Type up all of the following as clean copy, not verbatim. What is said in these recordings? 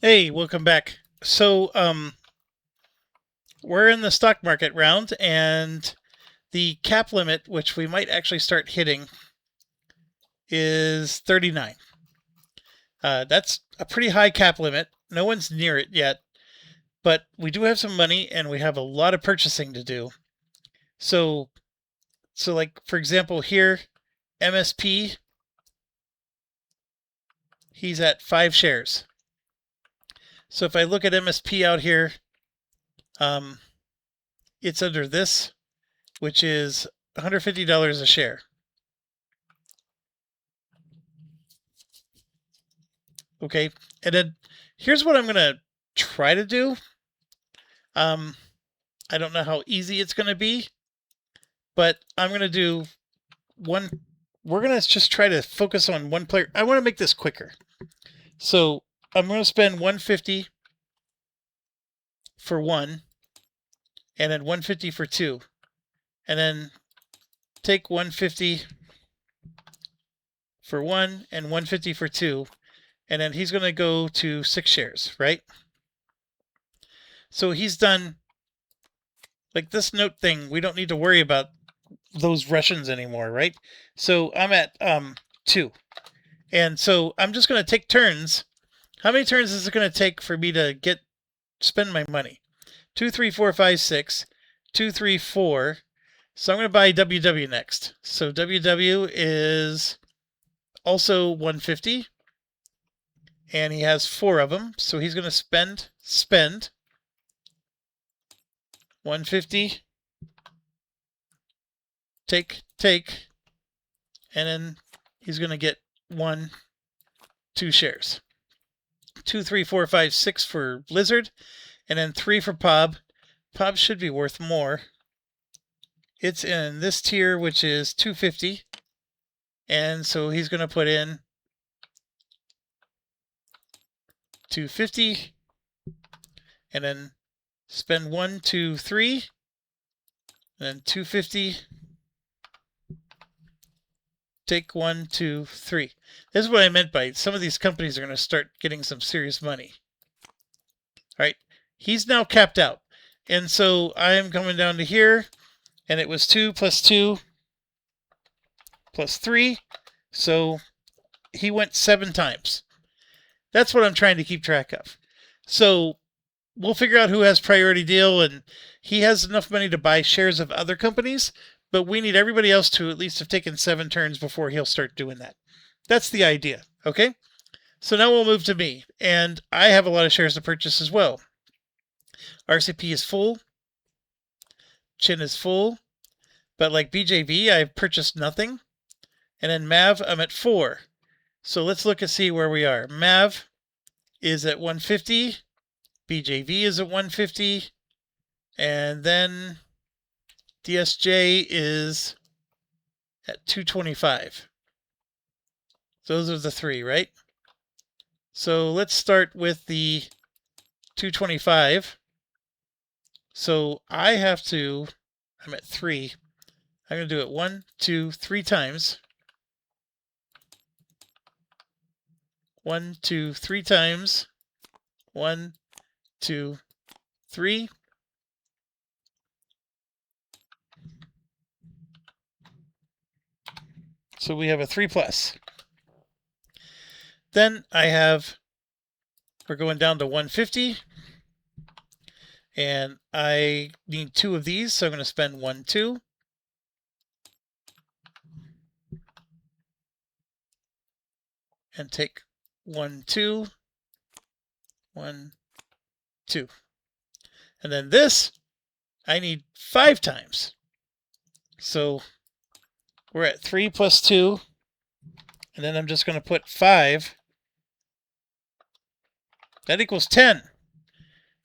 Hey, welcome back. We're in the stock market round, and the cap limit, which we might actually start hitting, is 39. That's a pretty high cap limit. No one's near it yet, but we do have some money, and we have a lot of purchasing to do. So, like for example, here, MSP, he's at 5 shares. So if I look at MSP out here, um, it's under this, which is $150 a share. Okay, and then here's what I'm gonna try to do. Um, I don't know how easy it's gonna be, but I'm gonna do one. We're gonna just try to focus on one player. I want to make this quicker, so I'm gonna spend 150 for one, and then 150 for two, and then take 150 for one and 150 for two, and then he's gonna go to 6 shares, right? So he's done like this note thing. We don't need to worry about those Russians anymore, right? So I'm at 2. And so I'm just going to take turns. How many turns is it going to take for me to spend my money? 2, 3, 4, 5, 6. 2, 3, 4. So I'm going to buy WW next. So WW is also 150. And he has 4 of them. So he's going to spend 150. Take. And then he's going to get 2 shares. 2, 3, 4, 5, 6 for Lizard, and then 3 for Pob. Pob should be worth more. It's in this tier, which is 250, and so he's going to put in 250, and then spend 1, 2, 3, and then 250. Take 1, 2, 3. This is what I meant by some of these companies are going to start getting some serious money. All right, he's now capped out, and so I am coming down to here, and it was 2 plus 2 plus 3. So he went 7 times. That's what I'm trying to keep track of. So we'll figure out who has priority deal, and he has enough money to buy shares of other companies, but we need everybody else to at least have taken 7 turns before he'll start doing that. That's the idea, okay? So now we'll move to me, and I have a lot of shares to purchase as well. RCP is full. Chin is full. But like BJV, I've purchased nothing. And then MAV, I'm at 4. So let's look and see where we are. MAV is at 150. BJV is at 150. And then DSJ is at 225. Those are the 3, right? So let's start with the 225. So I'm at 3. I'm going to do it 1, 2, 3 times. 1, 2, 3 times. 1, 2, 3. So we have a 3 plus. Then we're going down to 150. And I need 2 of these, so I'm going to spend 1, 2. And take 1, 2. 1, 2. And then this, I need 5 times. So we're at 3 plus 2. And then I'm just going to put 5. That equals 10.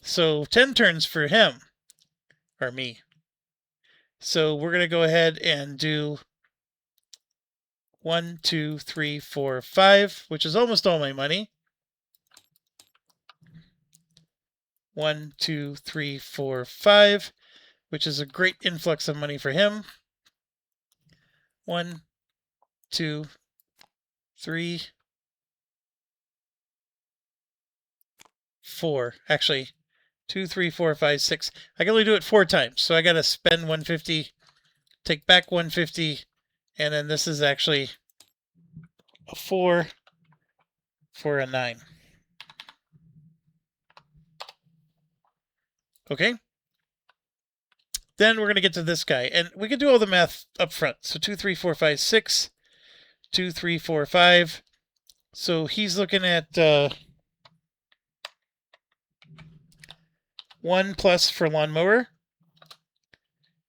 So 10 turns for him, or me. So we're going to go ahead and do 1, 2, 3, 4, 5, which is almost all my money. 1, 2, 3, 4, 5, which is a great influx of money for him. 1, 2, 3, 4. Actually, 2, 3, 4, 5, 6. I can only do it 4 times, so I got to spend 150, take back 150, and then this is actually a 4 for a 9. Okay? Then we're going to get to this guy, and we can do all the math up front. So 2, 3, 4, 5, 6, 2, 3, 4, 5. So he's looking at 1 plus for lawnmower.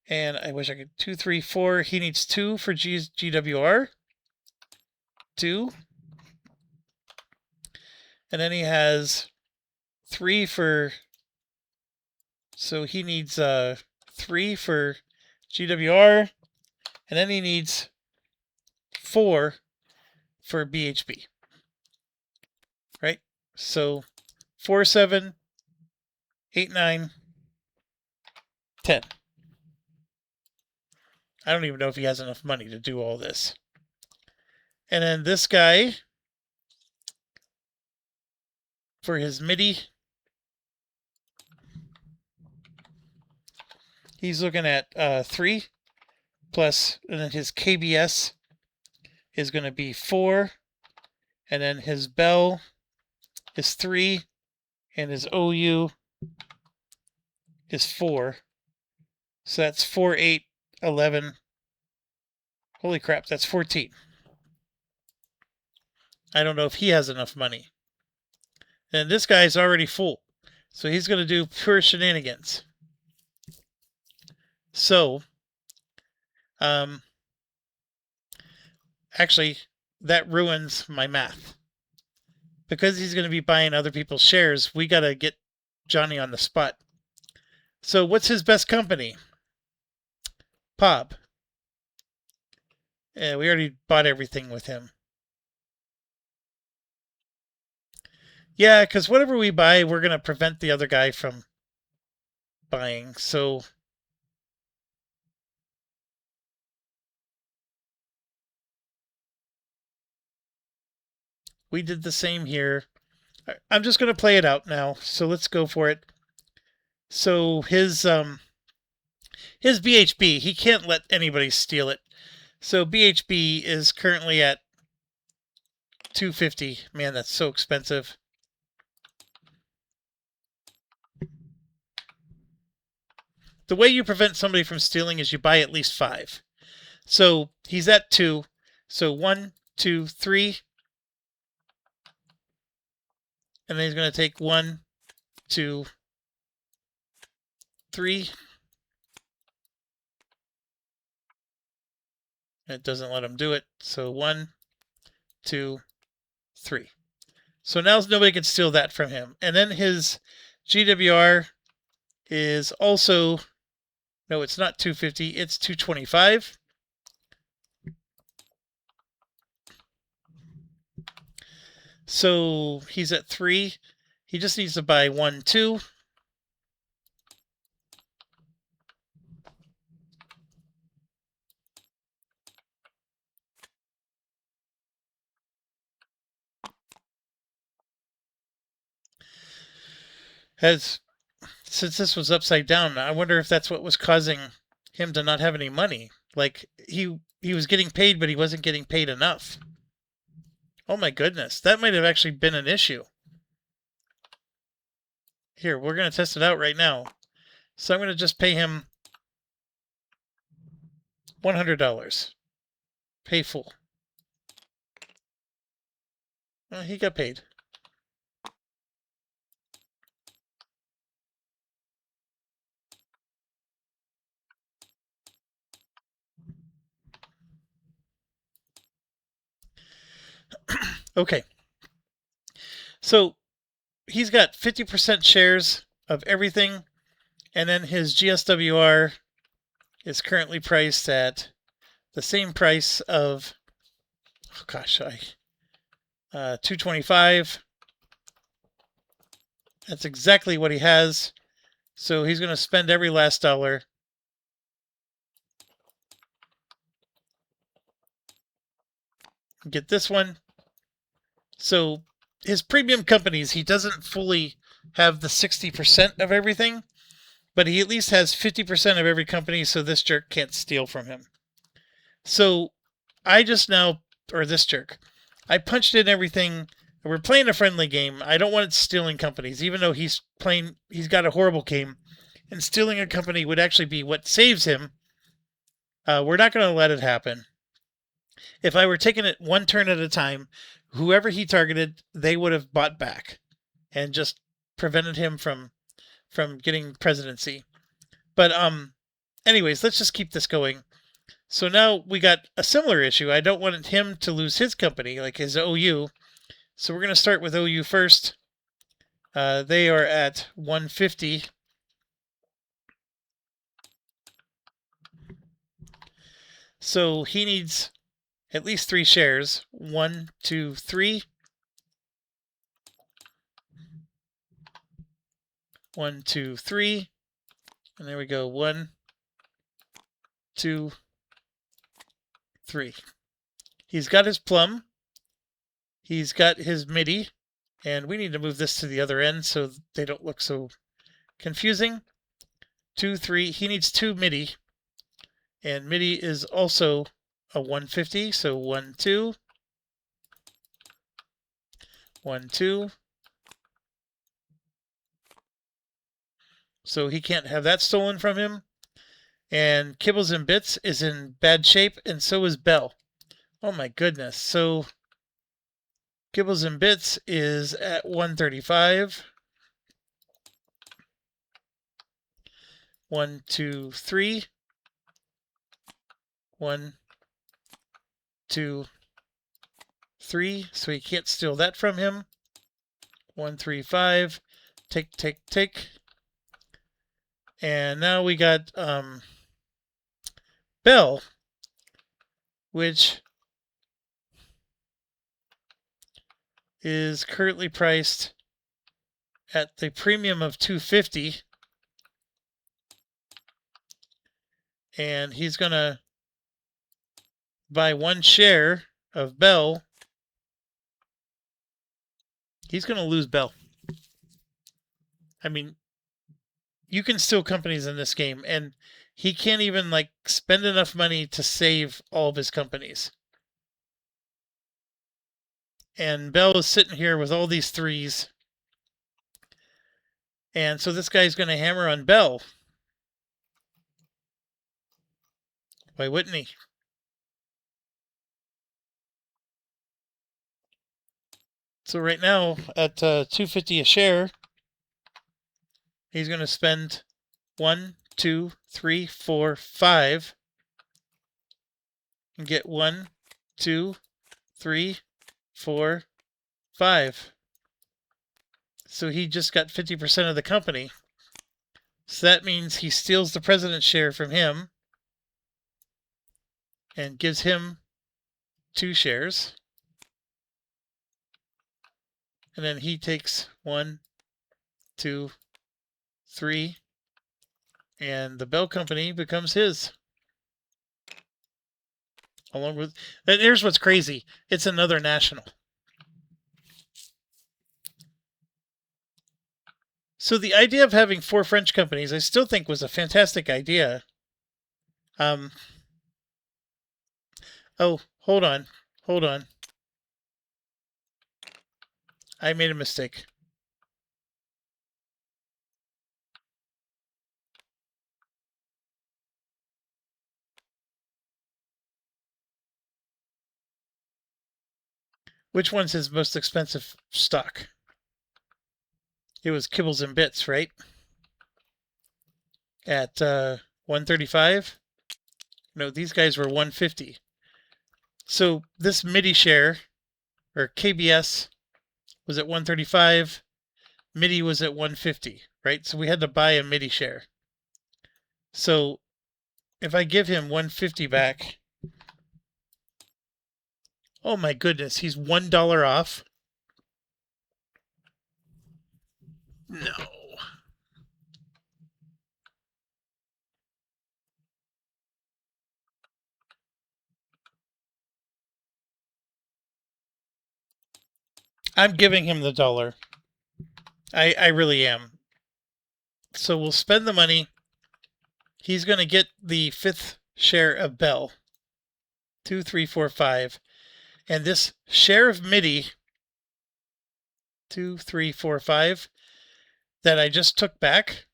And I wish I could 2, 3, 4. He needs 2 for GWR. 2. And then he has 3 for, so he needs 3 for GWR. And then he needs 4 for BHB. Right? So 4, 7, 8, 9, 10. I don't even know if he has enough money to do all this. And then this guy, for his MIDI, he's looking at 3 plus, and then his KBS is going to be 4, and then his Bell is 3, and his OU is 4. So that's 4, 8, 11. Holy crap, that's 14. I don't know if he has enough money. And this guy's already full. So he's going to do pure shenanigans. So, actually, that ruins my math. Because he's going to be buying other people's shares, we got to get Johnny on the spot. So what's his best company? POB. Yeah, we already bought everything with him. Yeah, because whatever we buy, we're going to prevent the other guy from buying. So we did the same here. I'm just going to play it out now. So let's go for it. So his BHB, he can't let anybody steal it. So BHB is currently at $250. Man, that's so expensive. The way you prevent somebody from stealing is you buy at least 5. So he's at 2. So 1, 2, 3. And then he's going to take 1, 2, 3. It doesn't let him do it. So 1, 2, 3. So now nobody can steal that from him. And then his GWR is also, no, it's not 250, it's 225. So he's at 3. He just needs to buy 1, 2. Since this was upside down, I wonder if that's what was causing him to not have any money. Like he was getting paid, but he wasn't getting paid enough. Oh my goodness, that might have actually been an issue. Here, we're going to test it out right now. So I'm going to just pay him $100. Pay full. Well, he got paid. Okay. So he's got 50% shares of everything, and then his GSWR is currently priced at the same price of, oh gosh, 225. That's exactly what he has. So he's going to spend every last dollar. Get this one. So his premium companies, he doesn't fully have the 60% of everything, but he at least has 50% of every company, so this jerk can't steal from him. So I just now, or this jerk, I punched in everything. We're playing a friendly game. I don't want it stealing companies, even though he's got a horrible game, and stealing a company would actually be what saves him. We're not going to let it happen. If I were taking it one turn at a time, whoever he targeted, they would have bought back and just prevented him from getting presidency. But anyways, let's just keep this going. So now we got a similar issue. I don't want him to lose his company, like his OU. So we're going to start with OU first. They are at 150. So he needs at least 3 shares. 1, 2, 3. 1, 2, 3. And there we go. 1, 2, 3. He's got his plum. He's got his MIDI. And we need to move this to the other end so they don't look so confusing. 2, 3. He needs 2 MIDI. And MIDI is also a 150. So 1, 2. 1, 2. So he can't have that stolen from him. And Kibbles and Bits is in bad shape, and so is Bell. Oh my goodness. So Kibbles and Bits is at 135. 1, 2, 3. 1, 2, 3. So he can't steal that from him. 1, 3, 5. Take, take, take. And now we got Bell, which is currently priced at the premium of 250. And he's going to buy 1 share of Bell. He's going to lose Bell. I mean, you can steal companies in this game, and he can't even like spend enough money to save all of his companies. And Bell is sitting here with all these 3s. And so this guy's going to hammer on Bell. Why wouldn't he? So right now at 250 a share, he's going to spend 1, 2, 3, 4, 5, and get 1, 2, 3, 4, 5. So he just got 50% of the company. So that means he steals the president's share from him and gives him 2 shares. And then he takes 1, 2, 3, and the Bell Company becomes his. Along with, and here's what's crazy. It's another national. So the idea of having 4 French companies, I still think was a fantastic idea. Oh, hold on. I made a mistake. Which one's his most expensive stock? It was Kibbles and Bits, right? At 135? No, these guys were 150. So this MIDI share, or KBS, was at 135. MIDI was at 150, right? So we had to buy a MIDI share. So if I give him 150 back, oh my goodness, he's $1 off. No. I'm giving him the dollar. I really am. So we'll spend the money. He's going to get the 5th share of Bell. 2, 3, 4, 5. And this share of MIDI, 2, 3, 4, 5, that I just took back,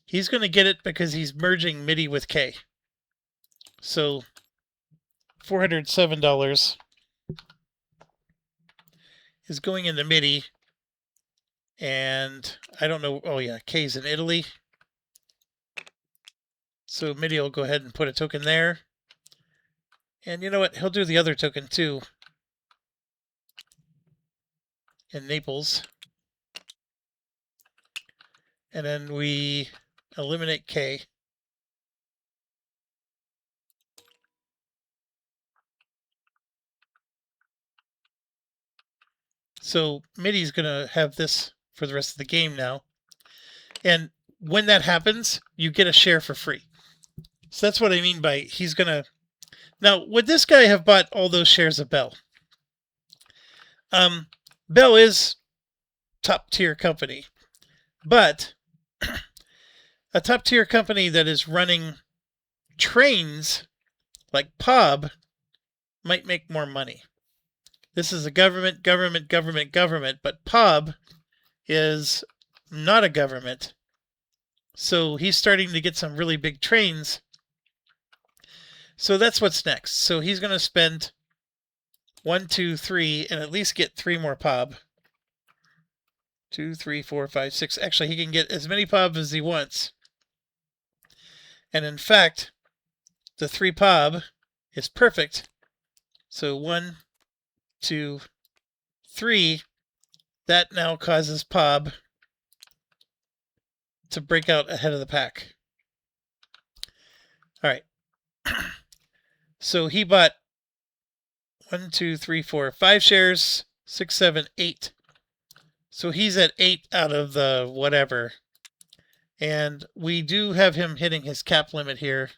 he's going to get it because he's merging MIDI with K. So $407 is going into MIDI. And I don't know. Oh, yeah, K's in Italy. So MIDI will go ahead and put a token there. And you know what? He'll do the other token too. In Naples. And then we eliminate K. So MIDI's going to have this for the rest of the game now. And when that happens, you get a share for free. So that's what I mean by he's going to... Now, would this guy have bought all those shares of Bell? Bell is top tier company, but a top tier company that is running trains like POB might make more money. This is a government, but POB is not a government. So he's starting to get some really big trains. So that's what's next. So he's going to spend 1, 2, 3, and at least get 3 more POB. 2, 3, 4, 5, 6. Actually, he can get as many POB as he wants. And in fact, the 3 POB is perfect. So 1, 2, 3. That now causes POB to break out ahead of the pack. All right. So he bought 1, 2, 3, 4, 5 shares, 6, 7, 8. So he's at 8 out of the whatever. And we do have him hitting his cap limit here,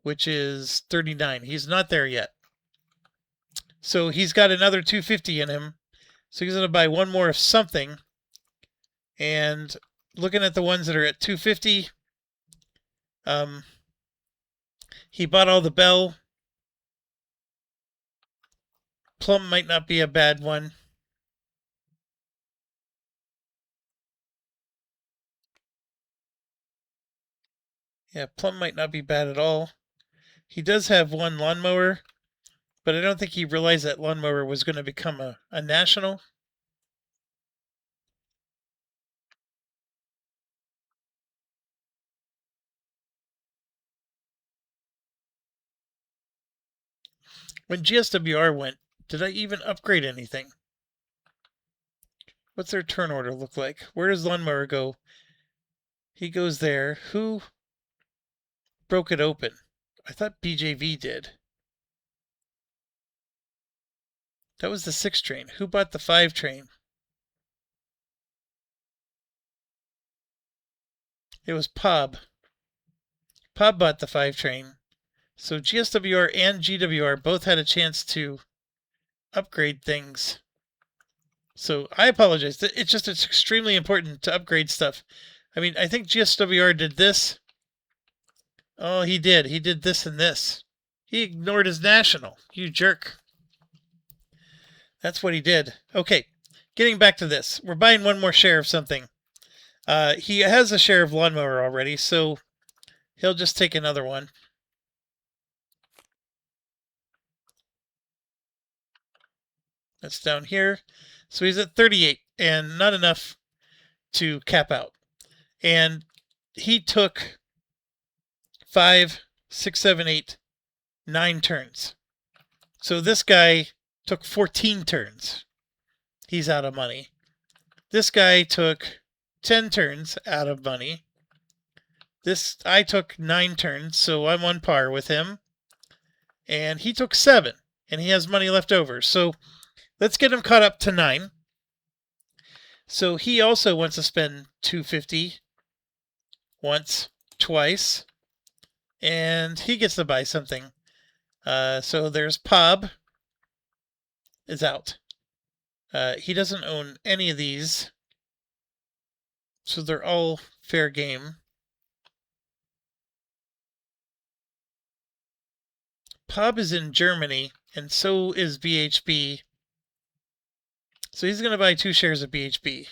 which is 39. He's not there yet. So he's got another 250 in him. So he's going to buy one more of something. And looking at the ones that are at 250, he bought all the Bell. Plum might not be a bad one. Yeah, Plum might not be bad at all. He does have one lawnmower, but I don't think he realized that lawnmower was going to become a national. When GSWR went, did I even upgrade anything? What's their turn order look like? Where does lawnmower go? He goes there. Who broke it open? I thought BJV did. That was the 6 train. Who bought the 5 train? It was POB. POB bought the 5 train. So GSWR and GWR both had a chance to upgrade things. So I apologize. It's extremely important to upgrade stuff. I mean, I think GSWR did this. Oh, he did. He did this and this. He ignored his national. You jerk. That's what he did. Okay, getting back to this. We're buying one more share of something. He has a share of lawnmower already, so he'll just take another one. That's down here. So he's at 38 and not enough to cap out. And he took 5, 6, 7, 8, 9 turns. So this guy took 14 turns. He's out of money. This guy took 10 turns out of money. I took 9 turns, so I'm on par with him. And he took 7, and he has money left over. So let's get him caught up to 9. So he also wants to spend 250 once, twice, and he gets to buy something. So there's POB is out. He doesn't own any of these, so they're all fair game. Pub is in Germany, and so is BHB. So he's going to buy 2 shares of BHB.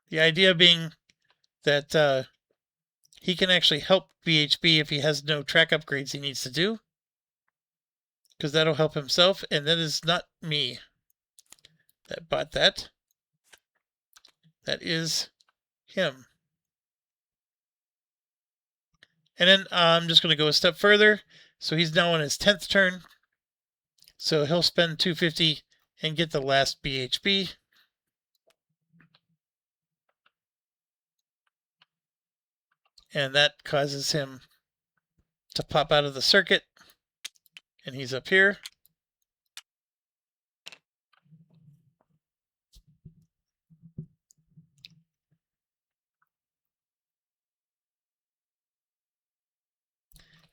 The idea being that he can actually help BHB if he has no track upgrades he needs to do, because that'll help himself, and that is not me that bought that. That is him. And then I'm just going to go a step further. So he's now on his 10th turn. So he'll spend 250 and get the last BHB. And that causes him to pop out of the circuit. And he's up here.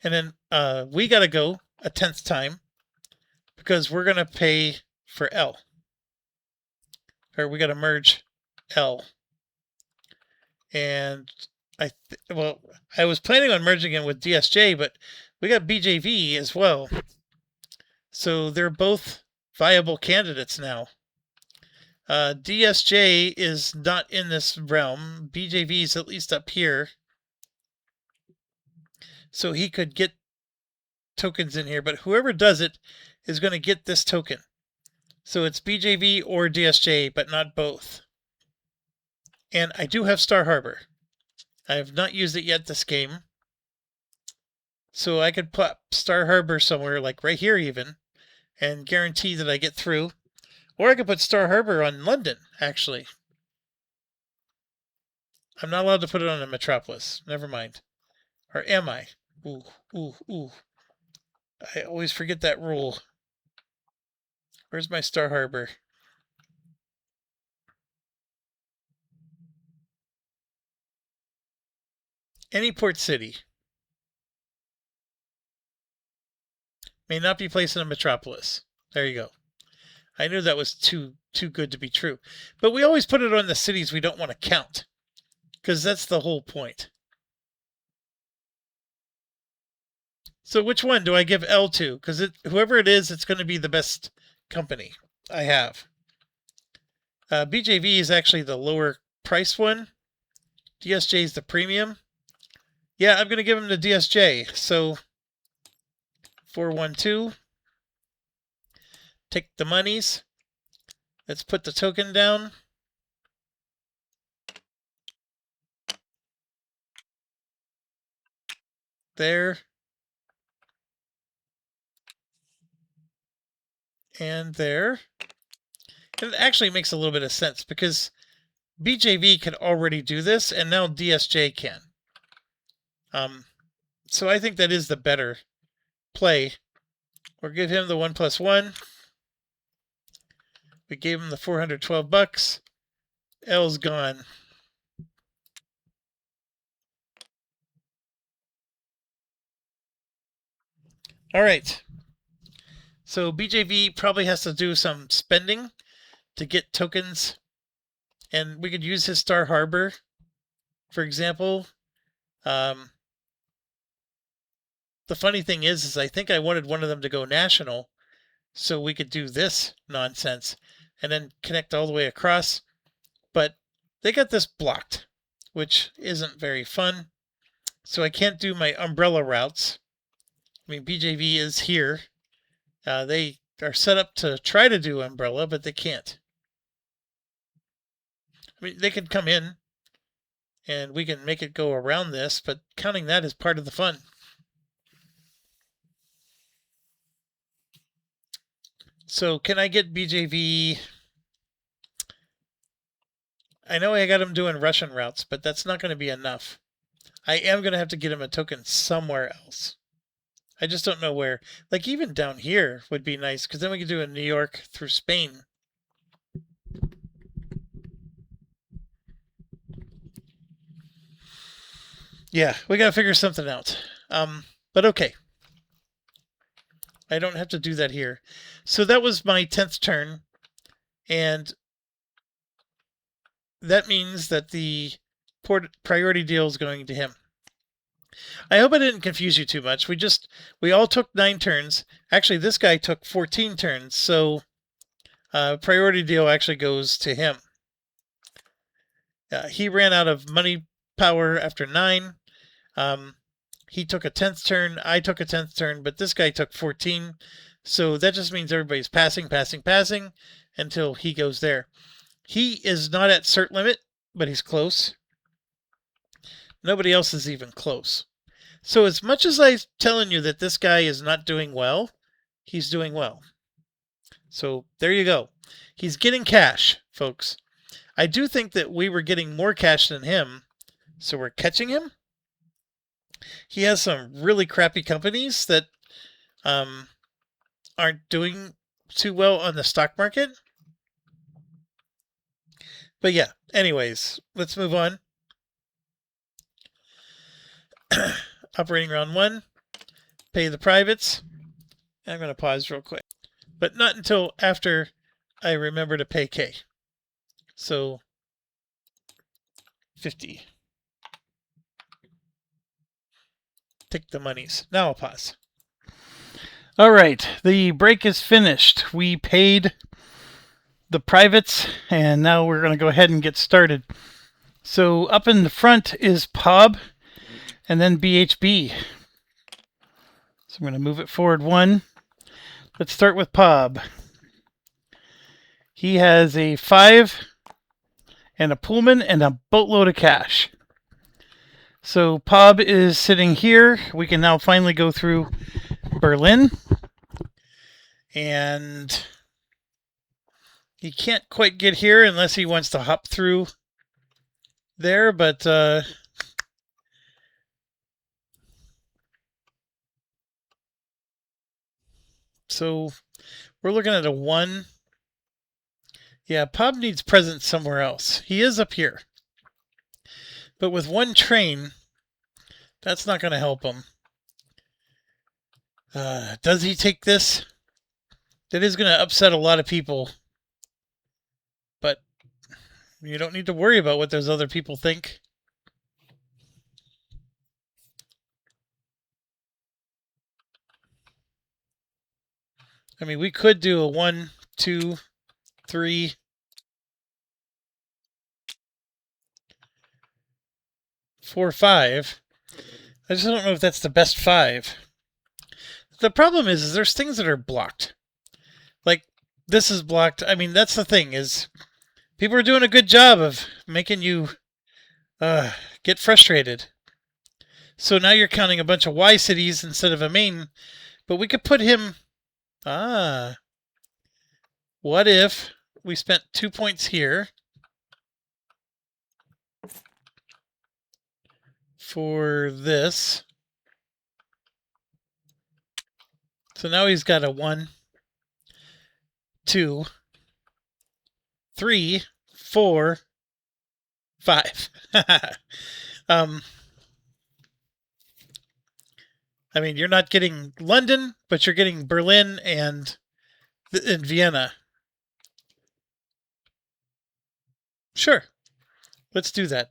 And then we got to go a 10th time because we're going to pay for L. Or we got to merge L. And I was planning on merging it with DSJ, but we got BJV as well. So they're both viable candidates now. DSJ is not in this realm. BJV is at least up here. So he could get tokens in here, but whoever does it is going to get this token. So it's BJV or DSJ, but not both. And I do have Star Harbor. I have not used it yet this game. So I could put Star Harbor somewhere, like right here even, and guarantee that I get through. Or I could put Star Harbor on London, actually. I'm not allowed to put it on a Metropolis. Never mind. Or am I? Ooh. I always forget that rule. Where's my Star Harbor? Any port city. May not be placed in a metropolis. There you go. I knew that was too good to be true. But we always put it on the cities we don't want to count, because that's the whole point. So which one do I give L to? Because whoever it is, it's going to be the best company I have. BJV is actually the lower price one. DSJ is the premium. Yeah, I'm going to give him to DSJ. So 412. Take the monies. Let's put the token down. There. And there. And it actually makes a little bit of sense because BJV can already do this, and now DSJ can. So I think that is the better play. Or give him the 1+1. We gave him the 412 bucks. L's gone. All right. So BJV probably has to do some spending to get tokens. And we could use his Star Harbor, for example. The funny thing is I think I wanted one of them to go national so we could do this nonsense and then connect all the way across. But they got this blocked, which isn't very fun. So I can't do my umbrella routes. I mean, BJV is here. They are set up to try to do umbrella, but they can't. I mean, they could come in and we can make it go around this, but counting that is part of the fun. So can I get BJV? I know I got him doing Russian routes, but that's not going to be enough. I am going to have to get him a token somewhere else. I just don't know where. Like even down here would be nice, because then we could do a New York through Spain. Yeah, we got to figure something out. But okay. I don't have to do that here. So that was my 10th turn, and that means that the priority deal is going to him. I hope I didn't confuse you too much. We all took 9 turns. Actually, this guy took 14 turns, so priority deal actually goes to him. He ran out of money power after 9. He took a 10th turn. I took a 10th turn, but this guy took 14. So that just means everybody's passing until he goes there. He is not at cert limit, but he's close. Nobody else is even close. So as much as I'm telling you that this guy is not doing well, he's doing well. So there you go. He's getting cash, folks. I do think that we were getting more cash than him, so we're catching him. He has some really crappy companies that aren't doing too well on the stock market. But yeah, anyways, let's move on. Operating round 1, pay the privates. I'm going to pause real quick, but not until after I remember to pay K. So 50. Take the monies. Now I'll pause. All right, the break is finished. We paid the privates, and now we're going to go ahead and get started. So up in the front is POB, and then BHB. So I'm going to move it forward 1. Let's start with POB. He has a 5 and a Pullman and a boatload of cash. So POB is sitting here. We can now finally go through Berlin. And he can't quite get here unless he wants to hop through there, but so we're looking at a 1. Yeah, POB needs presence somewhere else. He is up here. But with 1 train, that's not going to help him. Does he take this? That is going to upset a lot of people. But you don't need to worry about what those other people think. I mean, we could do a 1, 2, 3. 4, 5. I just don't know if that's the best 5. The problem is there's things that are blocked. Like, this is blocked. I mean, that's the thing, is people are doing a good job of making you get frustrated. So now you're counting a bunch of Y cities instead of a main. But we could put him... What if we spent 2 points here for this? So now he's got a 1, 2, 3, 4, 5. I mean, you're not getting London, but you're getting Berlin and Vienna. Sure. Let's do that.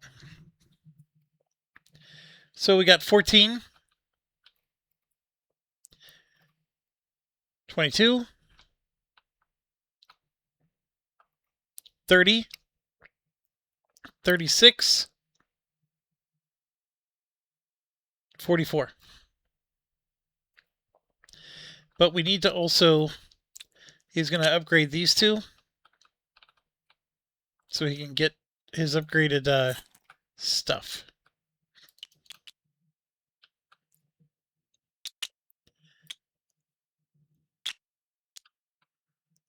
So we got 14, 22, 30, 36, 44. But we need to also, he's going to upgrade these 2 so he can get his upgraded stuff.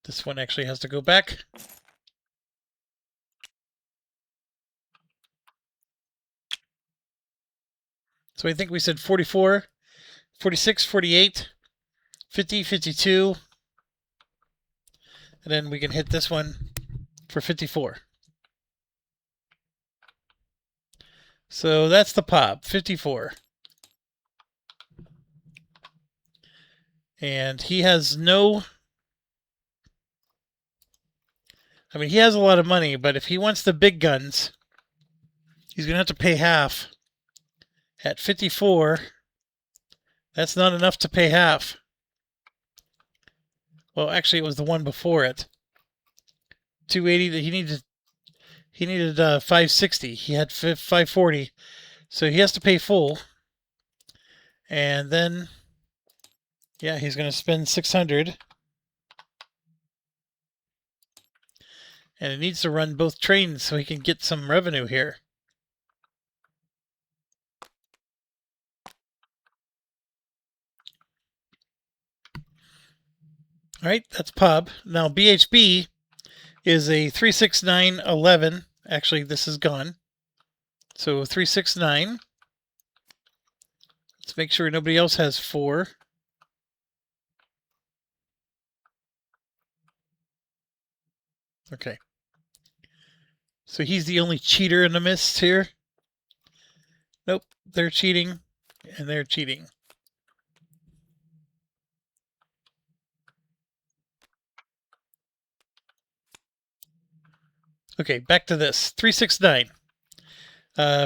This one actually has to go back. So I think we said 44, 46, 48, 50, 52. And then we can hit this one for 54. So that's the POB, 54. And he has no... I mean, he has a lot of money, but if he wants the big guns, he's going to have to pay half. At 54, that's not enough to pay half. Well, actually, it was the one before it. 280 that he needed. He needed 560. He had 540, so he has to pay full. And then, yeah, he's going to spend 600. And it needs to run both trains so he can get some revenue here. All right, that's Pub. Now BHB is a 36911. Actually, this is gone. So 369. Let's make sure nobody else has 4. Okay. So he's the only cheater in the mist here. Nope, they're cheating, and they're cheating. Okay, back to this. 369.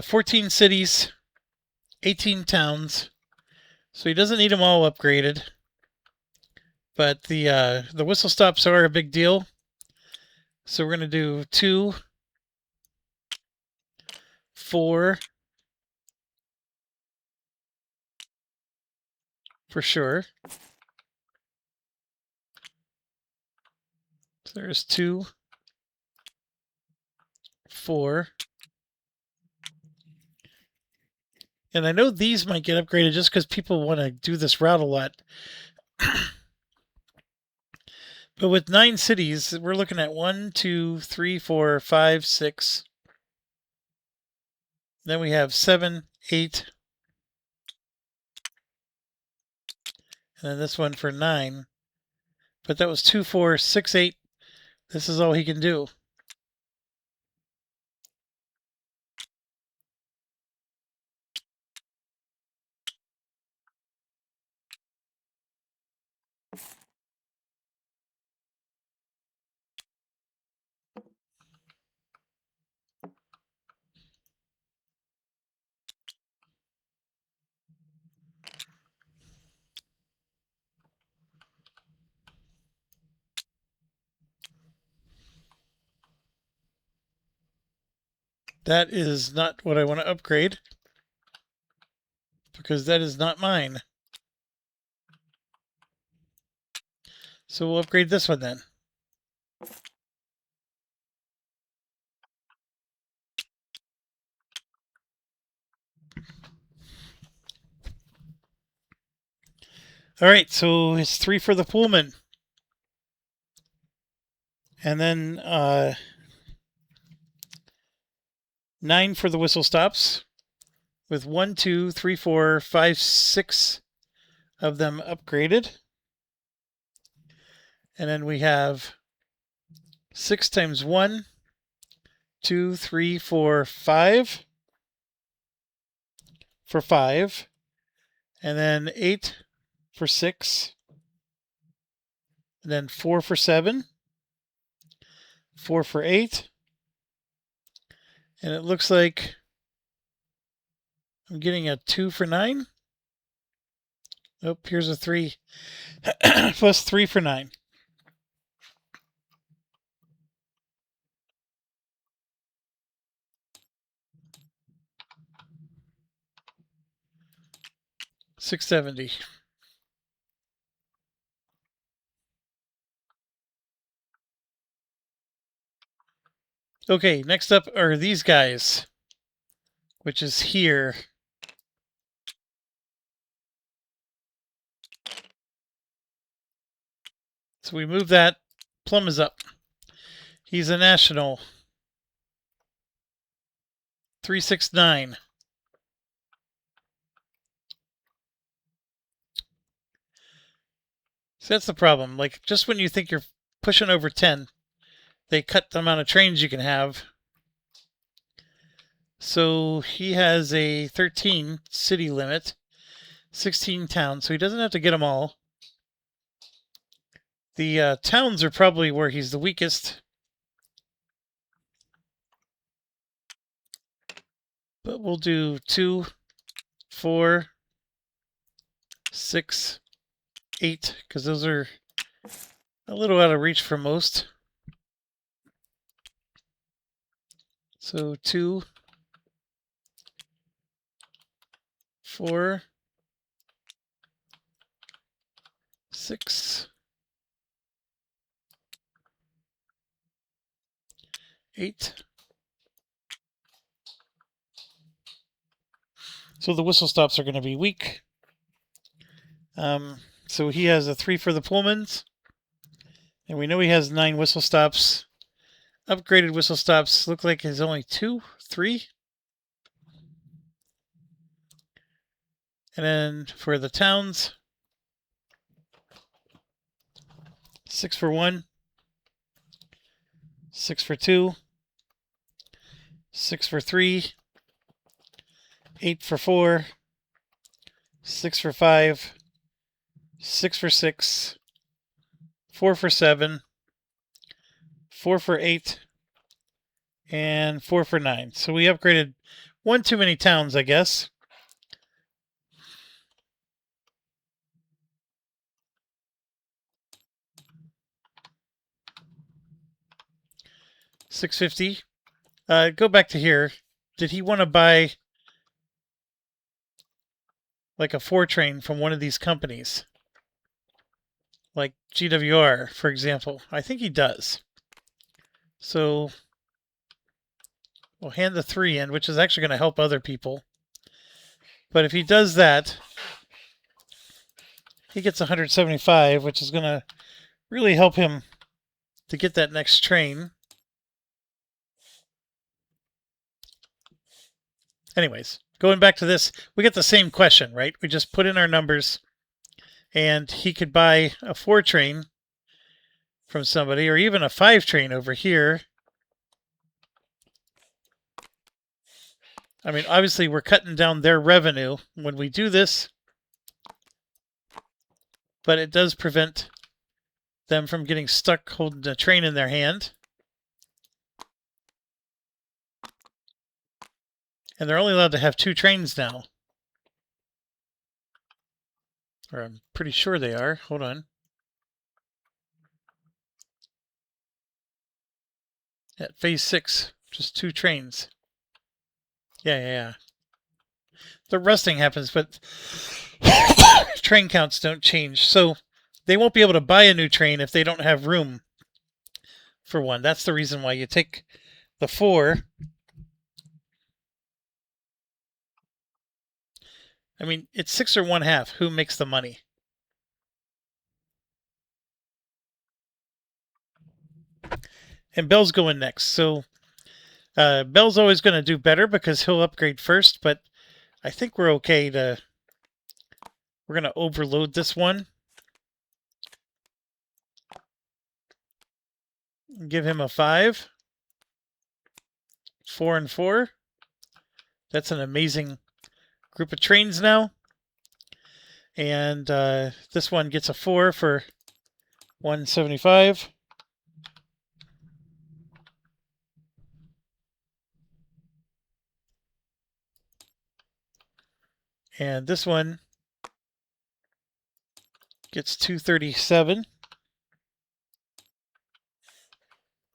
14 cities, 18 towns. So he doesn't need them all upgraded. But the whistle stops are a big deal. So we're going to do 2, 4 for sure. So there's 2, 4. And I know these might get upgraded just because people want to do this route a lot. But with 9 cities, we're looking at 1, 2, 3, 4, 5, 6. Then we have 7, 8. And then this one for 9. But that was 2, 4, 6, 8. This is all he can do. That is not what I want to upgrade, because that is not mine. So we'll upgrade this one then. All right, so it's 3 for the Pullman. And then 9 for the whistle stops, with 1, 2, 3, 4, 5, 6 of them upgraded. And then we have 6 times 1, 2, 3, 4, 5 for 5. And then 8 for 6. And then 4 for 7. 4 for 8. And it looks like I'm getting a 2 for 9. Nope, here's a 3. Plus 3 for 9. $670. Okay, next up are these guys, which is here. So we move that. Plum is up. He's a national. 369. So that's the problem. Like, just when you think you're pushing over 10, they cut the amount of trains you can have. So he has a 13 city limit, 16 towns, so he doesn't have to get them all. The towns are probably where he's the weakest. But we'll do 2, 4, 6, 8, because those are a little out of reach for most. So 2, 4, 6, 8. So the whistle stops are going to be weak. So he has a 3 for the Pullmans. And we know he has 9 whistle stops. Upgraded whistle stops look like there's only 2, 3. And then for the towns, 6 for 1, 6 for 2, 6 for 3, 8 for 4, 6 for 5, 6 for 6, 4 for 7, 4 for 8, and 4 for 9. So we upgraded one too many towns, I guess. $650. Go back to here. Did he want to buy like a 4 train from one of these companies? Like GWR, for example. I think he does. So we'll hand the 3 in, which is actually going to help other people. But if he does that, he gets 175, which is going to really help him to get that next train. Anyways, going back to this, we get the same question, right? We just put in our numbers, and he could buy a 4 train from somebody, or even a 5 train over here. I mean, obviously, we're cutting down their revenue when we do this, but it does prevent them from getting stuck holding a train in their hand. And they're only allowed to have 2 trains now. Or I'm pretty sure they are. Hold on. At phase 6, just 2 trains. Yeah. The rusting happens, but train counts don't change. So they won't be able to buy a new train if they don't have room for one. That's the reason why you take the 4. I mean, it's 6 or 1/2. Who makes the money? And Bell's going next. So Bell's always going to do better because he'll upgrade first, but I think we're okay to... We're going to overload this one. Give him a 5. 4 and 4. That's an amazing group of trains now. And this one gets a 4 for 175. And this one gets 237.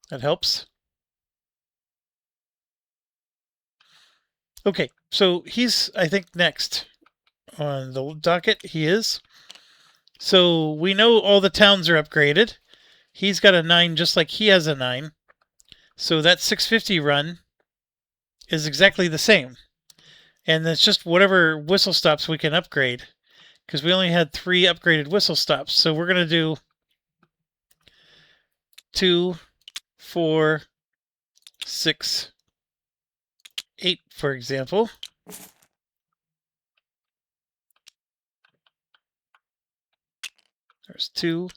That helps. Okay, so he's, I think, next on the docket. He is. So we know all the towns are upgraded. He's got a 9 just like he has a 9. So that 650 run is exactly the same. And it's just whatever whistle stops we can upgrade, because we only had 3 upgraded whistle stops. So we're going to do 2, 4, 6, 8, for example. There's 2,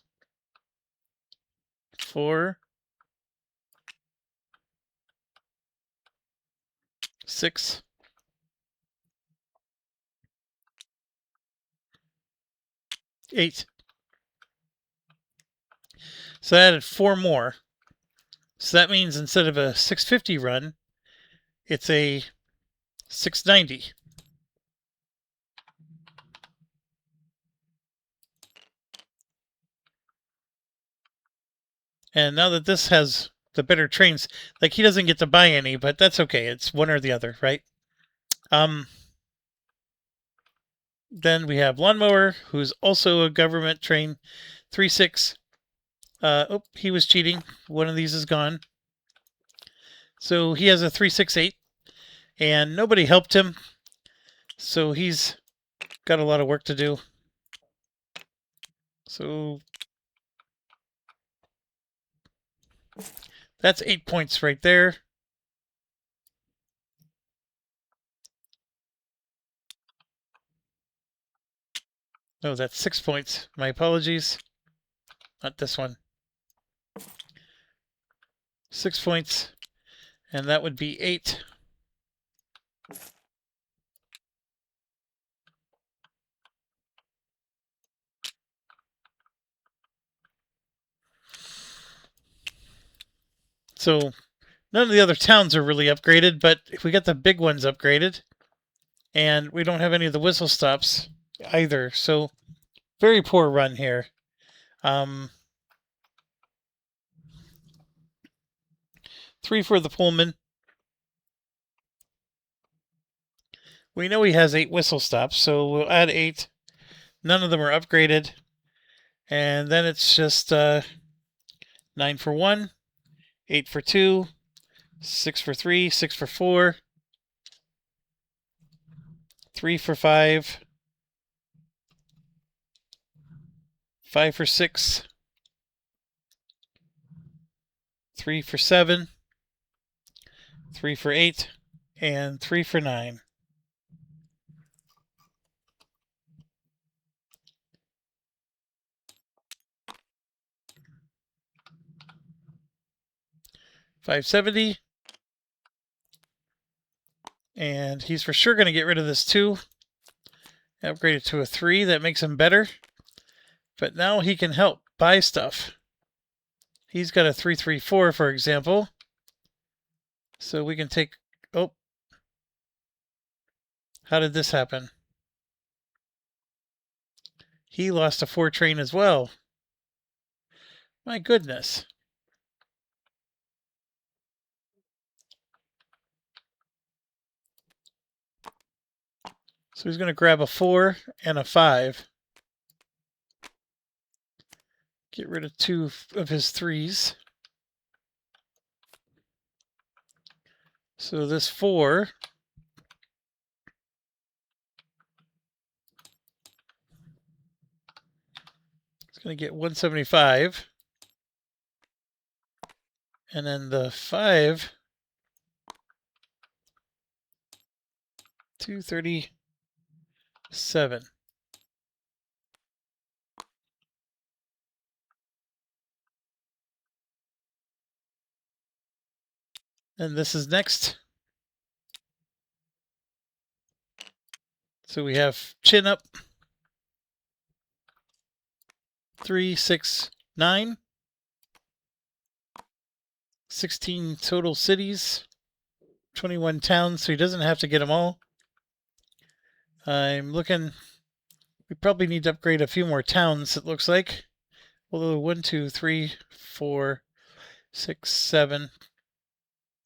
4, 6, 8. So I added 4 more. So that means instead of a 650 run, it's a 690. And now that this has the better trains, like he doesn't get to buy any, but that's okay. It's one or the other, right? Then we have Lawnmower, who's also a government train, 3.6. Oh, he was cheating. One of these is gone. So he has a 3.68, and nobody helped him. So he's got a lot of work to do. So that's 8 points right there. Oh, that's 6 points. My apologies. Not this one. 6 points. And that would be 8. So none of the other towns are really upgraded, but if we get the big ones upgraded, and we don't have any of the whistle stops either, so very poor run here. 3 for the Pullman. We know he has 8 whistle stops, so we'll add 8. None of them are upgraded. And then it's just 9 for 1, 8 for 2, 6 for 3, 6 for 4, 3 for 5, 5 for 6, 3 for 7, 3 for 8, and 3 for 9. $570. And he's for sure going to get rid of this 2. Upgrade it to a 3. That makes him better. But now he can help buy stuff. He's got a 334, for example. So we can take... Oh. How did this happen? He lost a 4 train as well. My goodness. So he's going to grab a 4 and a 5. Get rid of 2 of his 3s. So this 4 is going to get 175. And then the 5, 237. And this is next. So we have chin up. 3, 6, 9. 16 total cities. 21 towns, so he doesn't have to get them all. I'm looking... We probably need to upgrade a few more towns, it looks like. Although 1, 2, 3, 4, 6, 7.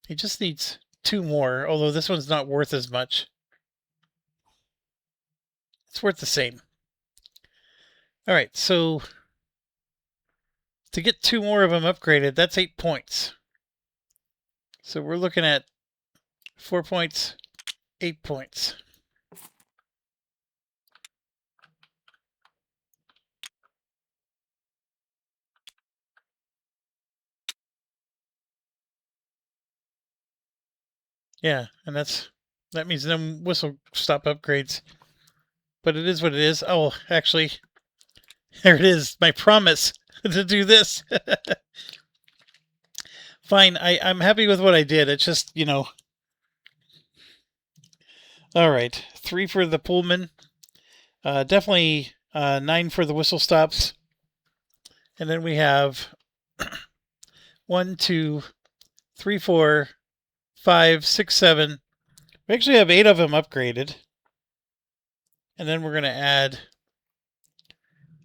He just needs 2 more, although this one's not worth as much. It's worth the same. All right, so to get 2 more of them upgraded, that's 8 points. So we're looking at 4 points, 8 points. Yeah, and that means no whistle stop upgrades. But it is what it is. Oh, actually, there it is. My promise to do this. Fine, I'm happy with what I did. It's just, you know. All right, 3 for the Pullman. Definitely 9 for the whistle stops. And then we have 1, 2, 3, 4, 5, 6, 7. We actually have 8 of them upgraded. And then we're going to add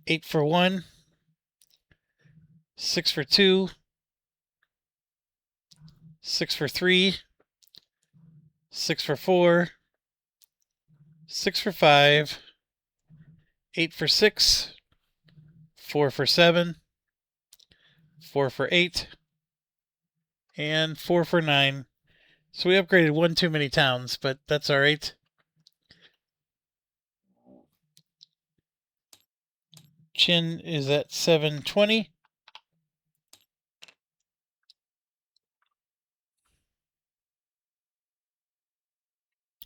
8 for 1, 6 for 2, 6 for 3, 6 for 4, 6 for 5, 8 for 6, 4 for 7, 4 for 8, and 4 for 9. So we upgraded one too many towns, but that's all right. Chin is at 720.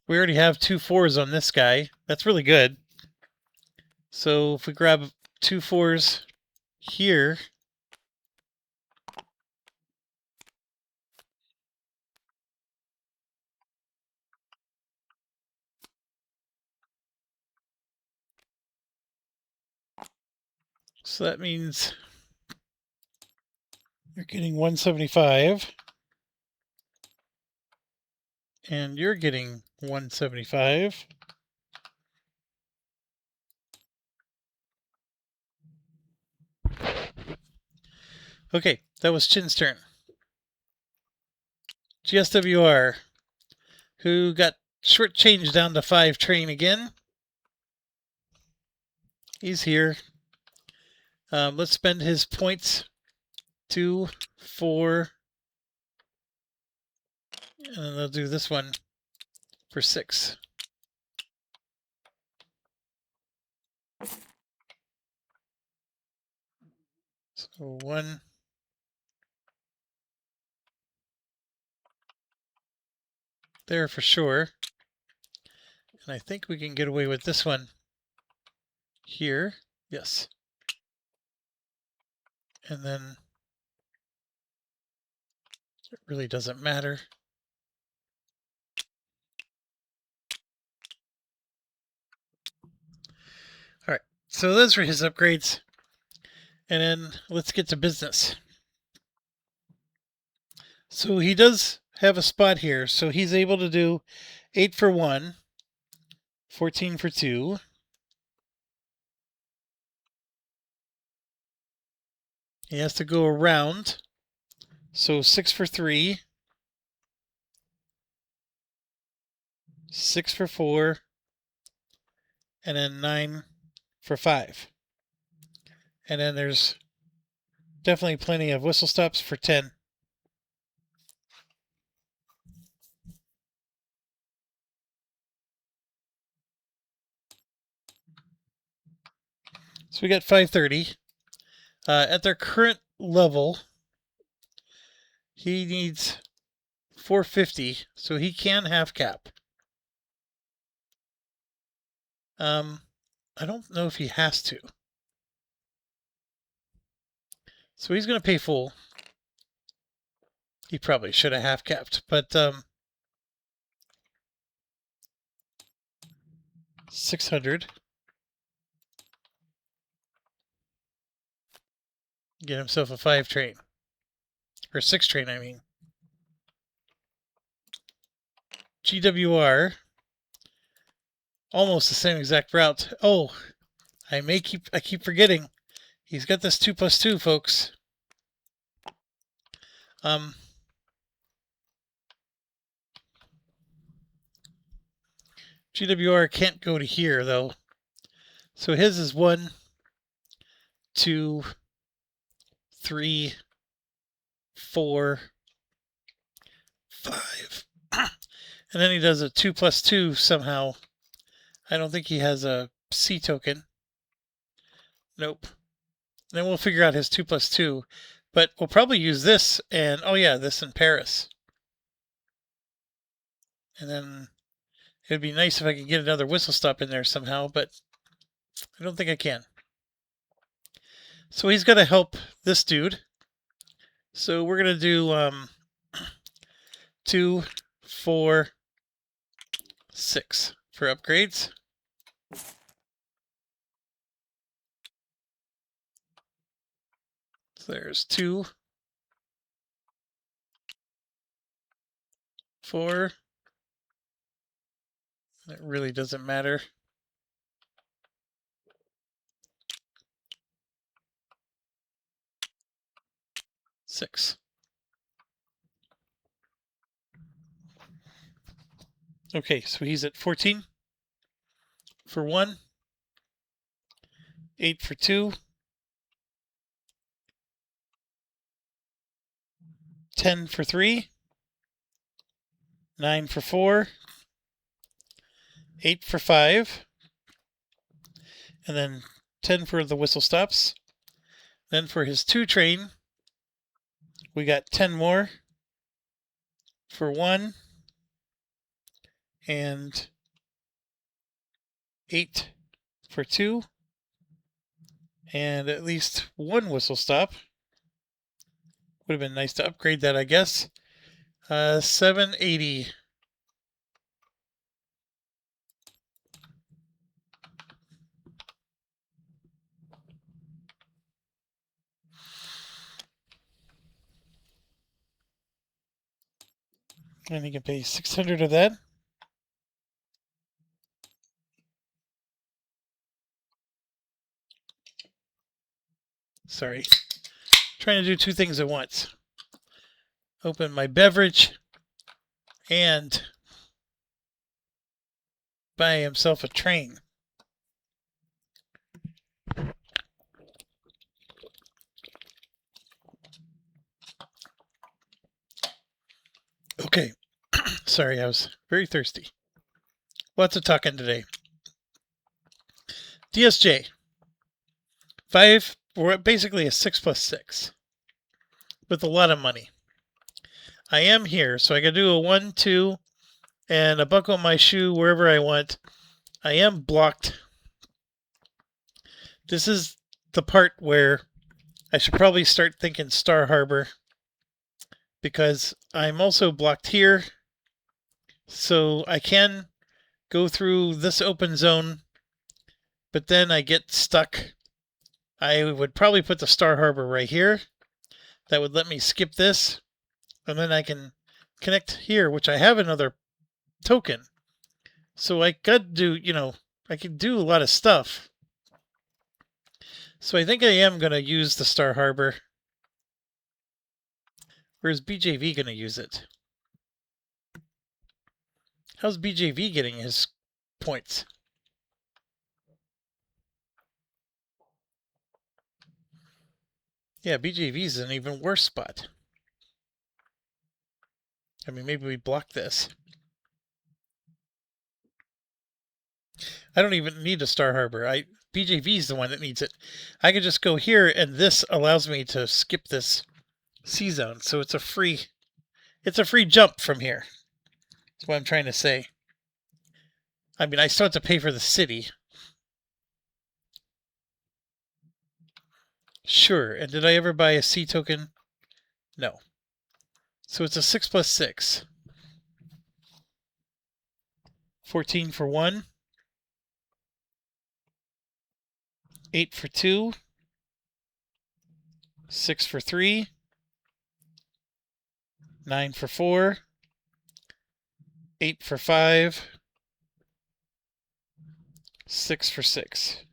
We already have 2 4s on this guy. That's really good. So if we grab 2 4s here, so that means you're getting 175, and you're getting 175. Okay, that was Chin's turn. GSWR, who got shortchanged down to 5 train again. He's here. Let's spend his points. 2, 4, and then they'll do this one for 6. So 1. There for sure. And I think we can get away with this one here. Yes. And then it really doesn't matter. All right. So those are his upgrades. And then let's get to business. So he does have a spot here. So he's able to do 8 for 1, 14 for 2. He has to go around. So 6 for 3, 6 for 4, and then 9 for 5. And then there's definitely plenty of whistle stops for 10. So we got 530. At their current level, he needs 450, so he can half cap. I don't know if he has to. So he's going to pay full. He probably should have half capped, but 600. Get himself a 5 train. Or 6 train, I mean. GWR. Almost the same exact route. Oh, I keep forgetting. He's got this 2+2, folks. GWR can't go to here though. So his is 1, 2, 3, 4, 5. And then he does a 2+2 somehow. I don't think he has a C token. Nope. Then we'll figure out his 2+2. But we'll probably use this and, oh yeah, this in Paris. And then it'd be nice if I could get another whistle stop in there somehow, but I don't think I can. So he's got to help this dude. So we're going to do 2, 4, 6 for upgrades. So there's 2, 4. It really doesn't matter. 6. Okay, so he's at 14 for 1, 8 for 2, 10 for 3, 9 for 4, 8 for 5, and then 10 for the whistle stops. Then for his 2 train, we got 10 more for 1 and 8 for 2 and at least 1 whistle stop. Would have been nice to upgrade that, I guess. 780. And you can pay 600 of that. Sorry. Trying to do 2 things at once. Open my beverage and buy himself a train. Okay. Sorry, I was very thirsty. Lots of talking today. DSJ. 5, we're basically a 6+6 with a lot of money. I am here, so I can do a 1, 2, and a buckle my shoe wherever I want. I am blocked. This is the part where I should probably start thinking Star Harbor, because I'm also blocked here, so I can go through this open zone, but then I get stuck. I would probably put the Star Harbor right here. That would let me skip this, and then I can connect here, which I have another token. So I could do, I could do a lot of stuff. So I think I am going to use the Star Harbor. Where's BJV going to use it? How's BJV getting his points? Yeah, BJV's in an even worse spot. I mean, maybe we block this. I don't even need a Star Harbor. BJV's the one that needs it. I could just go here, and this allows me to skip this C zone. So it's a free jump from here. That's what I'm trying to say. I mean, I still have to pay for the city. Sure. And did I ever buy a C token? No. So it's a 6+6. 14 for 1. 8 for 2. 6 for 3. 9 for 4. 8 for 5. 6 for 6.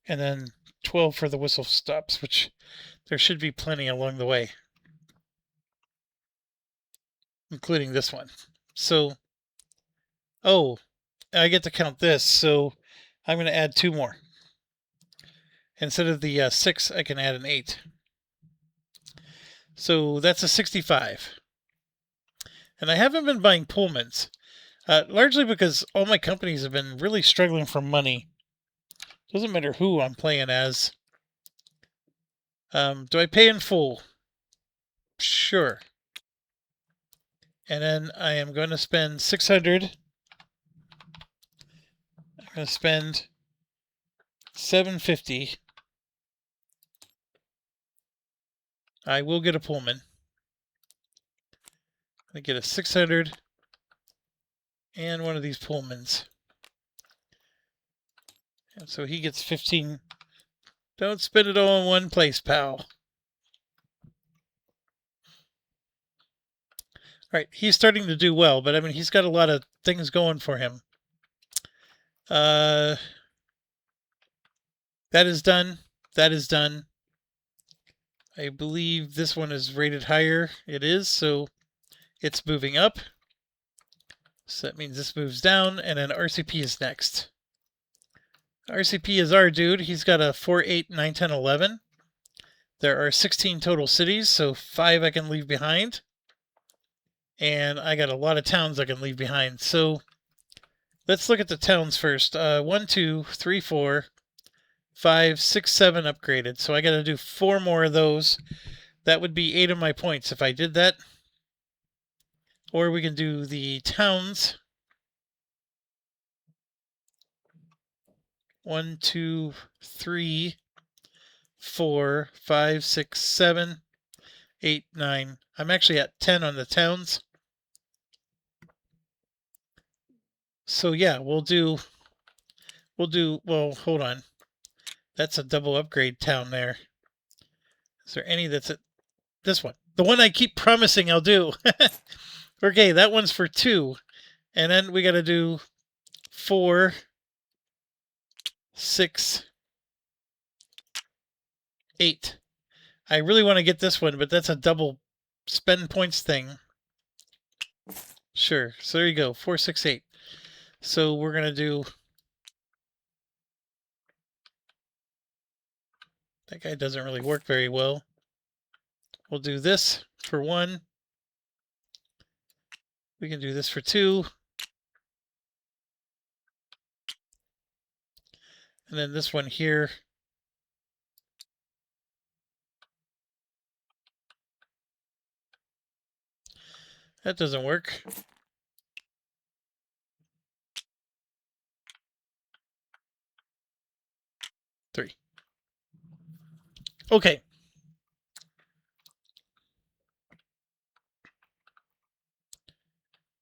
And then 12 for the whistle stops, which there should be plenty along the way, including this one. So, oh, I get to count this, so I'm going to add 2 more. Instead of the 6, I can add an 8. So that's a 65. And I haven't been buying Pullmans, largely because all my companies have been really struggling for money. Doesn't matter who I'm playing as. Do I pay in full? Sure. And then I am going to spend 600. I'm going to spend 750. I will get a Pullman. I get a 600 and one of these Pullmans. And so he gets 15. Don't spend it all in one place, pal. All right, he's starting to do well, but I mean, he's got a lot of things going for him. That is done. That is done. I believe this one is rated higher. It is, so it's moving up. So that means this moves down, and then RCP is next. RCP is our dude. He's got a 4, 8, 9, 10, 11. There are 16 total cities, so 5 I can leave behind. And I got a lot of towns I can leave behind. So let's look at the towns first. 1, 2, 3, 4, 5, 6, 7 upgraded. So I got to do 4 more of those. That would be 8 of my points if I did that. Or we can do the towns. 1, 2, 3, 4, 5, 6, 7, 8, 9. I'm actually at 10 on the towns. So yeah, we'll do, well, hold on. That's a double upgrade town there. Is there any that's at this one? The one I keep promising I'll do. Okay, that one's for 2. And then we got to do 4, 6, 8. I really want to get this one, but that's a double spend points thing. Sure. So there you go. 4, 6, 8. So we're going to do... That guy doesn't really work very well. We'll do this for 1. We can do this for 2. And then this one here. That doesn't work. Three. Okay.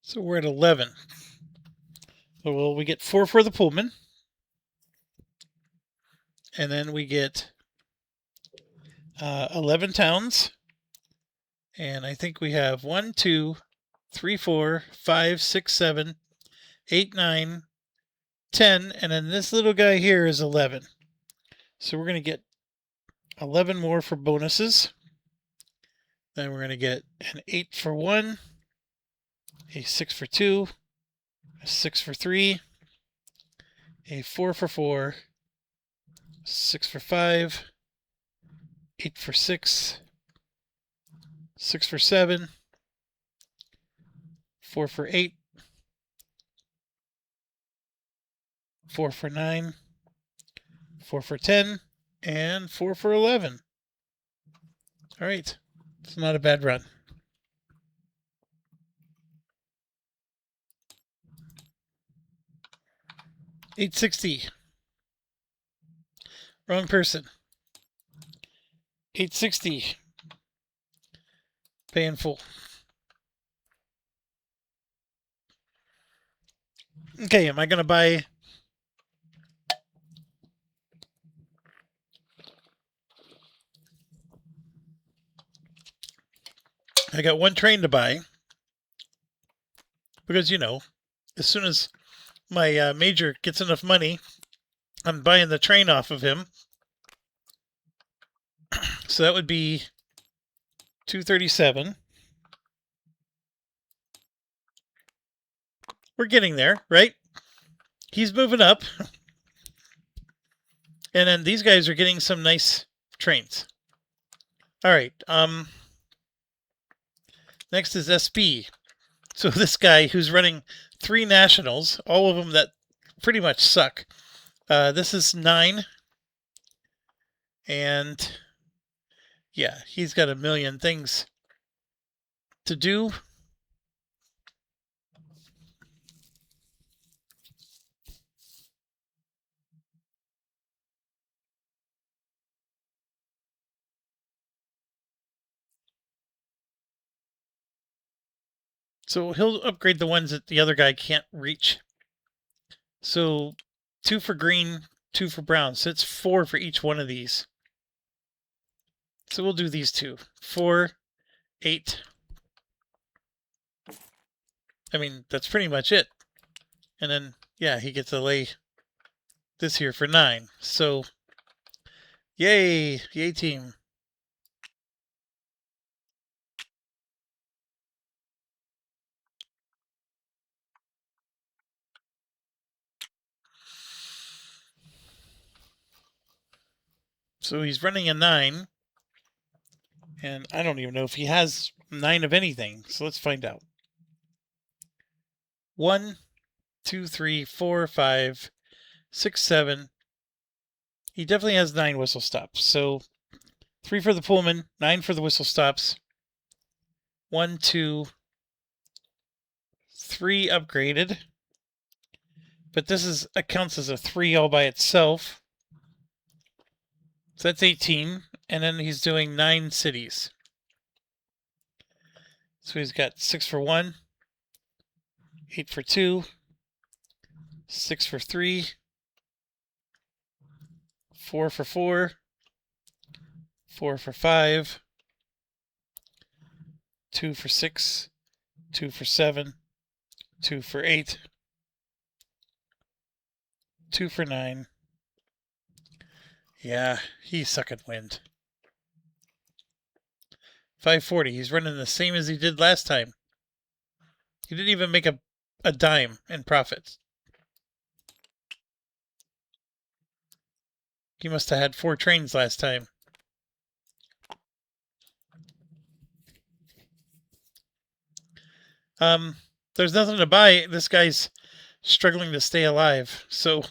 So we're at 11. So well, we get 4 for the Pullman. And then we get 11 towns. And I think we have 1, 2, 3, 4, 5, 6, 7, 8, 9, 10. And then this little guy here is 11. So we're going to get 11 more for bonuses. Then we're going to get an 8 for 1, a 6 for 2, a 6 for 3, a 4 for 4, 6 for 5, 8 for 6, 6 for 7, 4 for 8, 4 for 9, 4 for 10, and 4 for 11. All right. It's not a bad run. $860. Wrong person. $860. Pay in full. Okay, am I going to buy... I got 1 train to buy. Because, you know, as soon as my major gets enough money, I'm buying the train off of him. So that would be 237. We're getting there, right? He's moving up. And then these guys are getting some nice trains. All right. Next is SB. So this guy who's running 3 nationals, all of them that pretty much suck. This is 9. And yeah, he's got a million things to do. So he'll upgrade the ones that the other guy can't reach. So 2 for green, 2 for brown. So it's 4 for each one of these. So we'll do these two. 4, 8. I mean, that's pretty much it. And then, yeah, he gets to lay this here for 9. So, yay! Yay, team. So he's running a 9. And I don't even know if he has 9 of anything. So let's find out. 1, 2, 3, 4, 5, 6, 7. He definitely has 9 whistle stops. So 3 for the Pullman, 9 for the whistle stops. 1, 2, 3 upgraded. But this counts as a 3 all by itself. So that's 18. And then he's doing 9 cities. So he's got 6 for 1, 8 for 2, 6 for 3, 4 for 4, 4 for 5, 2 for 6, 2 for 7, 2 for 8, 2 for 9. Yeah, he's sucking wind. 540. He's running the same as he did last time. He didn't even make a dime in profits. He must have had 4 trains last time. There's nothing to buy. This guy's struggling to stay alive. So,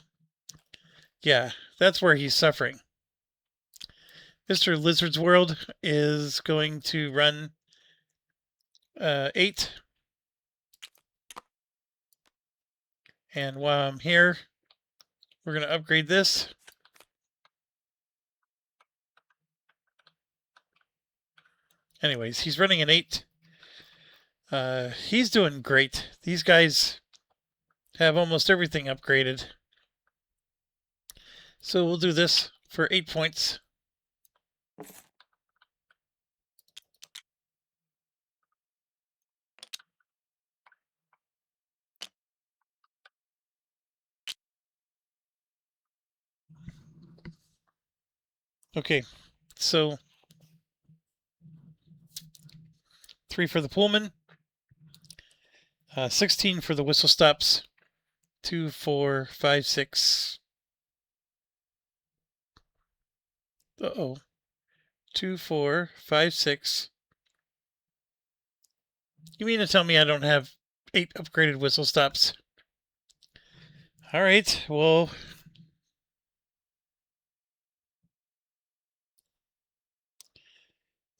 yeah, that's where he's suffering. Mr. Lizard's World is going to run 8. And while I'm here, we're going to upgrade this. Anyways, he's running an 8. He's doing great. These guys have almost everything upgraded. So we'll do this for 8 points. Okay, so 3 for the Pullman, 16 for the whistle stops, 2, 4, 5, 6. 2, 4, 5, 6. You mean to tell me I don't have 8 upgraded whistle stops? All right, well,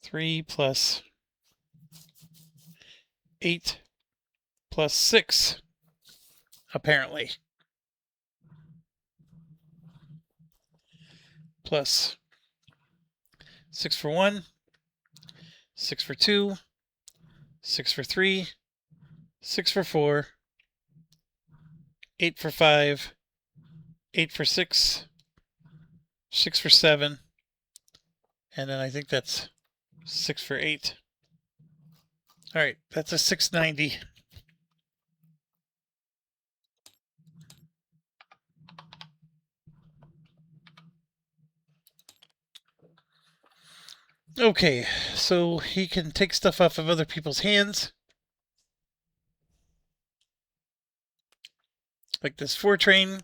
three plus 8 plus 6, apparently. Plus 6 for 1, 6 for 2, 6 for 3, 6 for 4, 8 for 5, 8 for 6, 6 for 7, and then I think that's 6 for 8. All right, that's a 690. Okay, so he can take stuff off of other people's hands. Like this 4 train.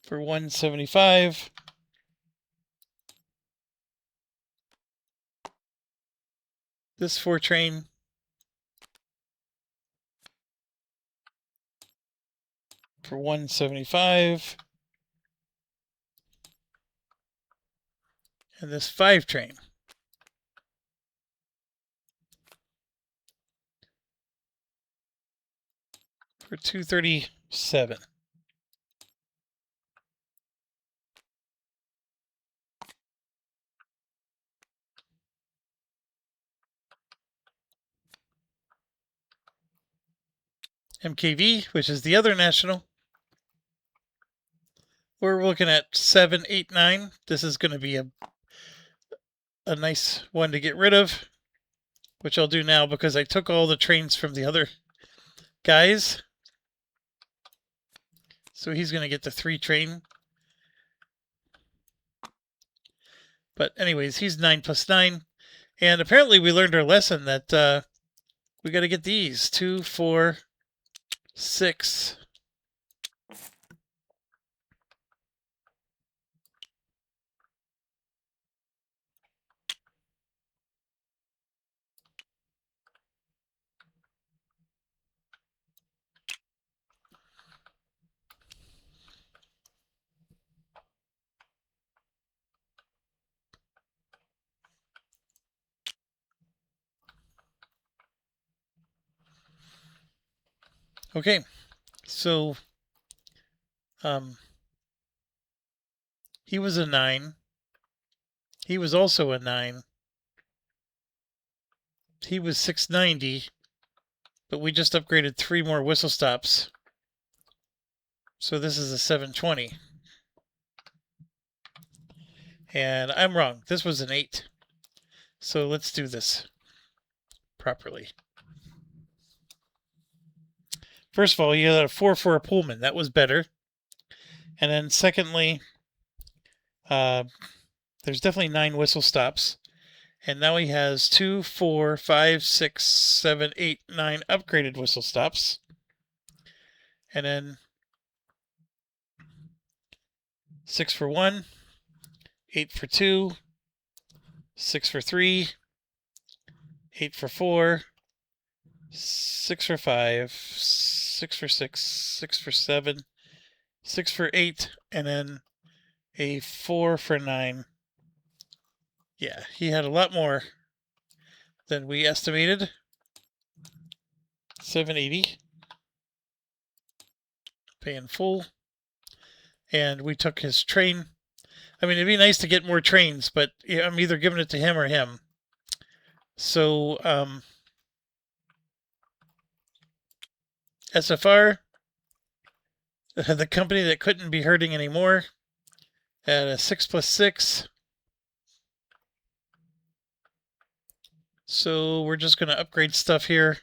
For 175. This 4 train. For 175. And this 5 train. For 237. MKV, which is the other national. We're looking at 7, 8, 9. This is going to be a nice one to get rid of, which I'll do now because I took all the trains from the other guys. So he's going to get the 3 train. But anyways, he's 9 plus 9. And apparently we learned our lesson that we got to get these 2, 4, 6. Okay, so he was a 9. He was also a 9. He was 690, but we just upgraded 3 more whistle stops. So this is a 720. And I'm wrong. This was an 8. So let's do this properly. First of all, you had a 4 for a Pullman. That was better. And then secondly, there's definitely 9 whistle stops. And now he has 2, 4, 5, 6, 7, 8, 9 upgraded whistle stops. And then 6 for 1, 8 for 2, 6 for 3, 8 for 4, 6 for 5, 6 for 6, 6 for 7, 6 for 8, and then a 4 for 9. Yeah, he had a lot more than we estimated. 780. Paying full. And we took his train. I mean, it'd be nice to get more trains, but I'm either giving it to him or him. So, SFR, the company that couldn't be hurting anymore, at a 6 plus 6. So we're just going to upgrade stuff here.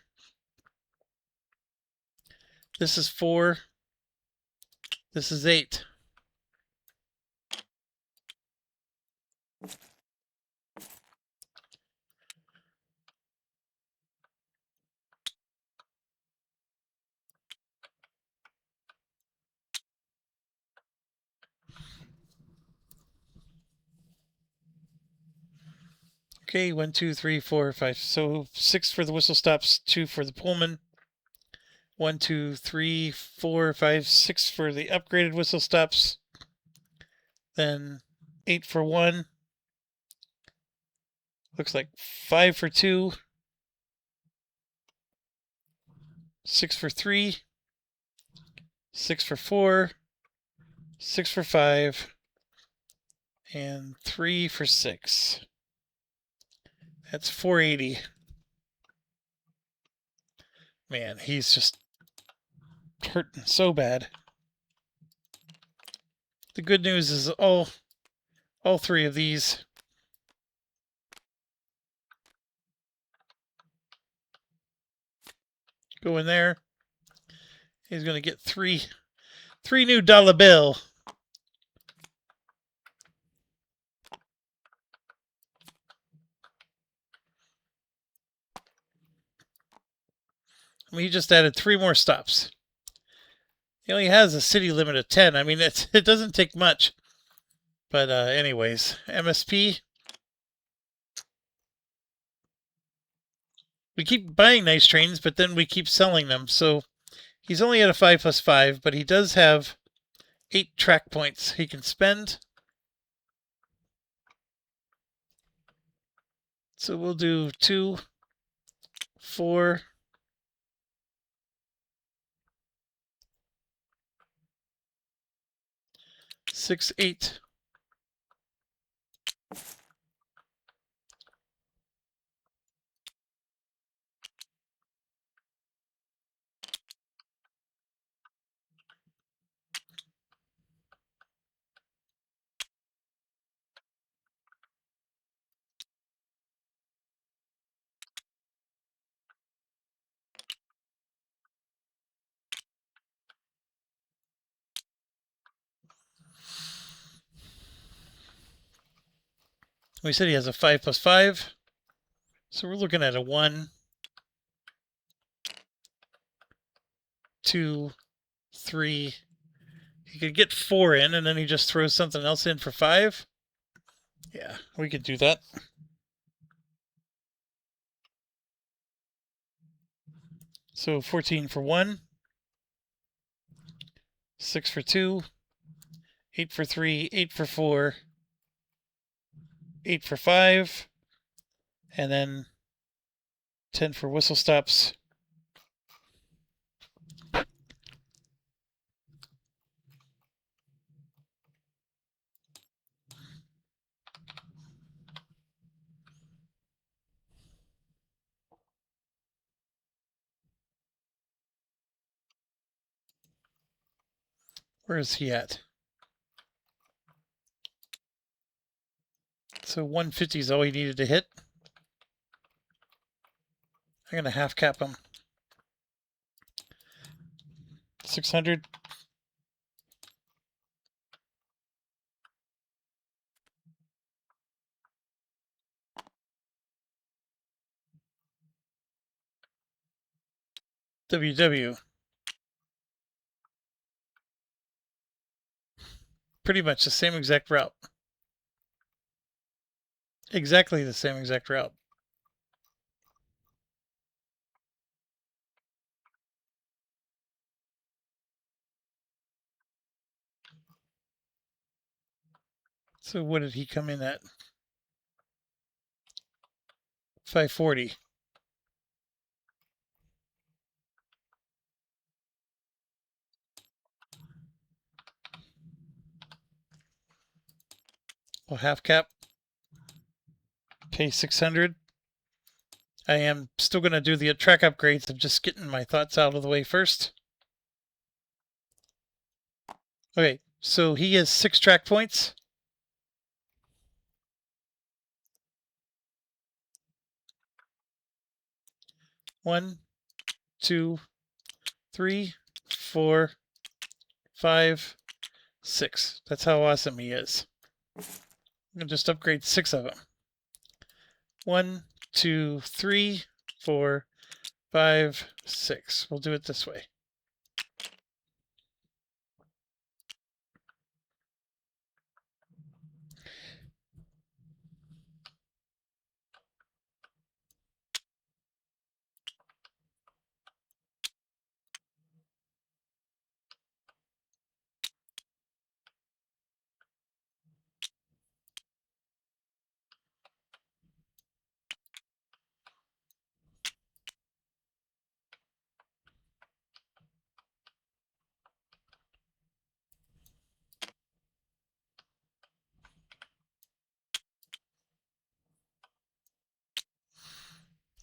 This is 4. This is 8. Okay, 1, 2, 3, 4, 5. So 6 for the whistle stops, 2 for the Pullman. 1, 2, 3, 4, 5, 6 for the upgraded whistle stops. Then 8 for 1. Looks like 5 for 2. 6 for 3. 6 for 4. 6 for 5. And 3 for 6. That's 480. Man, he's just hurting so bad. The good news is all 3 of these go in there. He's going to get 3 new dollar bill. I mean, he just added 3 more stops. He only has a city limit of 10. I mean, it doesn't take much. But anyways, MSP. We keep buying nice trains, but then we keep selling them. So he's only at a 5 plus 5, but he does have 8 track points he can spend. So we'll do 2, 4, 6, 8. We said he has a 5 plus 5. So we're looking at a 1, 2, 3. He could get 4 in, and then he just throws something else in for 5. Yeah, we could do that. So 14 for 1, 6 for 2, 8 for 3, 8 for 4, 8 for 5, and then 10 for whistle stops. Where is he at? So 150 is all he needed to hit. I'm going to half cap him. 600. WW. Pretty much the same exact route. Exactly the same exact route. So what did he come in at? 540. Well, half cap. Pay 600. I am still going to do the track upgrades of just getting my thoughts out of the way first. Okay, so he has 6 track points. One, 2, 3, 4, 5, 6. That's how awesome he is. I'm going to just upgrade 6 of them. 1, 2, 3, 4, 5, 6. We'll do it this way.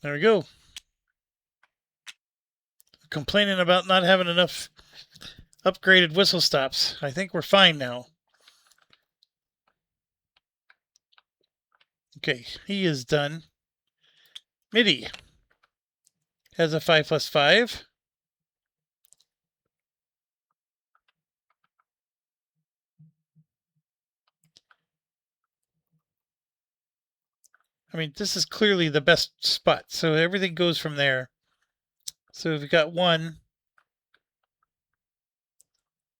There we go. Complaining about not having enough upgraded whistle stops. I think we're fine now. Okay, he is done. MIDI has a 5 plus 5. I mean, this is clearly the best spot, so everything goes from there. So if we got 1,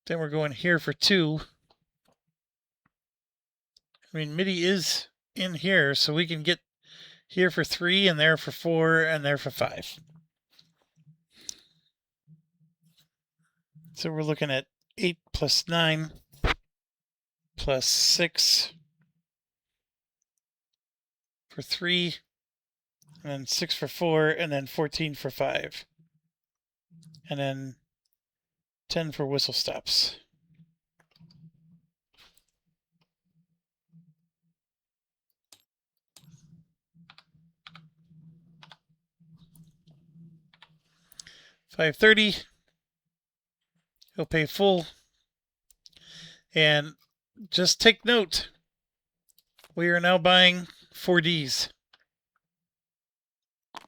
then we're going here for 2. I mean, MIDI is in here, so we can get here for 3, and there for 4, and there for 5. So we're looking at 8 plus 9 plus 6 for 3, and then 6 for 4, and then 14 for 5. And then 10 for whistle stops. $530. He'll pay full. And just take note, we are now buying for these.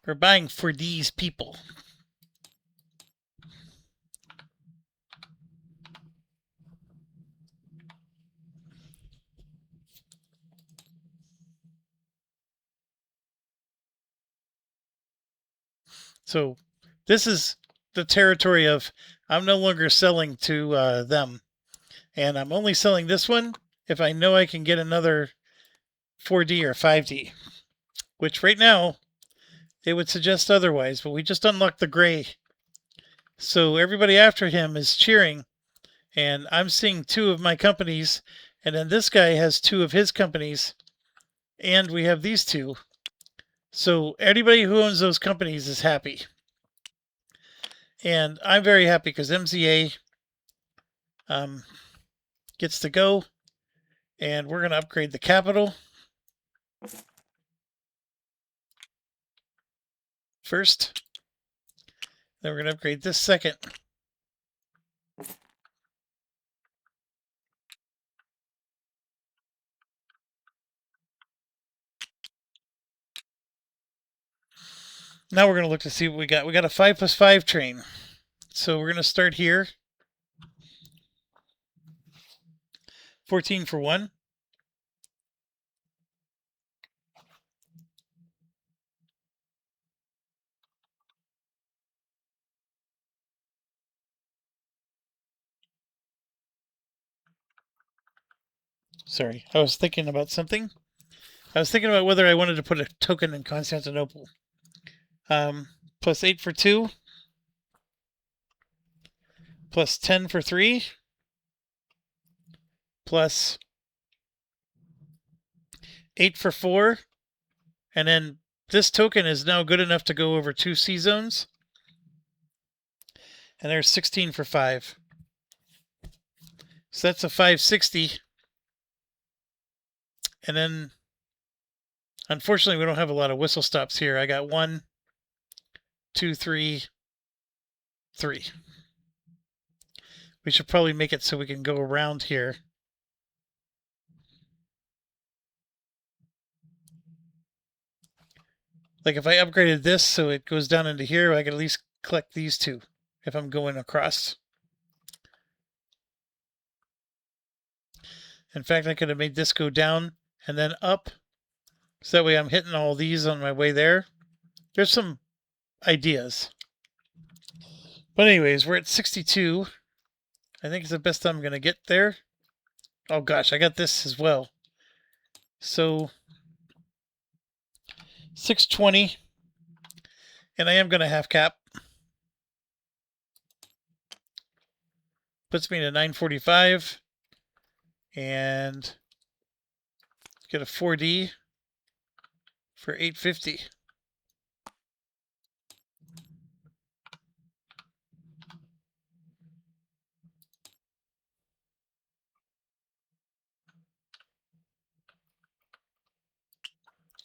We're buying for these people. So this is the territory of I'm no longer selling to them. And I'm only selling this one if I know I can get another 4D or 5D. Which right now, it would suggest otherwise. But we just unlocked the gray. So everybody after him is cheering. And I'm seeing 2 of my companies. And then this guy has 2 of his companies. And we have these 2. So anybody who owns those companies is happy. And I'm very happy because MZA gets to go. And we're going to upgrade the capital first. Then we're going to upgrade this second. Now we're going to look to see what we got. We got a 5+5 train. So we're going to start here. 14 for 1. Sorry, I was thinking about something. I was thinking about whether I wanted to put a token in Constantinople. Plus 8 for 2. Plus 10 for 3. Plus 8 for 4. And then this token is now good enough to go over 2 C zones. And there's 16 for 5. So that's a 560. And then, unfortunately, we don't have a lot of whistle stops here. I got 1, 2, 3, 3. We should probably make it so we can go around here. Like if I upgraded this so it goes down into here, I could at least collect these 2 if I'm going across. In fact, I could have made this go down and then up. So that way I'm hitting all these on my way there. There's some ideas. But anyways, we're at 62. I think it's the best I'm going to get there. Oh gosh, I got this as well. So 620. And I am going to half cap. Puts me to 945. And get a 4D for 850.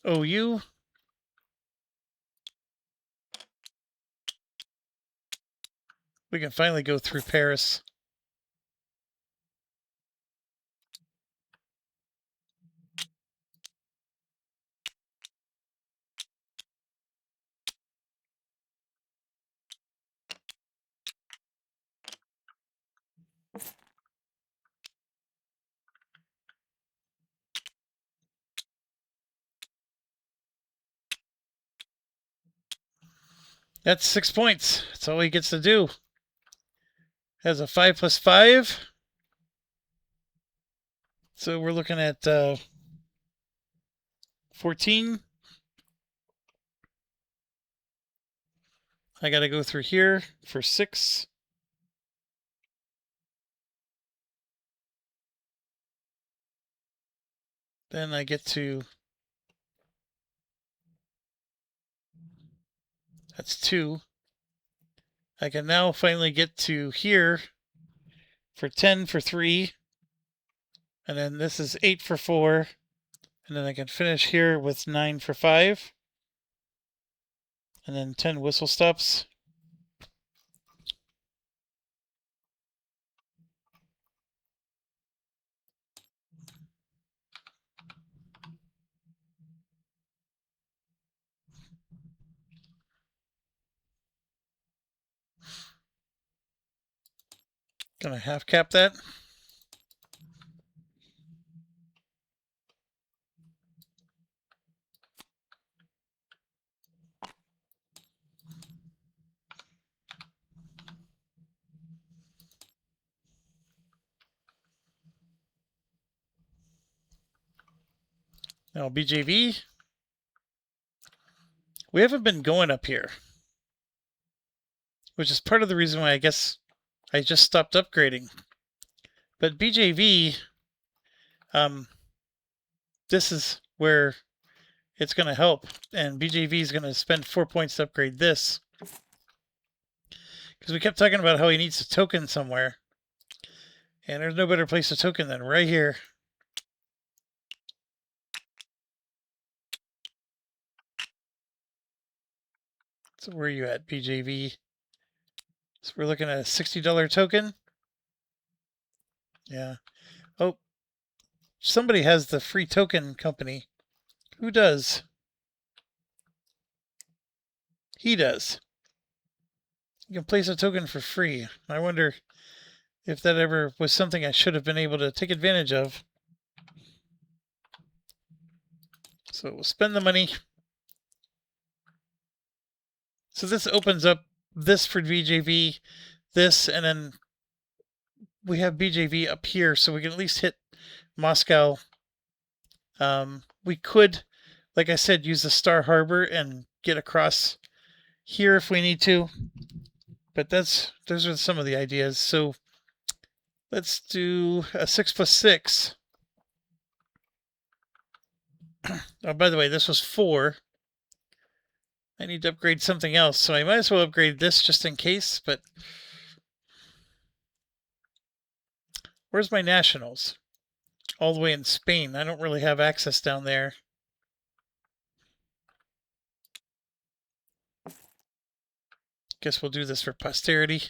OU. We can finally go through Paris. That's 6 points. That's all he gets to do. Has a 5+5. So we're looking at 14. I got to go through here for 6. Then I get to... That's 2. I can now finally get to here for 10 for 3. And then this is 8 for 4. And then I can finish here with 9 for 5. And then 10 whistle stops. Gonna half cap that. Now BJV. We haven't been going up here, which is part of the reason why I guess I just stopped upgrading. But BJV, this is where it's going to help. And BJV is going to spend 4 points to upgrade this. Because we kept talking about how he needs a token somewhere. And there's no better place to token than right here. So where are you at, BJV? So we're looking at a $60 token. Yeah. Oh, somebody has the free token company. Who does? He does. You can place a token for free. I wonder if that ever was something I should have been able to take advantage of. So we'll spend the money. So this opens up this for BJV, this, and then we have BJV up here, so we can at least hit Moscow. We could, like I said, use the Star Harbor and get across here if we need to. But those are some of the ideas. So let's do a 6+6. Oh, by the way, this was 4. I need to upgrade something else, so I might as well upgrade this just in case, but where's my nationals? All the way in Spain. I don't really have access down there. Guess we'll do this for posterity.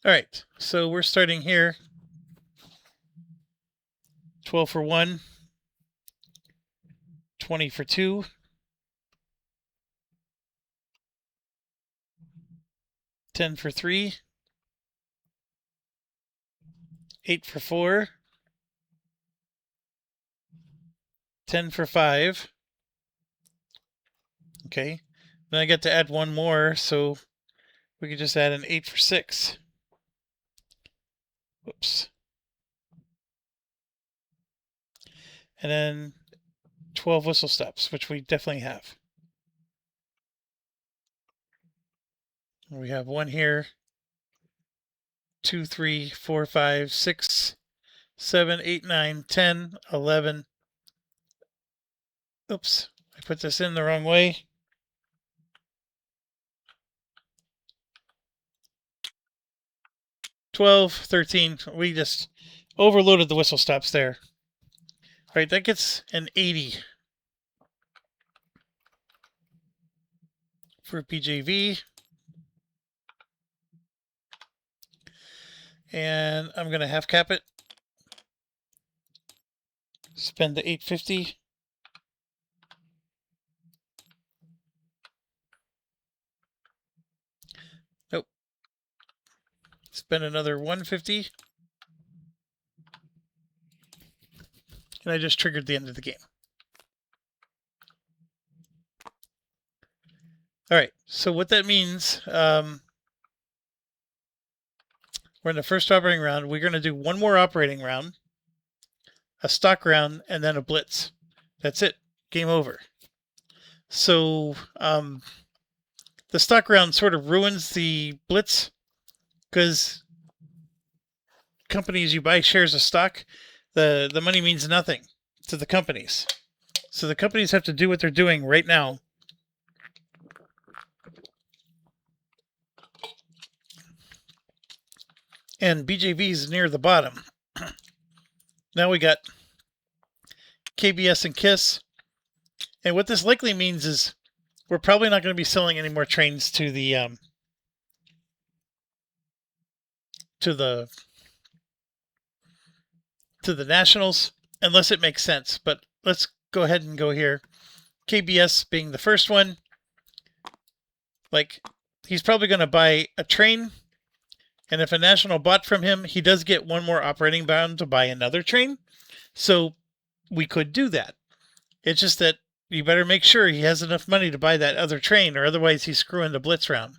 All right, so we're starting here. 12 for 1, 20 for 2, 10 for 3, 8 for 4, 10 for 5. Okay, then I get to add one more, so we could just add an 8 for 6. Whoops. And then 12 whistle stops, which we definitely have. We have 1 here, 2, 3, 4, 5, 6, 7, 8, 9, 10, 11. Oops, I put this in the wrong way. 12, 13. We just overloaded the whistle stops there. All right, that gets an 80 for BJV. And I'm going to half cap it. Spend the 850. Nope. Spend another 150. And I just triggered the end of the game. All right, so what that means, we're in the first operating round. We're going to do one more operating round, a stock round, and then a blitz. That's it. Game over. So the stock round sort of ruins the blitz because companies, you buy shares of stock, the money means nothing to the companies. So the companies have to do what they're doing right now. And BJV is near the bottom. Now we got KBS and KISS. And what this likely means is we're probably not going to be selling any more trains to the nationals unless it makes sense. But let's go ahead and go here. KBS being the first one. Like, he's probably going to buy a train. And if a national bought from him, he does get one more operating bound to buy another train. So we could do that. It's just that you better make sure he has enough money to buy that other train, or otherwise he's screwing the blitz round.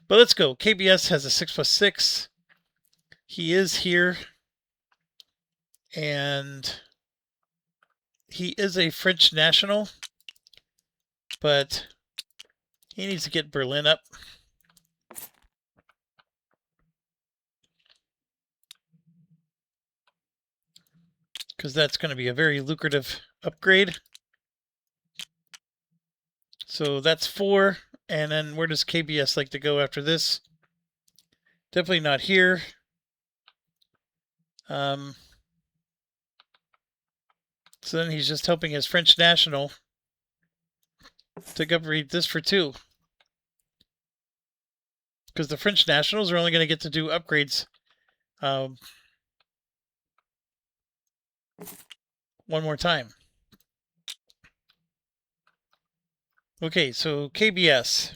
But let's go. KBS has a 6+6. he is here, and he is a French national, but he needs to get Berlin up. Because that's going to be a very lucrative upgrade. So that's 4. And then where does KBS like to go after this? Definitely not here. So then he's just helping his French national to upgrade this for 2. Because the French nationals are only going to get to do upgrades one more time. Okay, so KBS.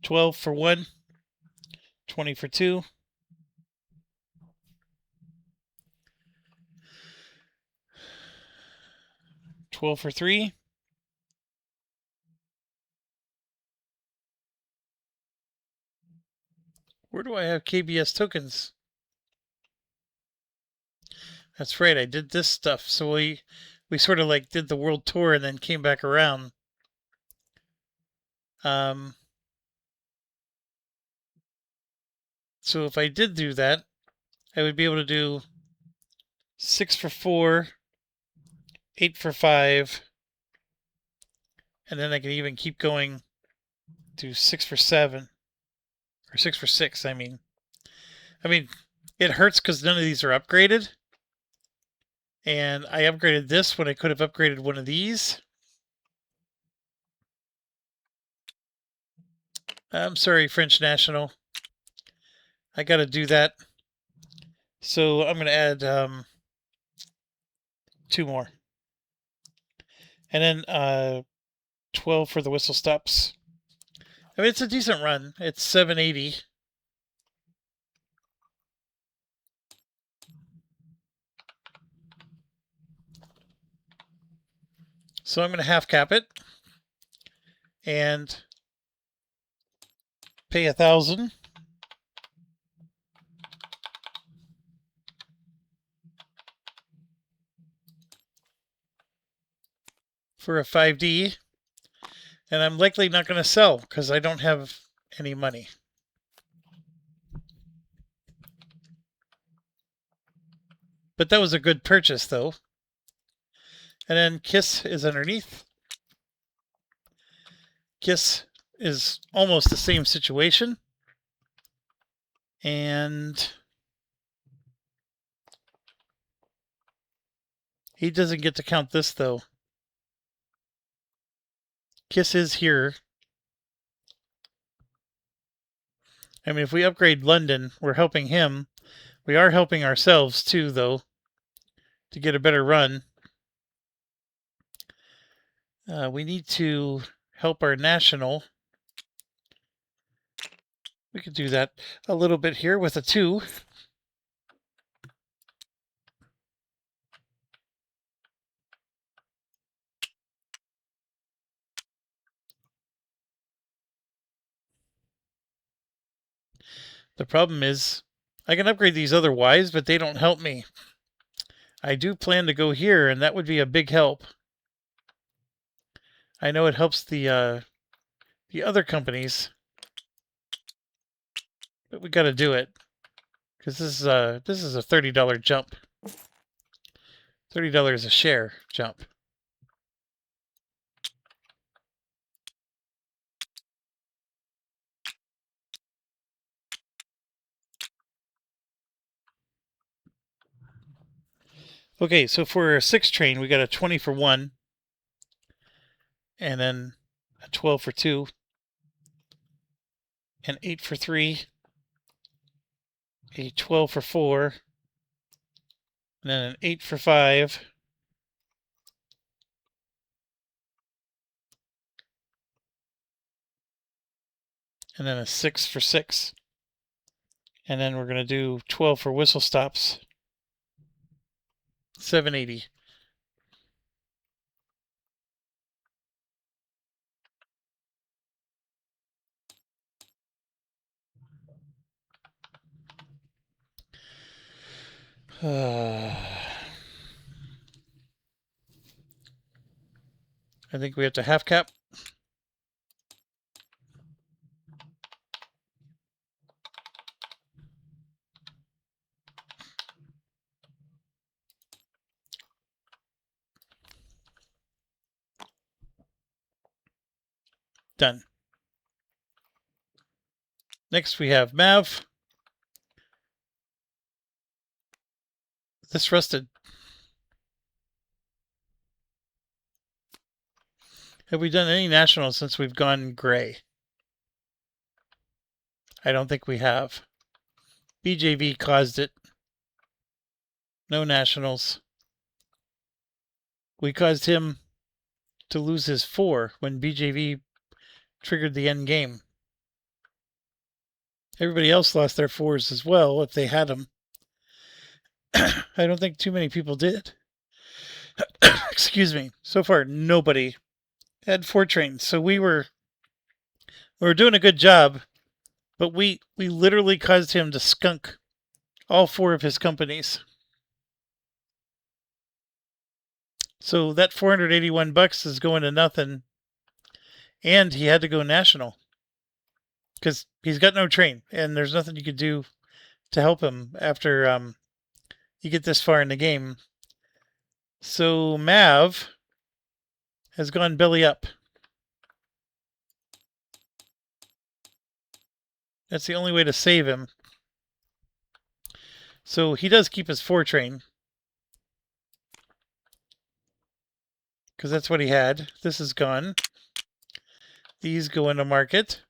12 for 1, 20 for 2. $12 for 3. Where do I have KBS tokens? That's right, I did this stuff. So we sort of like did the world tour and then came back around. So if I did do that, I would be able to do 6 for 4, 8 for 5, and then I can even keep going to 6 for 7, or 6 for 6, I mean. It hurts because none of these are upgraded. And I upgraded this when I could have upgraded one of these. I'm sorry, French National. I got to do that. So I'm going to add 2 more. And then 12 for the whistle stops. I mean, it's a decent run. It's 780. So I'm going to half cap it and pay 1,000. For a 5D. And I'm likely not going to sell because I don't have any money. But that was a good purchase, though. And then KISS is underneath. KISS is almost the same situation. And he doesn't get to count this, though. KISS is here. I mean, if we upgrade London, we're helping him. We are helping ourselves, too, though, to get a better run. We need to help our national. We could do that a little bit here with a 2. The problem is I can upgrade these other Ys, but they don't help me. I do plan to go here, and that would be a big help. I know it helps the other companies, but we got to do it because this is a $30 jump. $30 a share jump. Okay, so for a 6 train, we got a 20 for 1, and then a 12 for 2, an 8 for 3, a 12 for 4, and then an 8 for 5, and then a 6 for 6. And then we're going to do 12 for whistle stops. 780. I think we have to half cap. Done. Next we have Mav. This rusted. Have we done any nationals since we've gone gray? I don't think we have. BJV caused it. No nationals. We caused him to lose his 4 when BJV triggered the end game. Everybody else lost their 4s as well if they had them. I don't think too many people did. Excuse me. So far, nobody had 4 trains. So we were doing a good job, but we literally caused him to skunk all 4 of his companies. So that $481 is going to nothing, and he had to go national because he's got no train, and there's nothing you could do to help him after you get this far in the game. So Mav has gone belly up. That's the only way to save him. So he does keep his 4 train, because that's what he had. This is gone. These go into market.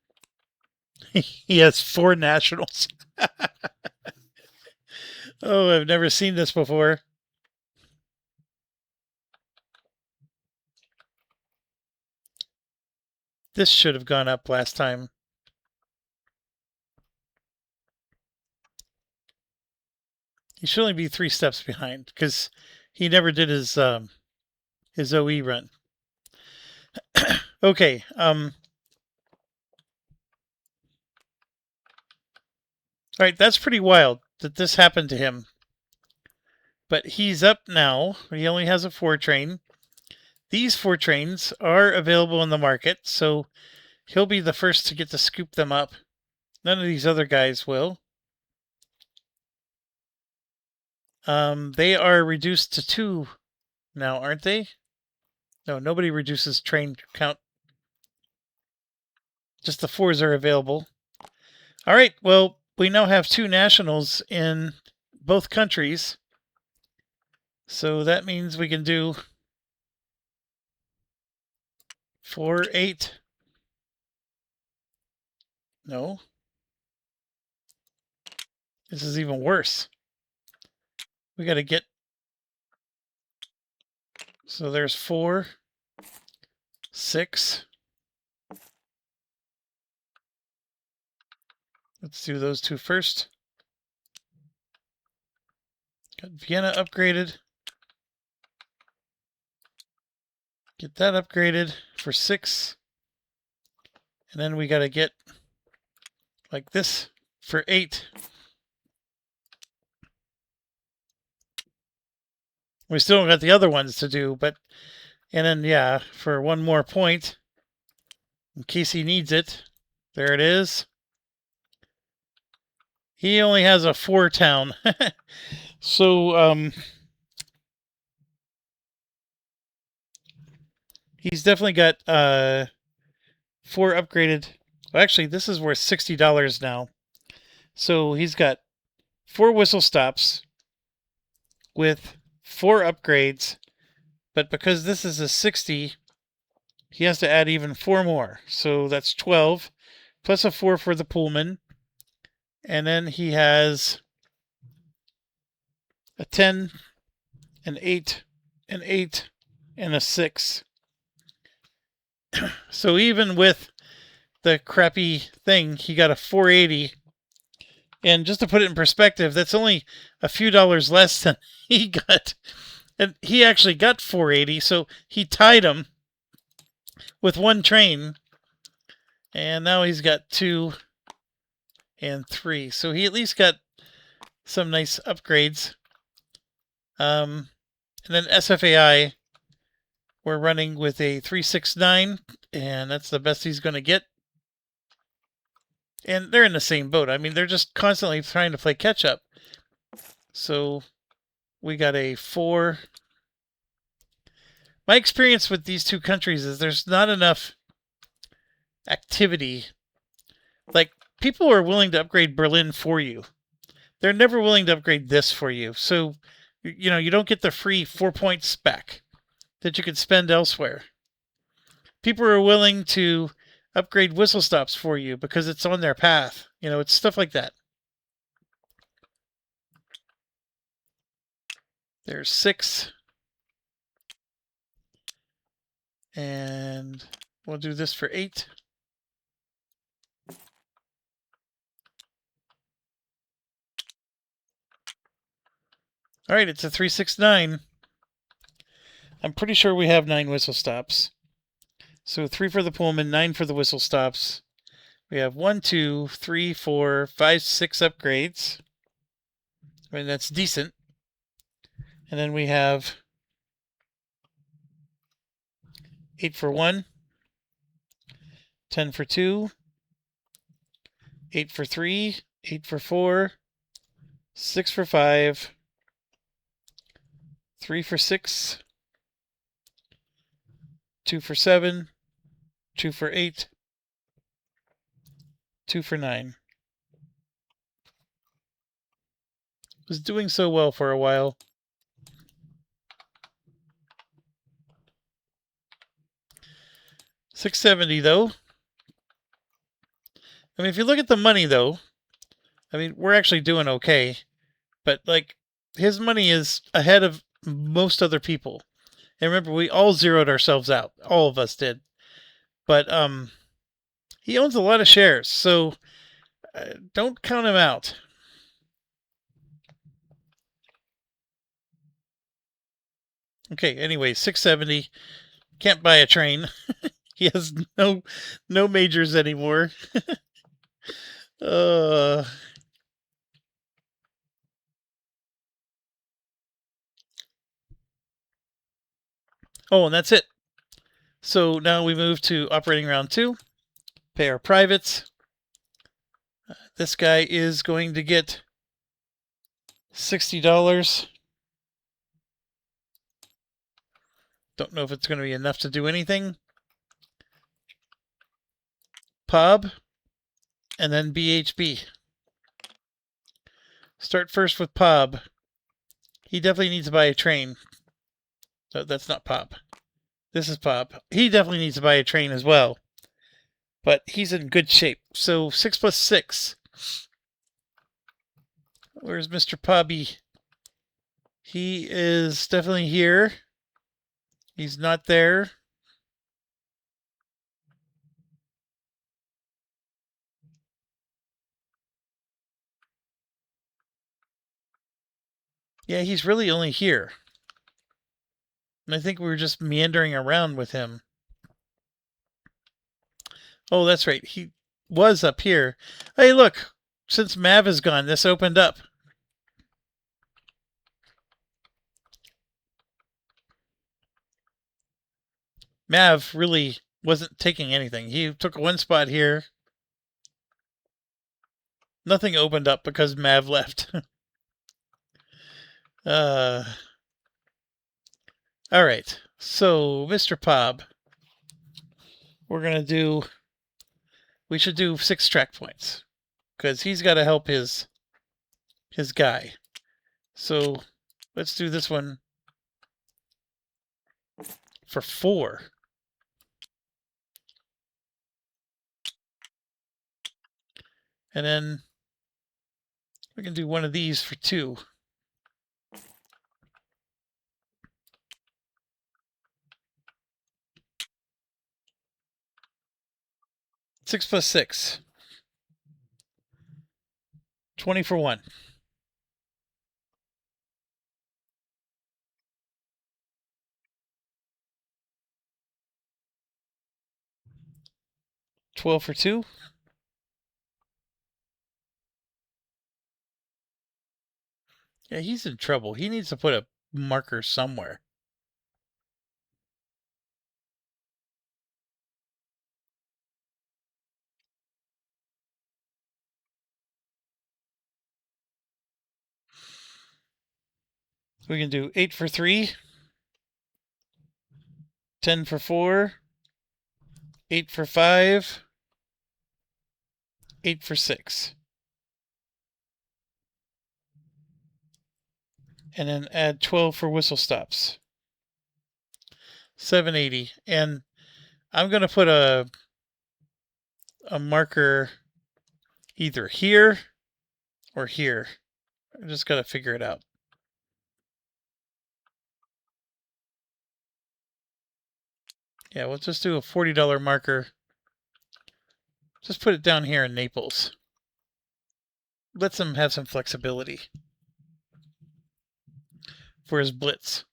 He has 4 nationals. Oh, I've never seen this before. This should have gone up last time. He should only be 3 steps behind because he never did his OE run. Okay. All right, that's pretty wild that this happened to him. But he's up now. He only has a 4 train. These 4 trains are available in the market, so he'll be the first to get to scoop them up. None of these other guys will. They are reduced to 2 now, aren't they? No, nobody reduces train count. Just the 4s are available. All right, well, we now have 2 nationals in both countries. So that means we can do 4, 8. No. This is even worse. We got to get... So there's 4, 6. Let's do those 2 first. Got Vienna upgraded. Get that upgraded for 6. And then we got to get like this for 8. We still got the other ones to do, but... And then, yeah, for 1 more point, in case he needs it. There it is. He only has a 4 town. So, he's definitely got 4 upgraded. Well, actually, this is worth $60 now. So he's got 4 whistle stops with 4 upgrades. But because this is a 60, he has to add even 4 more. So that's 12, plus a 4 for the Pullman. And then he has a 10, an 8, an 8, and a 6. So even with the crappy thing, he got a 480. And just to put it in perspective, that's only a few dollars less than he got. And he actually got 480, so he tied him with 1 train. And now he's got 2 and 3. So he at least got some nice upgrades. And then SFAI, we're running with a 369, and that's the best he's going to get. And they're in the same boat. I mean, they're just constantly trying to play catch up. So we got a 4. My experience with these two countries is there's not enough activity. Like, people are willing to upgrade Berlin for you. They're never willing to upgrade this for you. So, you don't get the free 4 points back that you could spend elsewhere. People are willing to upgrade whistle stops for you because it's on their path. It's stuff like that. There's 6. And we'll do this for 8. All right, it's a 369. I'm pretty sure we have 9 whistle stops. So 3 for the Pullman, 9 for the whistle stops. We have 1, 2, 3, 4, 5, 6 upgrades. I mean, that's decent. And then we have 8 for 1, 10 for 2, 8 for 3, 8 for 4, 6 for 5, 3 for 6, 2 for 7, 2 for 8, 2 for 9. Was doing so well for a while. $670 though. I mean, if you look at the money though, I mean, we're actually doing okay. But like, his money is ahead of most other people. And remember, we all zeroed ourselves out. All of us did. But he owns a lot of shares, so don't count him out. Okay, anyway, 670. Can't buy a train. He has no majors anymore. Oh, and that's it. So now we move to operating round 2. Pay our privates. This guy is going to get $60. Don't know if it's going to be enough to do anything. POB, and then BHB. Start first with POB. He definitely needs to buy a train. No, that's not POB. This is POB. He definitely needs to buy a train as well. But he's in good shape. So 6 plus 6. Where's Mr. Pobby? He is definitely here. He's not there. Yeah, he's really only here. And I think we were just meandering around with him. Oh, that's right. He was up here. Hey, look. Since Mav is gone, this opened up. Mav really wasn't taking anything. He took one spot here. Nothing opened up because Mav left. All right. So, Mr. Pob, we should do 6 track points because he's got to help his guy. So, let's do this one for 4. And then we can do one of these for 2. Six plus 6. 20 for 1. $12 for 2. Yeah, he's in trouble. He needs to put a marker somewhere. We can do 8 for 3, 10 for 4, 8 for 5, 8 for 6. And then add 12 for whistle stops. 780. And I'm going to put a marker either here or here. I just got to figure it out. Yeah, we'll just do a $40 marker. Just put it down here in Naples. Lets him have some flexibility for his blitz.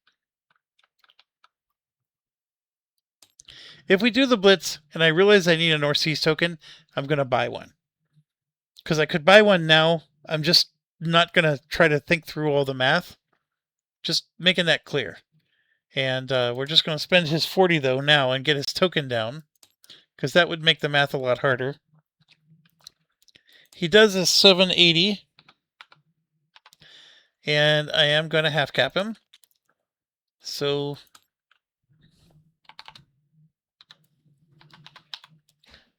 If we do the blitz and I realize I need a North Seas token, I'm going to buy one. Because I could buy one now. I'm just not going to try to think through all the math. Just making that clear. And we're just going to spend his 40 though now and get his token down, because that would make the math a lot harder. He does a 780, and I am going to half cap him. So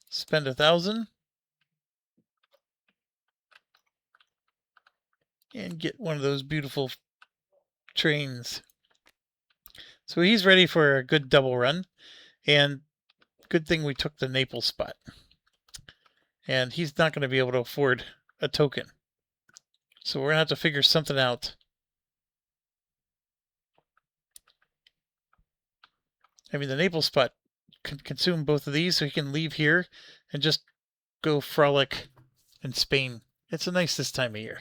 spend 1,000 and get one of those beautiful trains. So he's ready for a good double run, and good thing we took the Naples spot. And he's not going to be able to afford a token. So we're going to have to figure something out. I mean, the Naples spot can consume both of these, so he can leave here and just go frolic in Spain. It's a nice this time of year.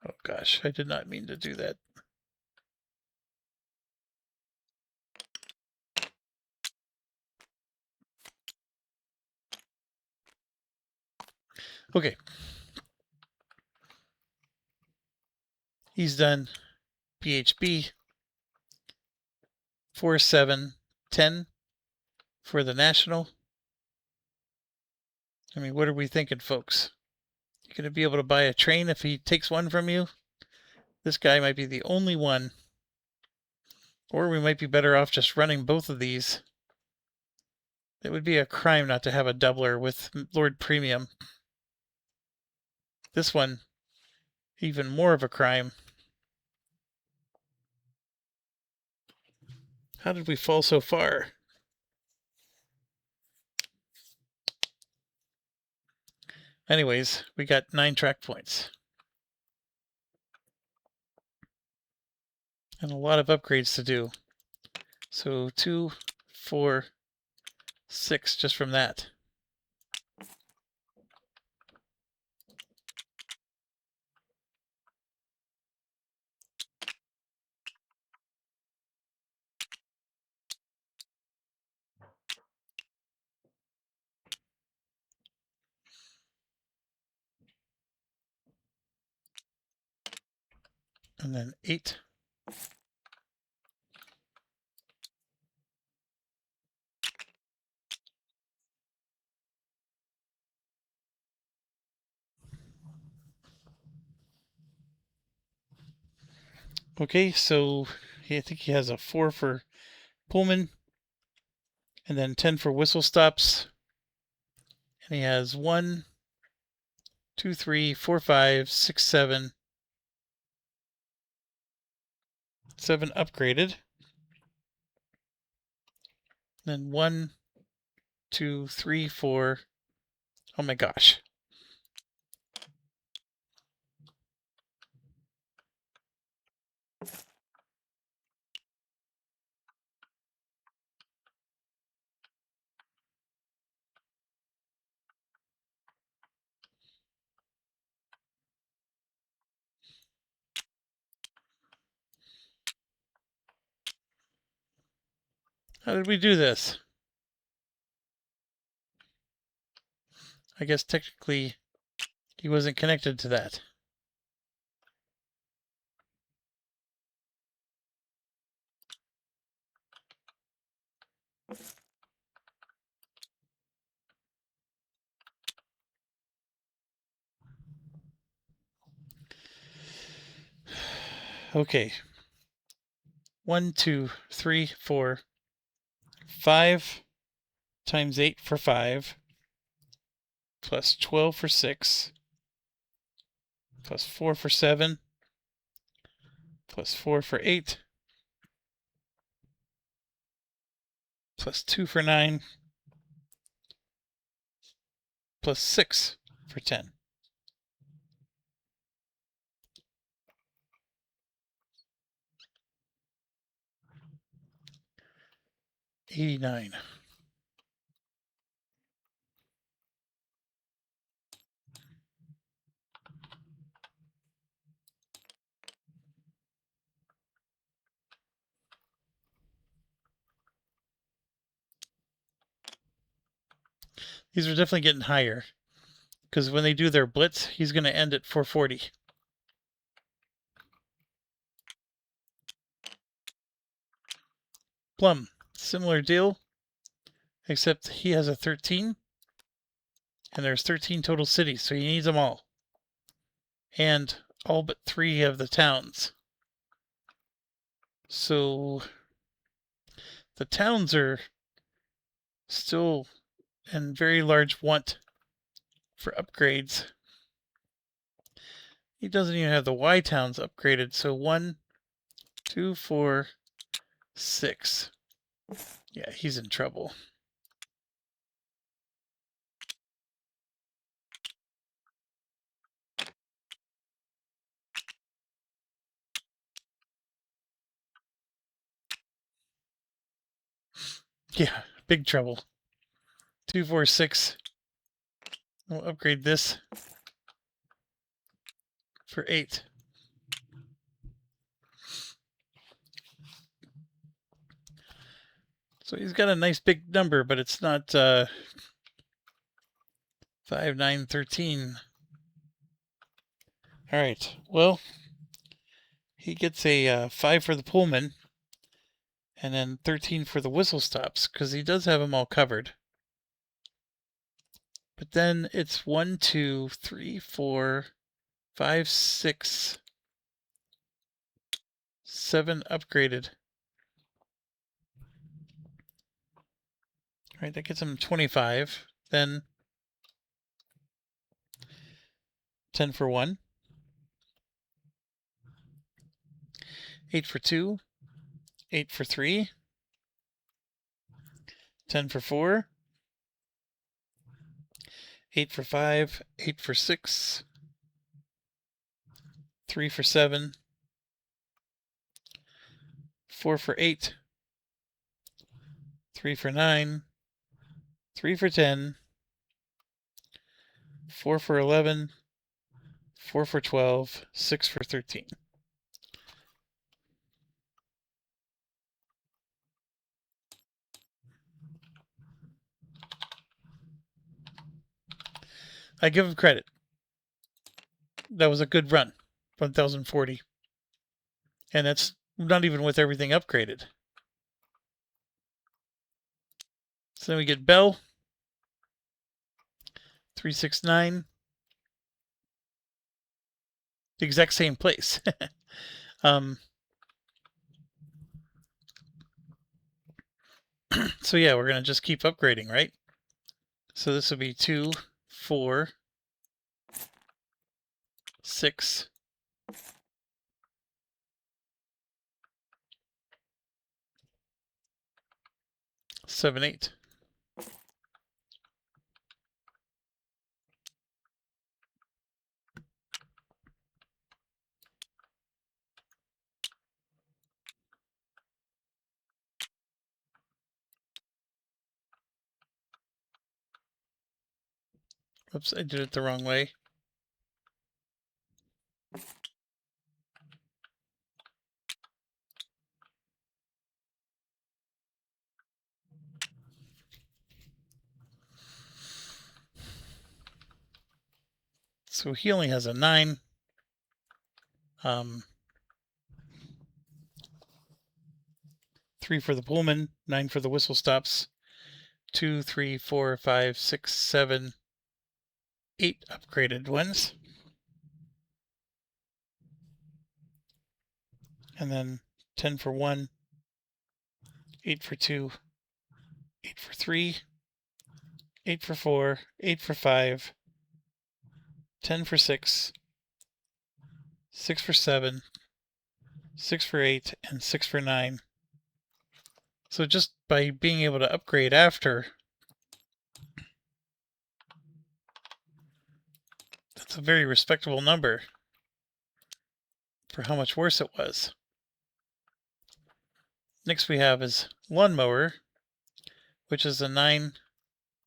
Oh gosh, I did not mean to do that. Okay. He's done BHB. 4, 7, 10 for the national. I mean, what are we thinking, folks? You're going to be able to buy a train if he takes one from you? This guy might be the only one. Or we might be better off just running both of these. It would be a crime not to have a doubler with Lord Premium. This one, even more of a crime. How did we fall so far? Anyways, we got 9 track points. And a lot of upgrades to do. So 2, 4, 6 just from that. And then 8. Okay, so I think he has a 4 for Pullman, and then 10 for whistle stops. And he has 1, 2, 3, 4, 5, 6, 7. 7 upgraded. Then 1, 2, 3, 4. Oh my gosh. How did we do this? I guess technically he wasn't connected to that. Okay. 1, 2, 3, 4, 5 times 8 for 5, plus 12 for 6, plus 4 for 7, plus 4 for 8, plus 2 for 9, plus 6 for 10. 89. These are definitely getting higher, because when they do their blitz, he's going to end at 440. Plum, similar deal, except he has a 13, and there's 13 total cities, so he needs them all. And all but 3 of the towns. So the towns are still in very large want for upgrades. He doesn't even have the Y towns upgraded, so 1, 2, 4, 6. Yeah, he's in trouble. Yeah, big trouble. 2, 4, 6. We'll upgrade this for 8. So he's got a nice big number, but it's not 5, 9, 13. All right, well, he gets a 5 for the Pullman, and then 13 for the whistle stops, because he does have them all covered. But then it's 1, 2, 3, 4, 5, 6, 7 upgraded. All right, that gets him 25. Then 10 for 1. 8 for 2. 8 for 3. 10 for 4. 8 for 5. 8 for 6. 3 for 7. 4 for 8. 3 for 9. 3 for 10. 4 for 11. 4 for 12. 6 for 13. I give him credit. That was a good run. 1040. And that's not even with everything upgraded. So then we get Bell. 369. The exact same place. So yeah, we're going to just keep upgrading, right? So this will be 2, 4, 6, 7, 8. Oops, I did it the wrong way. So he only has a 9. 3 for the Pullman, 9 for the whistle stops, 2, 3, 4, 5, 6, 7, 8 upgraded ones. and then 10 for 1, 8 for 2, 8 for 3, 8 for 4, 8 for 5, 10 for 6, 6 for 7, 6 for 8, and 6 for 9. So just by being able to upgrade after, that's a very respectable number for how much worse it was. Next we have is lawnmower, which is a 9,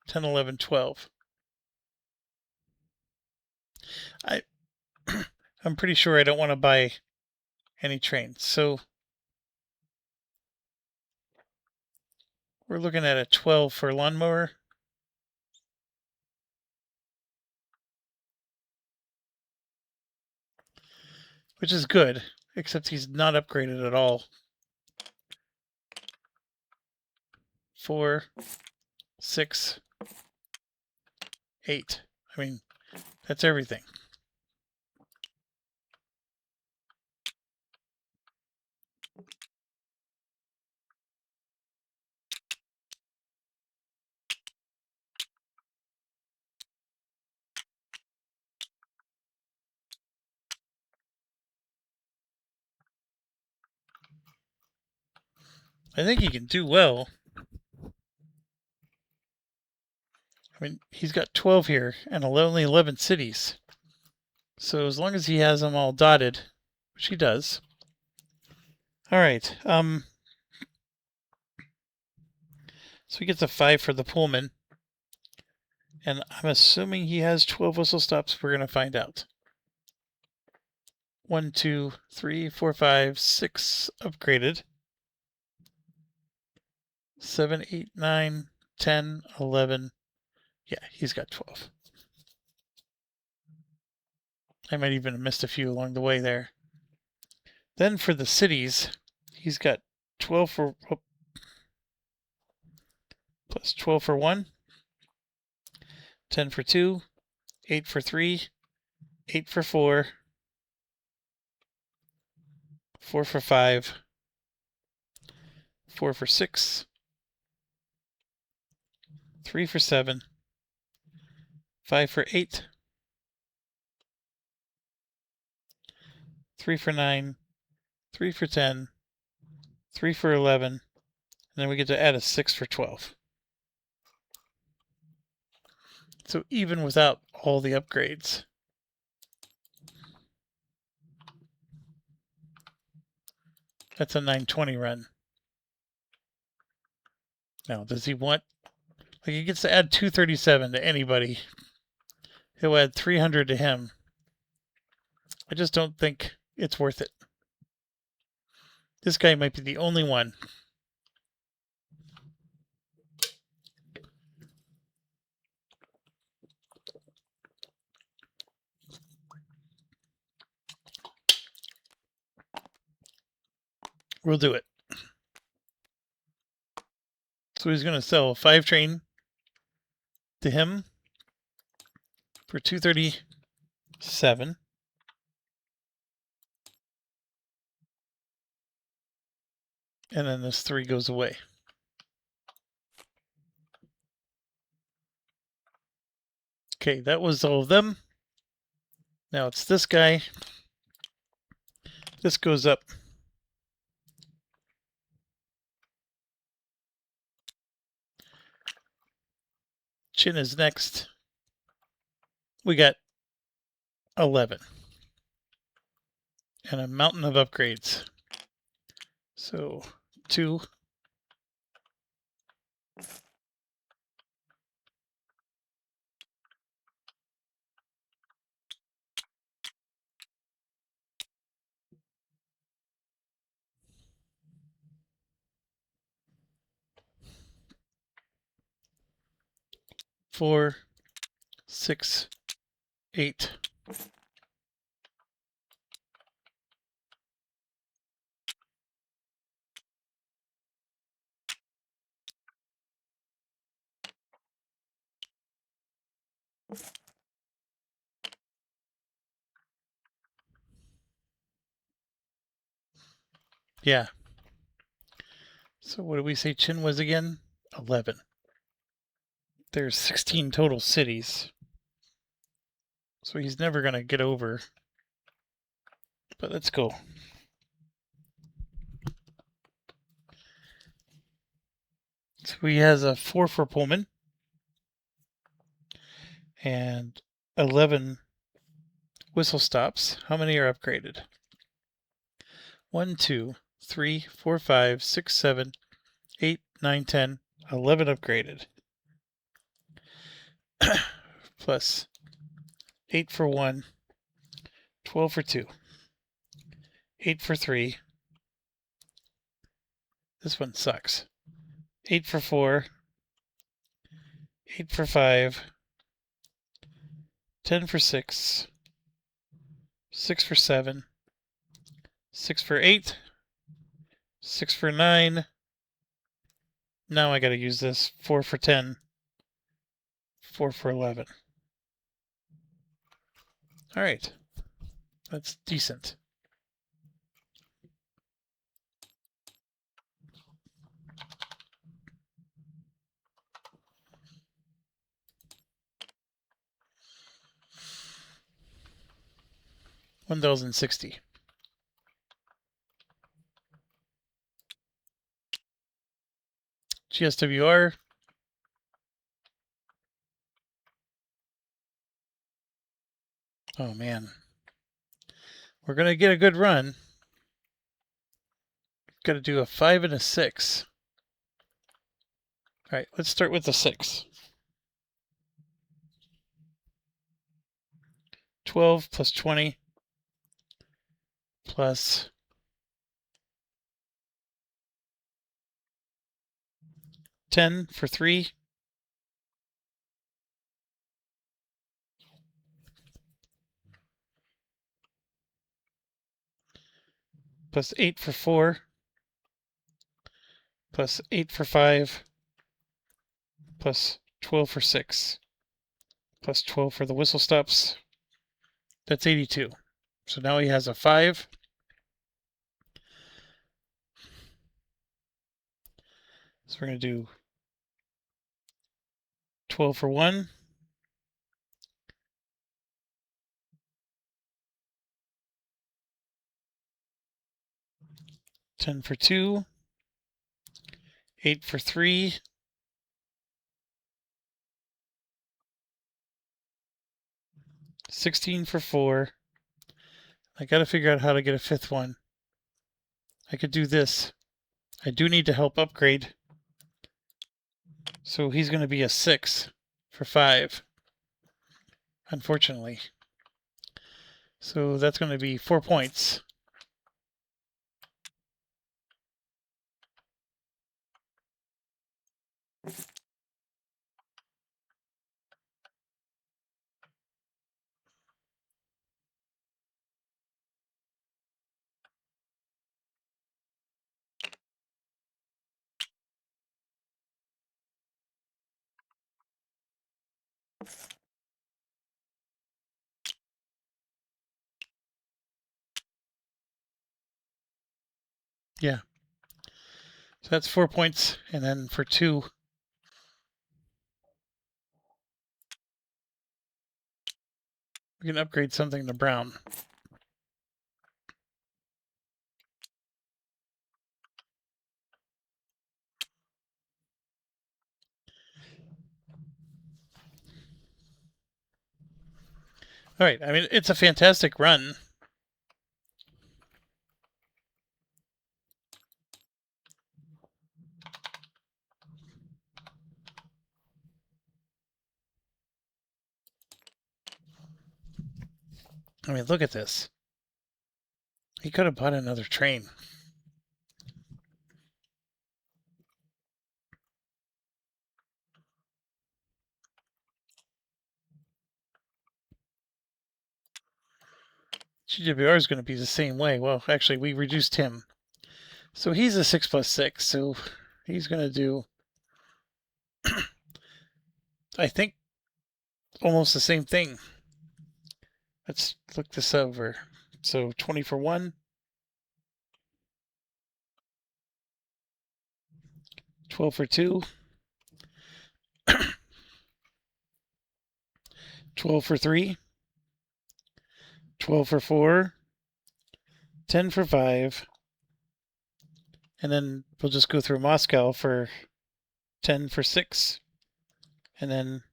10, 11, 12. I'm pretty sure I don't want to buy any trains. So we're looking at a 12 for lawnmower. Which is good, except he's not upgraded at all. 4, 6, 8. I mean, that's everything. I think he can do well. I mean, he's got 12 here and only 11 cities. So as long as he has them all dotted, which he does. All right. So he gets a 5 for the Pullman. And I'm assuming he has 12 whistle stops. We're going to find out. 1, 2, 3, 4, 5, 6 upgraded. 7, 8, 9, 10, 11. Yeah, he's got 12. I might even have missed a few along the way there. Then for the cities, he's got 12 for plus 12 for 1, 10 for 2, 8 for 3, 8 for 4, 4 for 5, 4 for 6, 3 for 7, 5 for 8, 3 for 9, 3 for 10, 3 for 11, and then we get to add a 6 for 12. So even without all the upgrades, that's a 920 run. Now, does he want... Like, he gets to add 237 to anybody. He'll add 300 to him. I just don't think it's worth it. This guy might be the only one. We'll do it. So he's going to sell a 5 train to him for 237. And then this 3 goes away. Okay, that was all of them. Now it's this guy. This goes up. Chin is next. We got 11. And a mountain of upgrades. So 2. 4, 6, 8. Yeah. So what did we say Chin was again? 11. There's 16 total cities. So he's never going to get over. But let's go. So he has a 4 for Pullman. And 11 whistle stops. How many are upgraded? 1, 2, 3, 4, 5, 6, 7, 8, 9, 10, 11 upgraded. Plus 8 for 1, 12 for 2, 8 for 3. This one sucks. 8 for 4, 8 for 5, 10 for 6, 6 for 7, 6 for 8, 6 for 9. Now I gotta use this. 4 for 10, 4 for 11. Alright. That's decent. $1,060. GSWR. Oh man. We're gonna get a good run. Got to do a 5 and a 6. All right, let's start with the 6. 12 plus 20 plus 10 for 3. Plus 8 for 4. Plus 8 for 5. Plus 12 for 6. Plus 12 for the whistle stops. That's 82. So now he has a 5. So we're going to do 12 for 1. 10 for 2. 8 for 3. 16 for 4. I got to figure out how to get a 5th one. I could do this. I do need to help upgrade. So he's going to be a 6 for 5. Unfortunately. So that's going to be 4 points. Yeah. So that's 4 points. And then for 2, we can upgrade something to brown. All right. I mean, it's a fantastic run. I mean, look at this. He could have bought another train. GWR is going to be the same way. Well, actually, we reduced him. So he's a 6 plus 6. So he's going to do, I think, almost the same thing. Let's look this over. So 20 for 1. 12 for 2. 12 for 3. 12 for 4. 10 for 5. And then we'll just go through Moscow for 10 for 6. And then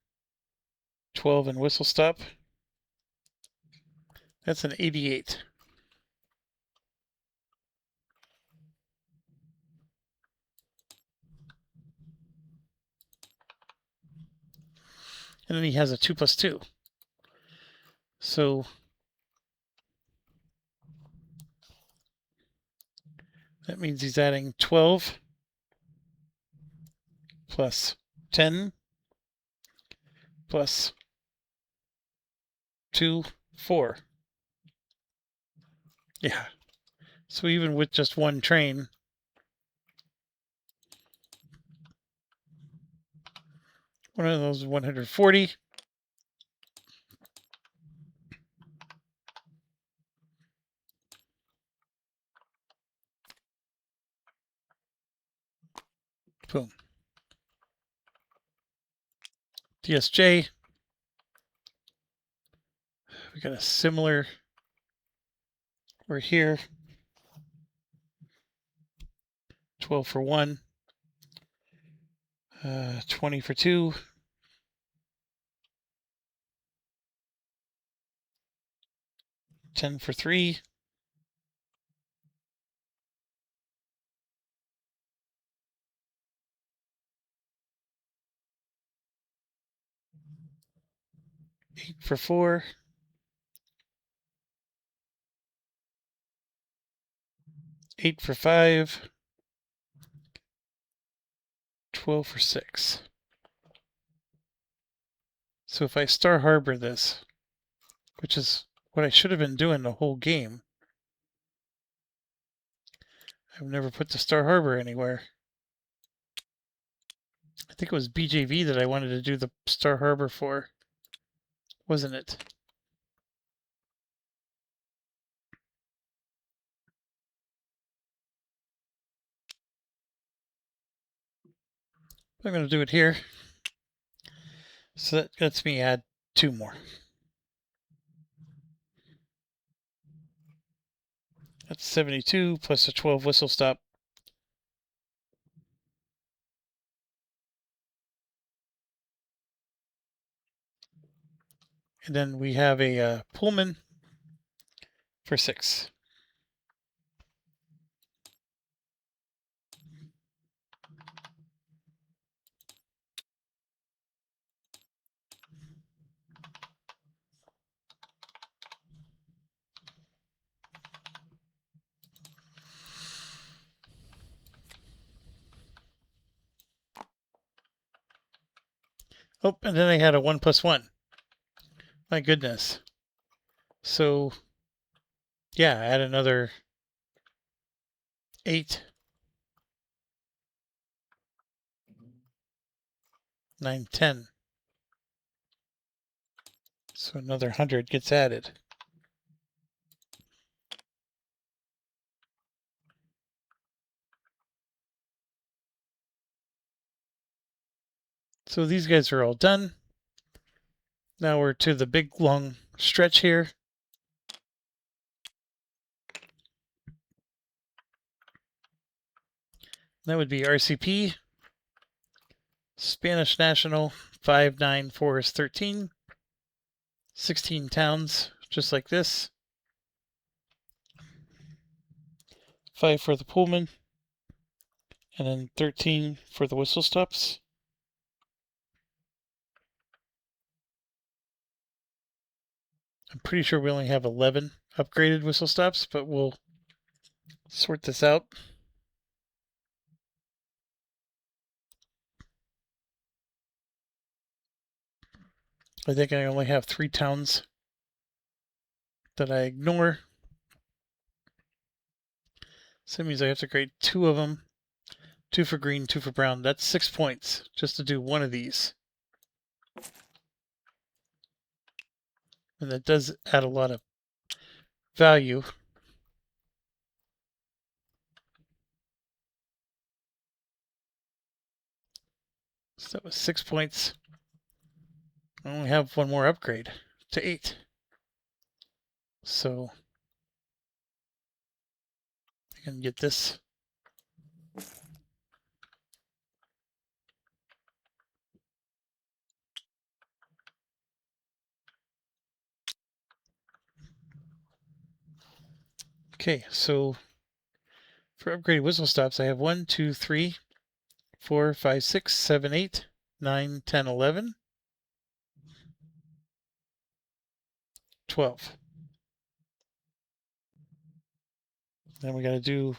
12 and whistle stop. That's an 88. And then he has a 2 plus 2. So that means he's adding 12 plus 10 plus 2, 4. Yeah. So even with just one train, one of those is 140. Boom. DSJ. We got a similar. We're here. 12 for 1. 20 for 2. 10 for 3. 8 for 4. 8 for 5. 12 for 6. So if I Star Harbor this, which is what I should have been doing the whole game, I've never put the Star Harbor anywhere. I think it was BJV that I wanted to do the Star Harbor for, wasn't it? I'm going to do it here. So that lets me add 2 more. That's 72 plus a 12 whistle stop. And then we have a Pullman for 6. Oh, and then I had a 1 plus 1. My goodness. So, yeah, add another 8. 9, 10. So another 100 gets added. So these guys are all done. Now we're to the big long stretch here. That would be RCP, Spanish National, 594 is 13. 16 towns, just like this. 5 for the Pullman, and then 13 for the whistle stops. I'm pretty sure we only have 11 upgraded whistle stops, but we'll sort this out. I think I only have 3 towns that I ignore. So that means I have to grade 2 of them. 2 for green, 2 for brown. That's 6 points just to do one of these. And that does add a lot of value. So that was 6 points. I only have one more upgrade to 8. So I can get this. Okay, so for upgraded whistle stops, I have 1, 2, 3, 4, 5, 6, 7, 8, 9, 10, 11, 12. Then we got to do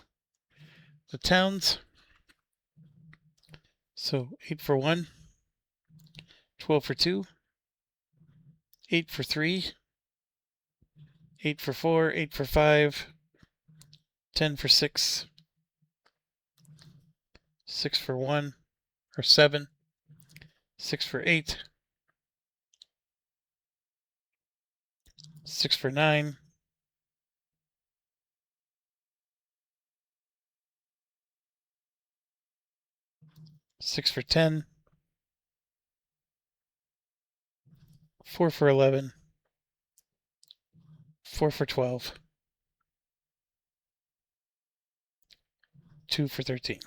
the towns. So 8 for 1, 12 for 2, 8 for 3, 8 for 4, 8 for 5, 10 for 6, 6 for 1, or 7, 6 for 8, 6 for 9, 6 for 10, 4 for 11, 4 for 12, 2 for 13.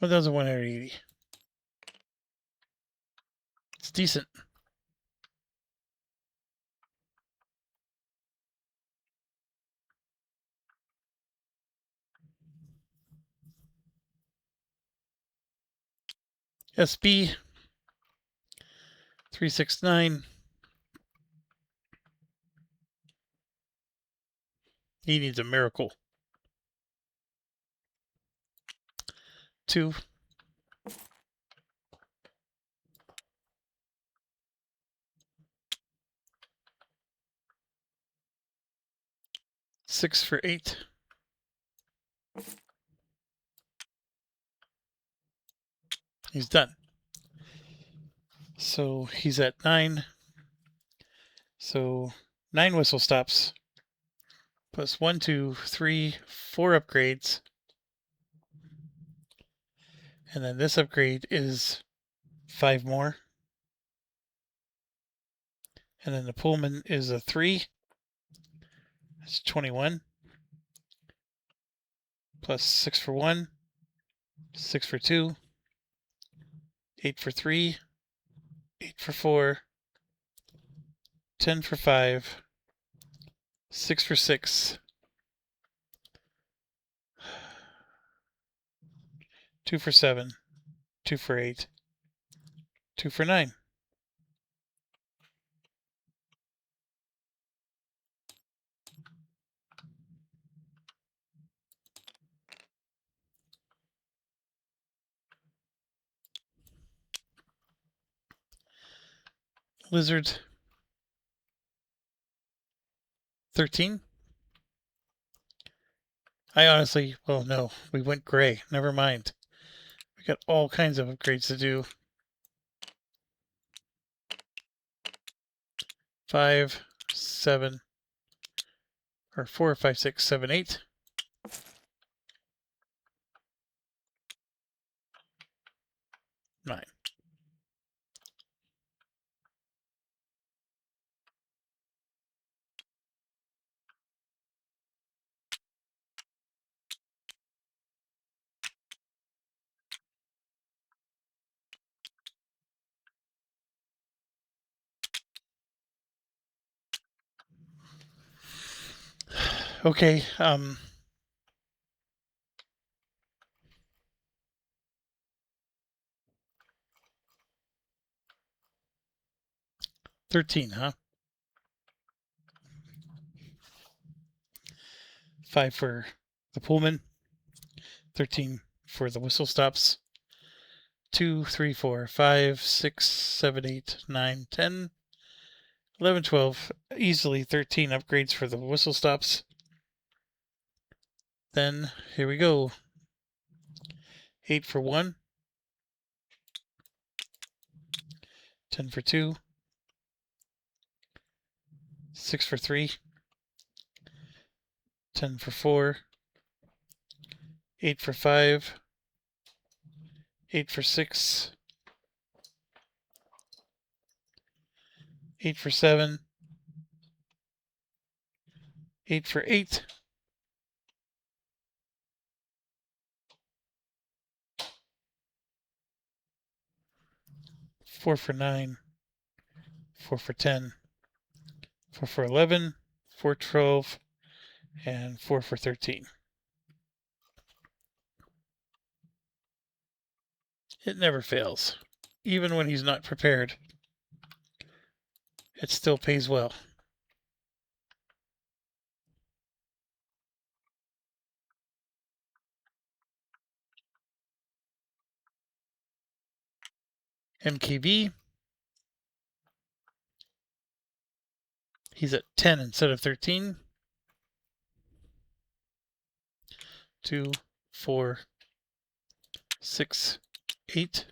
$1,180. It's decent. SB 369. He needs a miracle. 2. 6 for 8. He's done. So he's at 9. So 9 whistle stops. Plus 1, 2, 3, 4 upgrades. And then this upgrade is 5 more. And then the Pullman is a 3. That's 21. Plus 6 for 1, 6 for 2, 8 for 3, 8 for 4, 10 for 5, 6 for 6, 2 for 7, 2 for 8, 2 for 9. Lizard 13. I honestly, well, no, we went gray. Never mind. We got all kinds of upgrades to do. 5, 7, or 4, 5, 6, 7, 8. Nine. Okay, 13, huh? 5 for the Pullman, 13 for the whistle stops, 2, 3, 4, 5, 6, 7, 8, 9, 10, 11, 12, easily 13 upgrades for the whistle stops. Then, here we go. 8 for 1, 10 for 2, 6 for 3, 10 for 4, 8 for 5, 8 for 6, 8 for 7, 8 for 8, 4 for 9, 4 for 10, 4 for 11, 4 for 12, and 4 for 13. It never fails. Even when he's not prepared, it still pays well. MKB. He's at 10 instead of 13. 2, 4, 6, 8.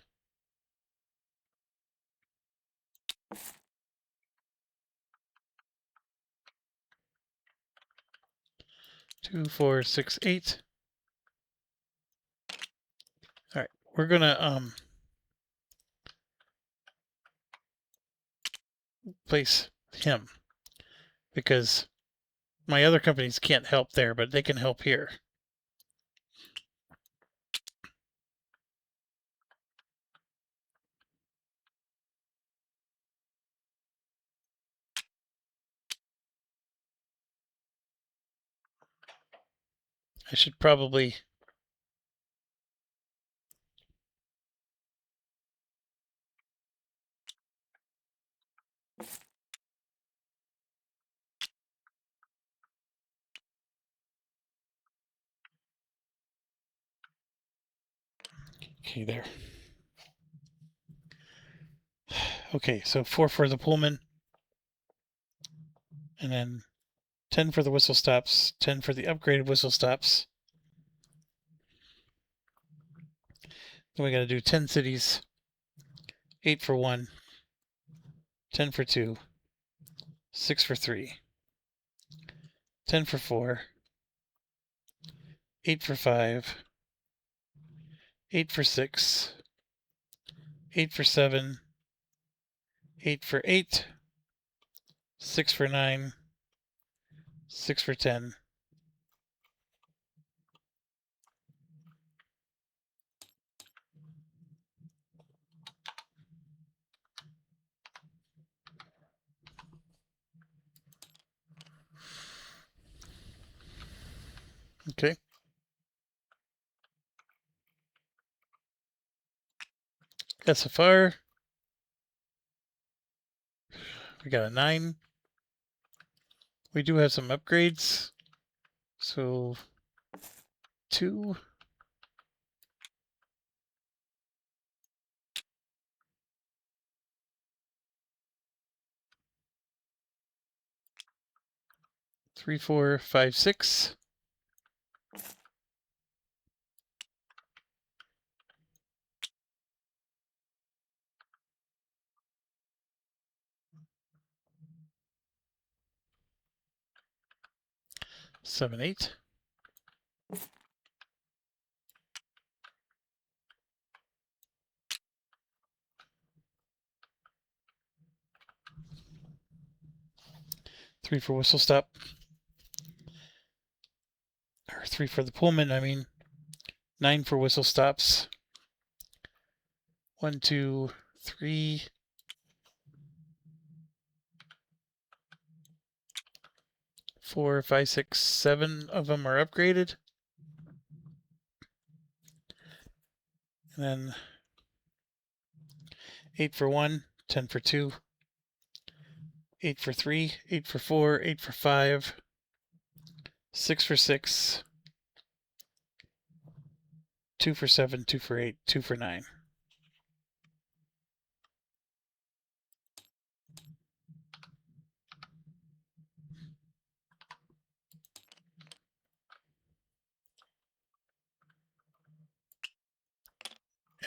2, 4, 6, 8. All right, we're gonna place him because my other companies can't help there, but they can help here. I should probably okay there. Okay, so 4 for the Pullman, and then 10 for the whistle stops, 10 for the upgraded whistle stops. Then we got to do 10 cities, 8 for 1, 10 for 2, 6 for 3, 10 for 4, 8 for 5, 8 for 6, 8 for 7, 8 for 8, 6 for 9, 6 for 10. Okay. SFR. We got a 9. We do have some upgrades. So 2. 3, 4, 5, 6. 7, 8. 3 for whistle stop. Or 3 for the Pullman, I mean. 9 for whistle stops. 1, 2, 3. 4, 5, 6, 7 of them are upgraded. And then 8 for 1, 10 for 2, 8 for 3, 8 for 4, 8 for 5, 6 for 6, 2 for 7, 2 for 8, 2 for 9.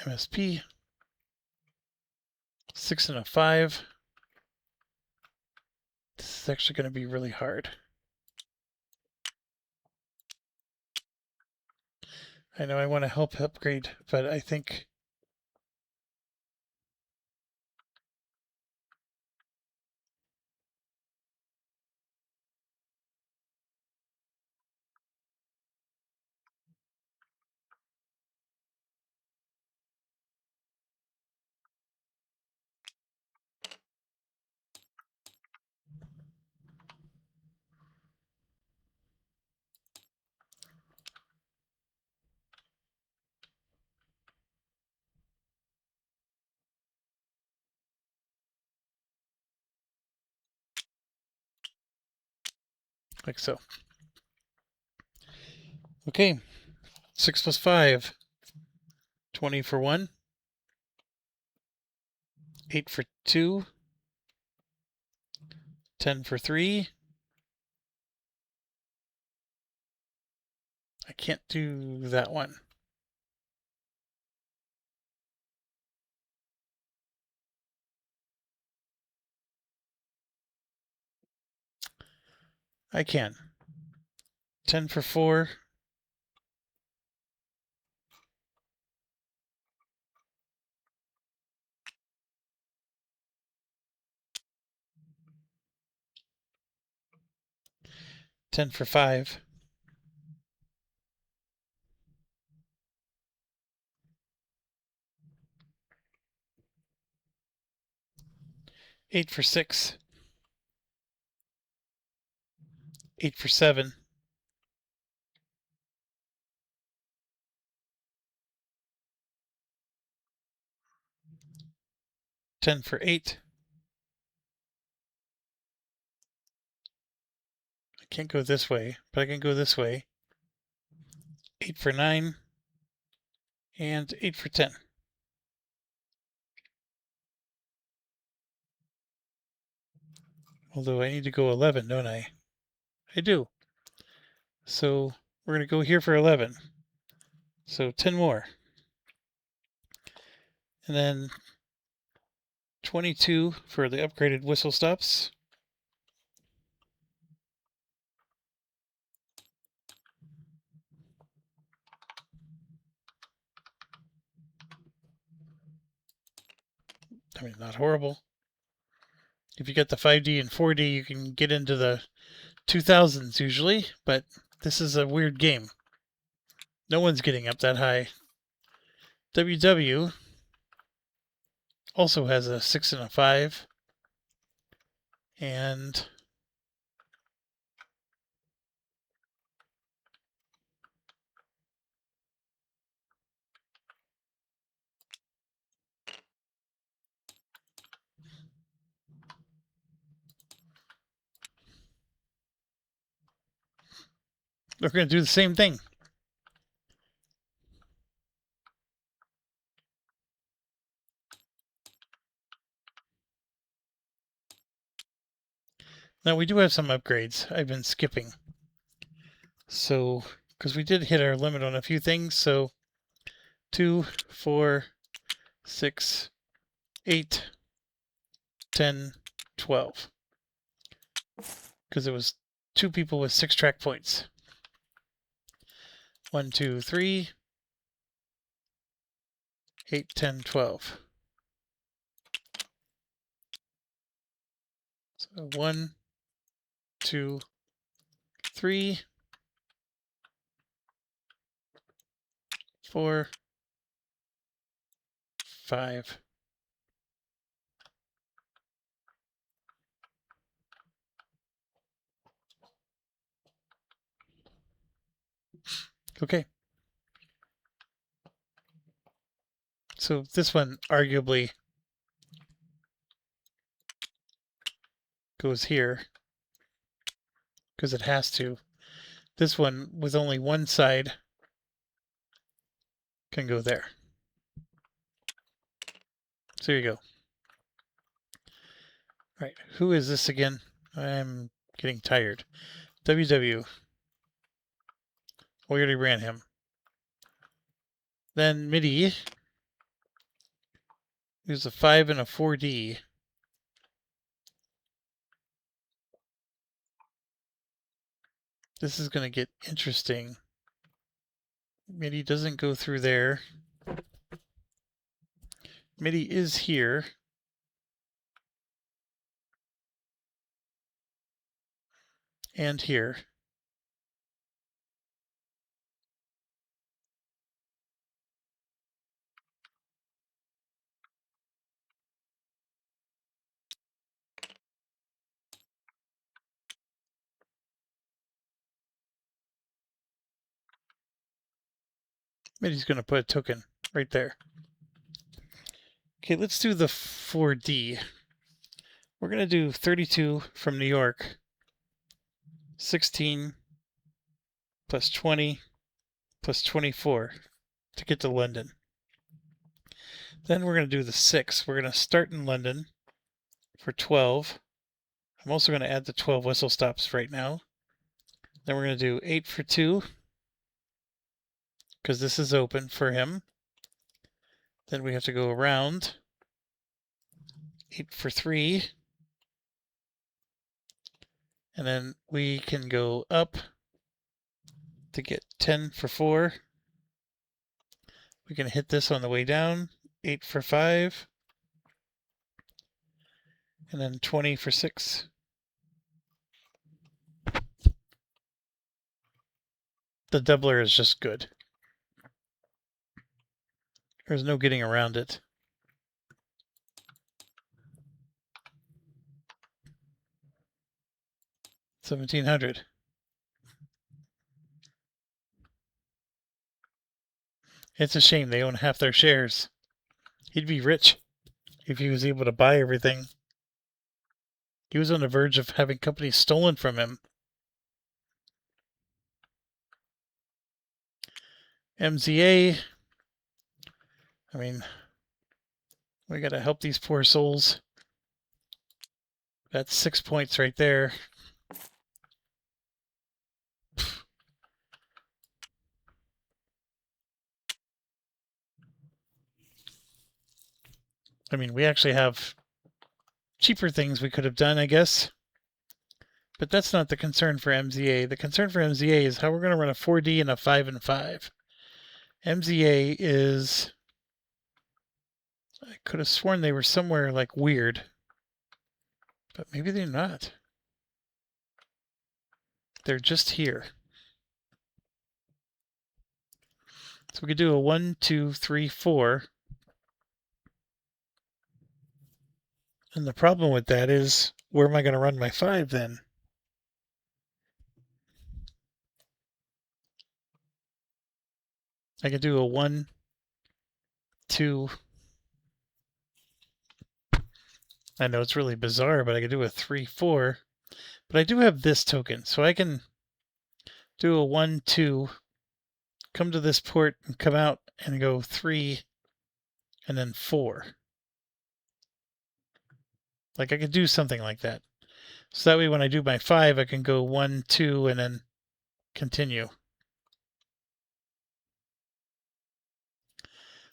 MSP. 6 and a 5. This is actually going to be really hard. I know I want to help upgrade, but I think like so. Okay, 6 plus 5, 20 for 1, 8 for 2, 10 for 3. I can't do that one. I can. 10 for 4. $10 for 5. $8 for 6. 8 for 7. 10 for 8. I can't go this way, but I can go this way. 8 for 9. And 8 for 10. Although I need to go 11, don't I? I do. So we're going to go here for 11. So 10 more. And then 22 for the upgraded whistle stops. I mean, not horrible. If you get the 5D and 4D, you can get into the 2000s usually, but this is a weird game. No one's getting up that high. WW also has a 6 and a 5. And we're going to do the same thing. Now we do have some upgrades I've been skipping. So, because we did hit our limit on a few things, so 2, 4, 6, 8, 10, 12. Because it was 2 people with 6 track points. 1, 2, 3, 8, 10, 12. So 1, 2, 3, 4, 5. Okay. So this one arguably goes here because it has to. This one with only one side can go there. So here you go. All right, who is this again? I'm getting tired. WW. We already ran him. Then MIDI. There's a 5 and a 4D. This is going to get interesting. MIDI doesn't go through there. MIDI is here. And here. MIDI's going to put a token right there. Okay, let's do the 4D. We're going to do 32 from New York, 16 plus 20 plus 24 to get to London. Then we're going to do the 6. We're going to start in London for 12. I'm also going to add the 12 whistle stops right now. Then we're going to do 8 for 2, because this is open for him. Then we have to go around. 8 for 3. And then we can go up to get 10 for 4. We can hit this on the way down. 8 for 5. And then 20 for 6. The doubler is just good. There's no getting around it. $1,700. It's a shame they own half their shares. He'd be rich if he was able to buy everything. He was on the verge of having companies stolen from him. MZA. I mean, we gotta help these poor souls. That's 6 points right there. I mean, we actually have cheaper things we could have done, I guess. But that's not the concern for MZA. The concern for MZA is how we're going to run a 4D and a 5 and 5. MZA is... I could have sworn they were somewhere like weird. But maybe they're not. They're just here. So we could do a 1, 2, 3, 4. And the problem with that is, where am I going to run my 5 then? I could do a 1, 2. I know it's really bizarre, but I could do a 3, 4. But I do have this token, so I can do a 1, 2, come to this port and come out and go 3, and then 4. Like I could do something like that. So that way when I do my 5, I can go 1, 2, and then continue.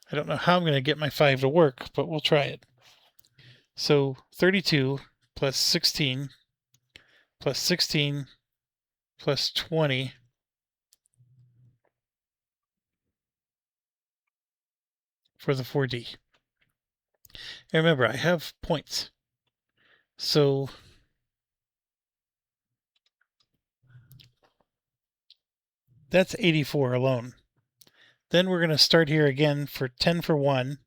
I don't know how I'm going to get my 5 to work, but we'll try it. So 32 plus 16 plus 16 plus 20 for the 4D. And remember, I have points. So that's 84 alone. Then we're going to start here again for 10 for 1,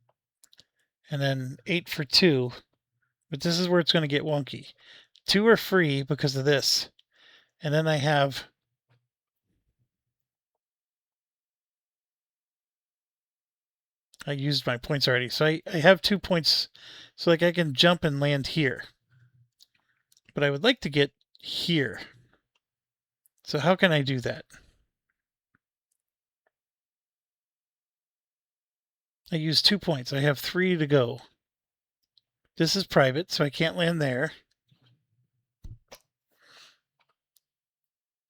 and then 8 for 2. But this is where it's going to get wonky. 2 are free because of this. And then I used my points already. So I have 2 points. So like I can jump and land here. But I would like to get here. So how can I do that? I use 2 points. I have 3 to go. This is private, so I can't land there.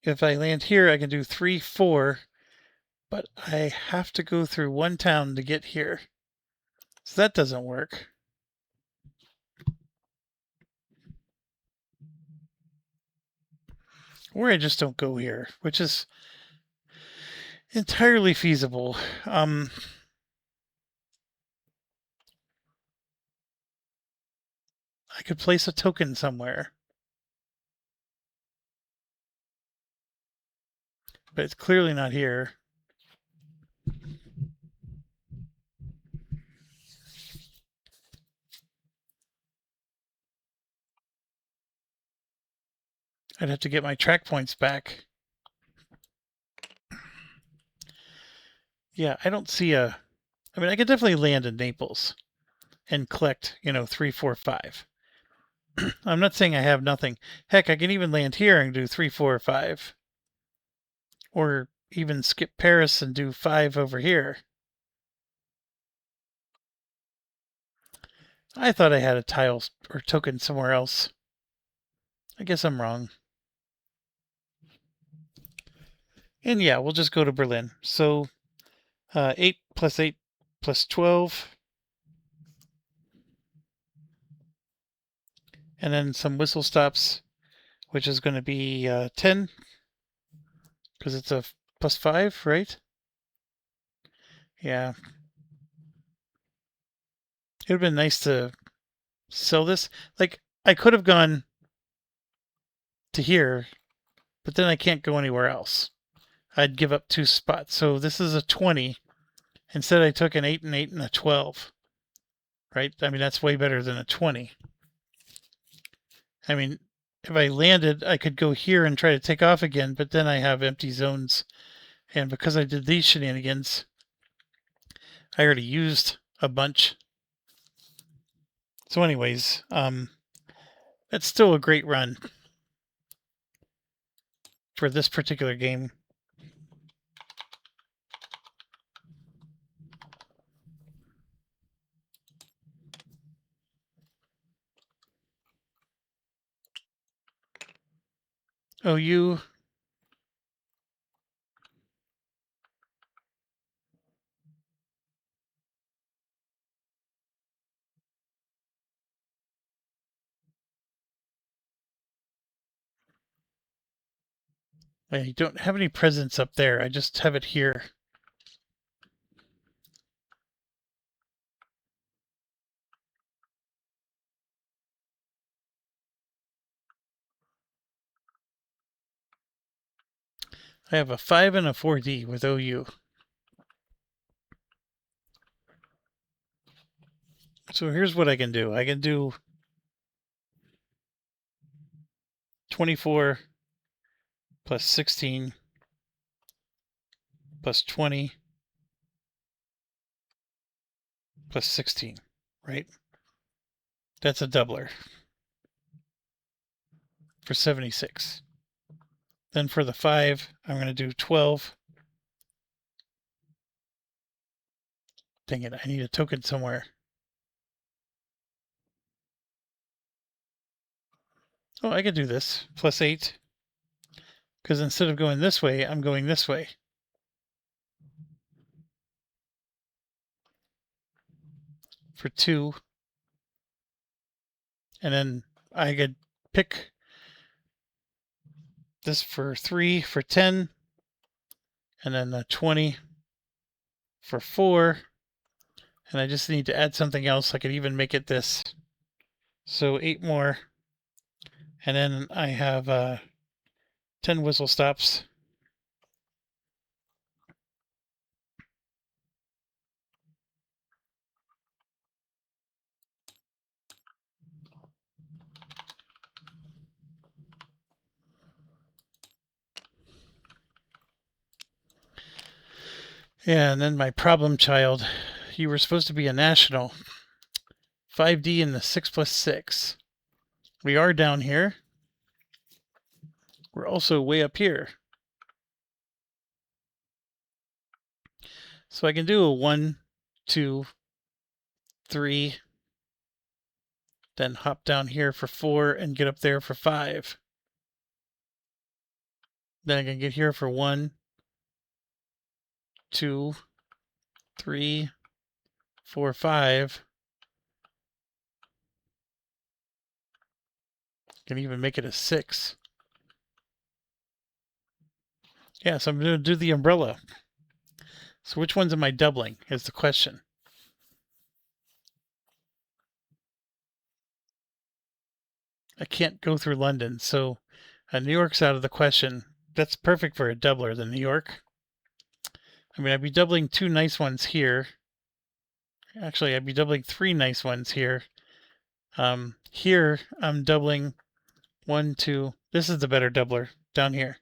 If I land here, I can do 3, 4, but I have to go through one town to get here. So that doesn't work. Or I just don't go here, which is... entirely feasible. I could place a token somewhere. But it's clearly not here. I'd have to get my track points back. Yeah, I don't see a... I mean, I could definitely land in Naples and collect, 3, 4, 5. I'm not saying I have nothing. Heck, I can even land here and do 3, 4, 5. Or even skip Paris and do 5 over here. I thought I had a tile or token somewhere else. I guess I'm wrong. And yeah, we'll just go to Berlin. So 8 plus 8 plus 12. And then some whistle stops, which is going to be 10. Because it's a plus 5, right? Yeah. It would have been nice to sell this. Like, I could have gone to here, but then I can't go anywhere else. I'd give up 2 spots. So this is a 20. Instead, I took an 8 and 8 and a 12. Right? I mean, that's way better than a 20. I mean, if I landed, I could go here and try to take off again, but then I have empty zones. And because I did these shenanigans, I already used a bunch. So anyways, that's still a great run for this particular game. OU. I don't have any presents up there. I just have it here. I have a 5 and a 4D with OU. So here's what I can do. I can do 24 plus 16 plus 20 plus 16, right? That's a doubler for 76. Then for the 5, I'm going to do 12. Dang it, I need a token somewhere. Oh, I could do this. Plus 8. Because instead of going this way, I'm going this way. For 2. And then I could pick this for 3 for 10. And then the 20 for 4. And I just need to add something else. I could even make it this. So 8 more. And then I have 10 whistle stops. Yeah, and then my problem child. You were supposed to be a national. 5D in the 6 plus 6. We are down here. We're also way up here. So I can do a 1, 2, 3, then hop down here for 4 and get up there for 5. Then I can get here for 1, 2, 3, 4, 5. Can even make it a 6. Yeah, so I'm going to do the umbrella. So which ones am I doubling is the question. I can't go through London, so New York's out of the question. That's perfect for a doubler, the New York. I mean, I'd be doubling 2 nice ones here. Actually, I'd be doubling 3 nice ones here. Here, I'm doubling 1, 2. This is the better doubler down here.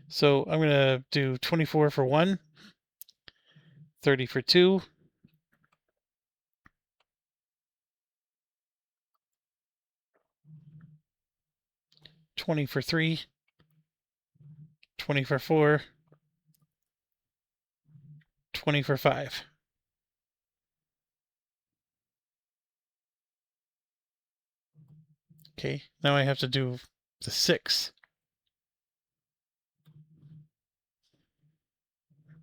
So I'm going to do 24 for 1, 30 for 2, 20 for 3, 20 for 4, 20 for 5. Okay, now I have to do the 6.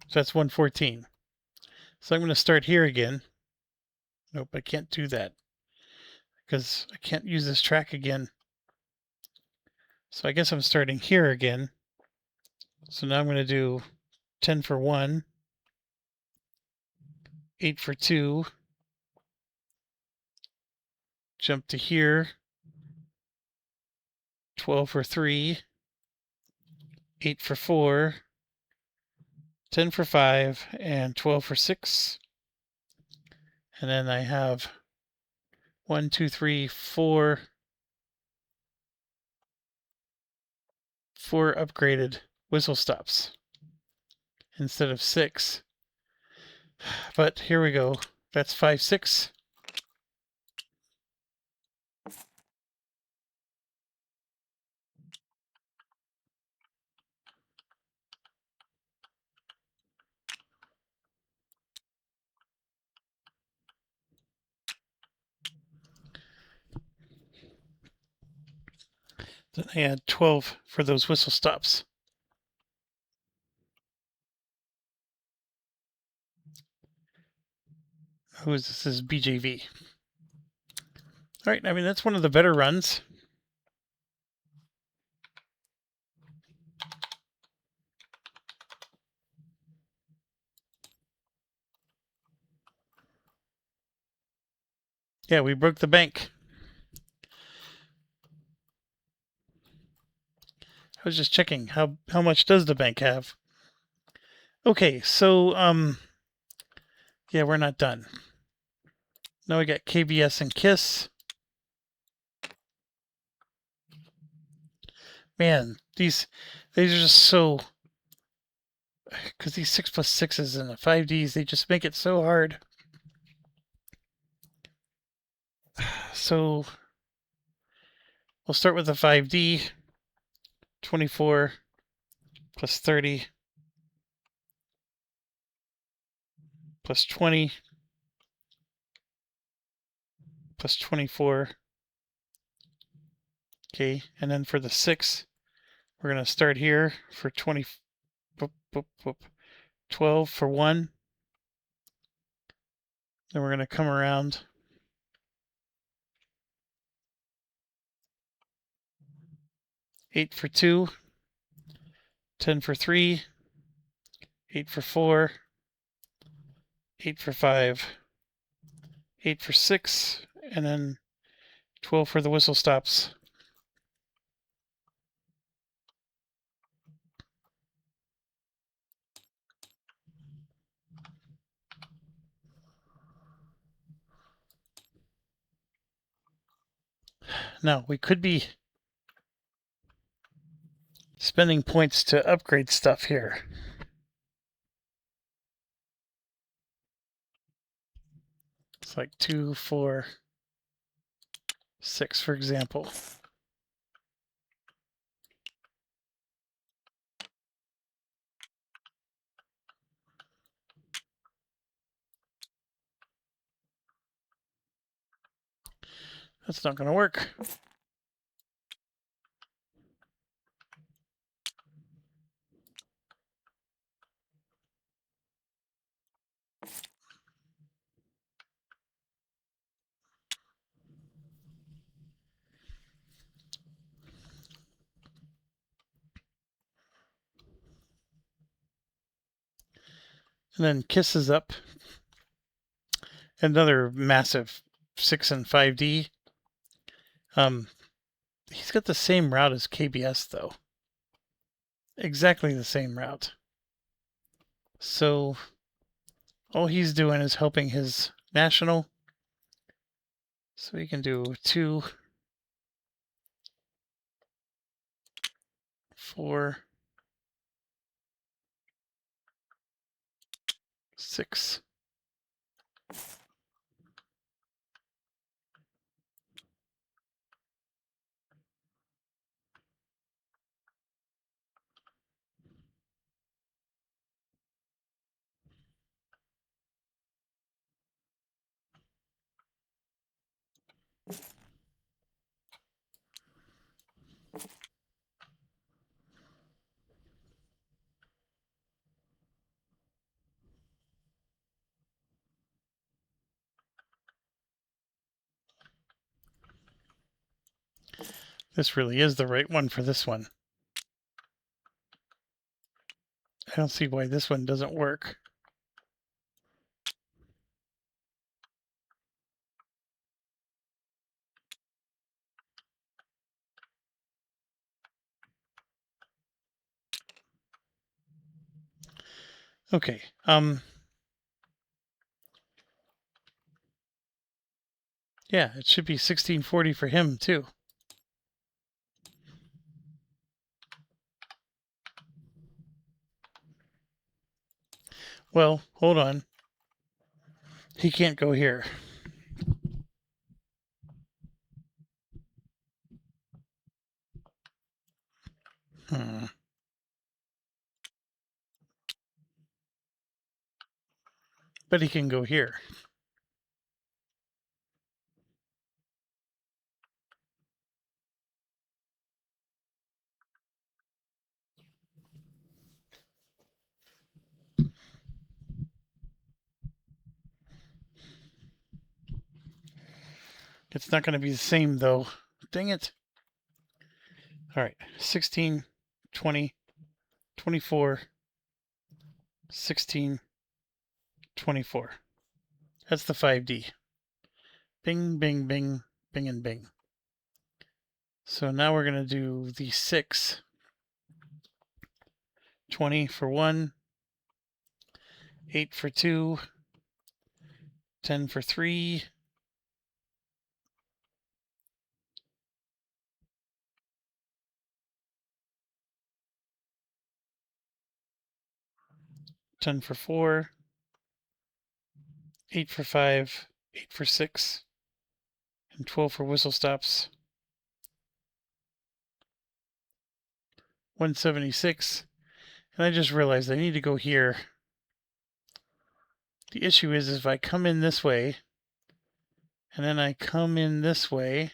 So that's 114. So I'm going to start here again. Nope, I can't do that because I can't use this track again. So I guess I'm starting here again. So now I'm going to do 10 for 1, 8 for 2, jump to here, 12 for 3, 8 for 4, 10 for 5, and 12 for 6. And then I have 1, 2, 3, 4 upgraded whistle stops instead of 6. But here we go. That's 5, 6. Then I add 12 for those whistle stops. Who is this? This is BJV. All right, I mean, that's one of the better runs. Yeah, we broke the bank. I was just checking how much does the bank have. Okay, so yeah, we're not done. Now we got KBS and KISS. Man, these are just so, because these 6+6s and the 5Ds, they just make it so hard. So we'll start with the 5D. 24 plus 30 plus 20 plus 24. Okay, and then for the 6, we're going to start here for 20, 12 for 1. Then we're going to come around. Eight for 2, 10 for 3, 8 for 4, 8 for 5, 8 for 6, and then 12 for the whistle stops. Now, we could be spending points to upgrade stuff here. It's like 2, 4, 6, for example. That's not going to work. And then KISS is up. Another massive 6 and 5D. He's got the same route as KBS, though. Exactly the same route. So all he's doing is helping his national. So he can do 2, 4, 6. This really is the right one for this one. I don't see why this one doesn't work. Okay. Yeah, it should be 1640 for him too. Well, hold on. He can't go here. But he can go here. It's not going to be the same, though. Dang it. All right. 16, 20, 24, 16, 24. That's the 5D. Bing, bing, bing, bing, and bing. So now we're going to do the 6. 20 for 1. 8 for 2. 10 for 3. 10 for 4. 8 for 5. 8 for 6. And 12 for whistle stops. 176. And I just realized I need to go here. The issue is if I come in this way, and then I come in this way,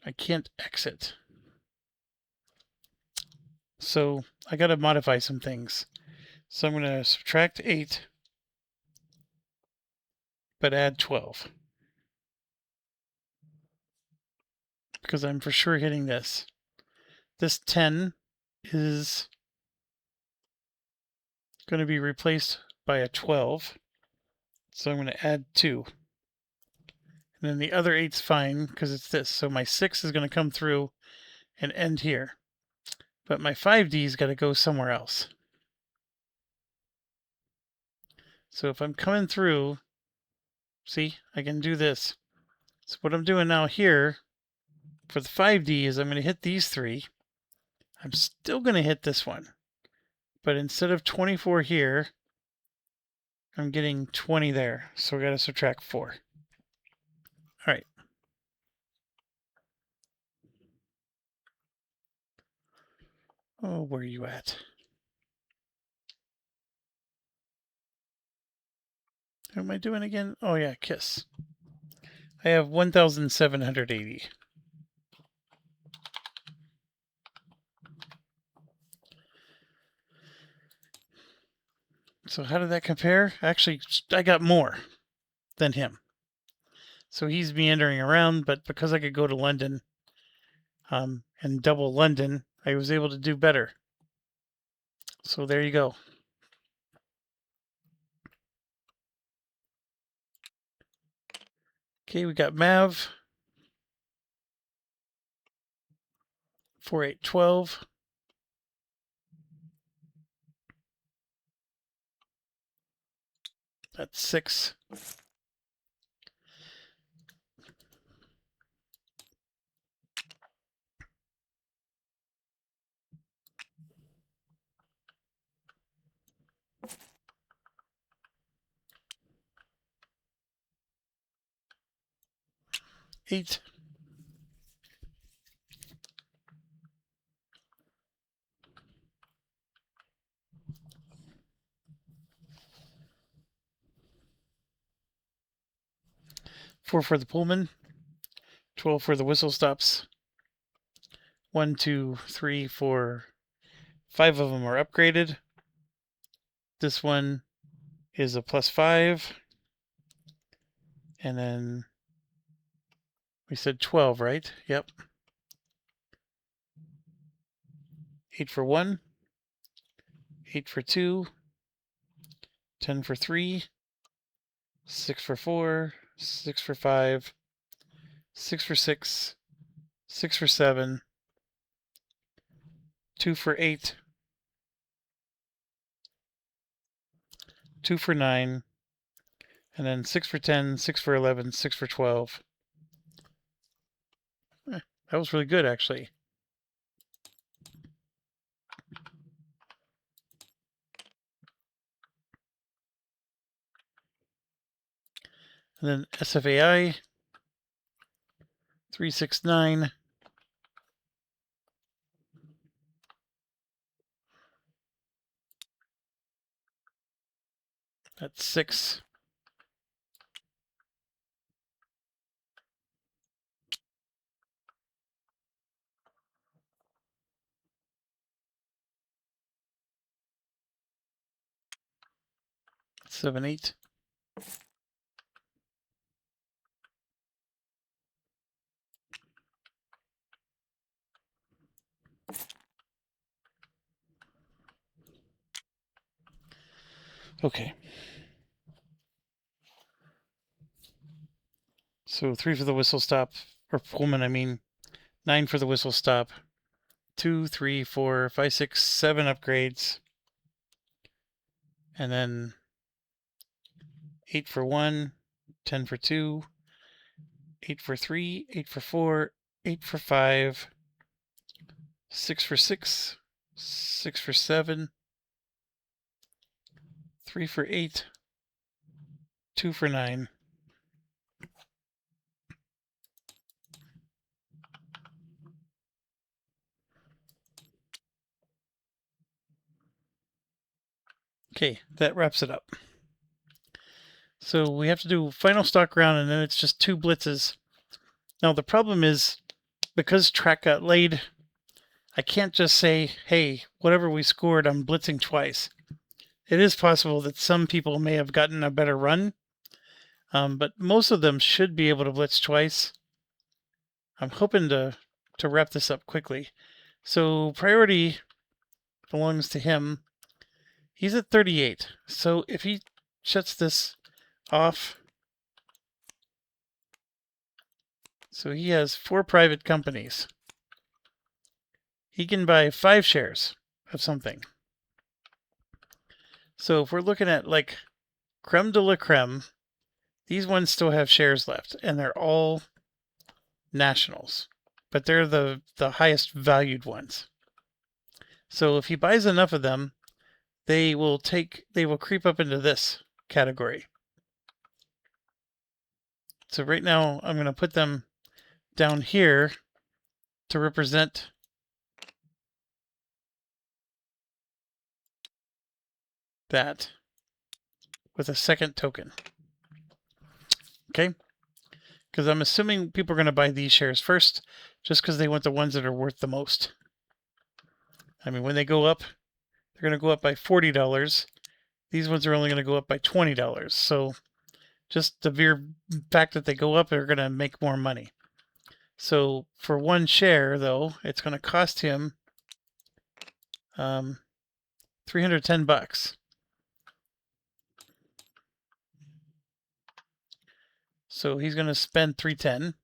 I can't exit. So I got to modify some things. So I'm going to subtract 8, but add 12. Because I'm for sure hitting this. This 10 is going to be replaced by a 12. So I'm going to add 2. And then the other 8's fine because it's this. So my 6 is going to come through and end here. But my 5D's got to go somewhere else. So if I'm coming through, see, I can do this. So what I'm doing now here for the 5D is I'm going to hit these 3. I'm still going to hit this one. But instead of 24 here, I'm getting 20 there. So we got to subtract 4. All right. Oh, where are you at? What am I doing again? Oh, yeah, KISS. I have 1,780. So how did that compare? Actually, I got more than him. So he's meandering around, but because I could go to London and double London, I was able to do better. So there you go. Okay, we got Mav. 4, 8, 12. That's 6. Eight. Four for the Pullman. 12 for the whistle stops. 1, 2, 3, 4, 5 of them are upgraded. This one is a +5. And then we said 12, right? Yep. 8 for 1. 8 for 2. 10 for 3. 6 for 4. 6 for 5. 6 for 6. 6 for 7. 2 for 8. 2 for 9. And then 6 for 10, 6 for 11, 6 for 12. That was really good, actually. And then SFAI, 369. That's 6. Seven, 8. Okay. So 3 for the whistle stop, or Pullman, I mean. 9 for the whistle stop. 2, 3, 4, 5, 6, 7 upgrades. And then 8 for 1, 10 for 2, 8 for 3, 8 for 4, 8 for 5, 6 for 6, 6 for 7, 3 for 8, 2 for 9. Okay, that wraps it up. So we have to do final stock round, and then it's just 2 blitzes. Now the problem is, because track got laid, I can't just say, hey, whatever we scored, I'm blitzing twice. It is possible that some people may have gotten a better run, but most of them should be able to blitz twice. I'm hoping to wrap this up quickly. So priority belongs to him. He's at 38. So if he shuts this off, so he has 4 private companies. He can buy 5 shares of something. So if we're looking at like creme de la creme, these ones still have shares left, and they're all nationals, but they're the highest valued ones. So if he buys enough of them, they will creep up into this category. So right now I'm going to put them down here to represent that with a second token. Okay? Because I'm assuming people are going to buy these shares first, just because they want the ones that are worth the most. I mean, when they go up, they're going to go up by $40. These ones are only going to go up by $20. So just the mere fact that they go up, they're going to make more money. So for 1 share, though, it's going to cost him $310. So he's going to spend 310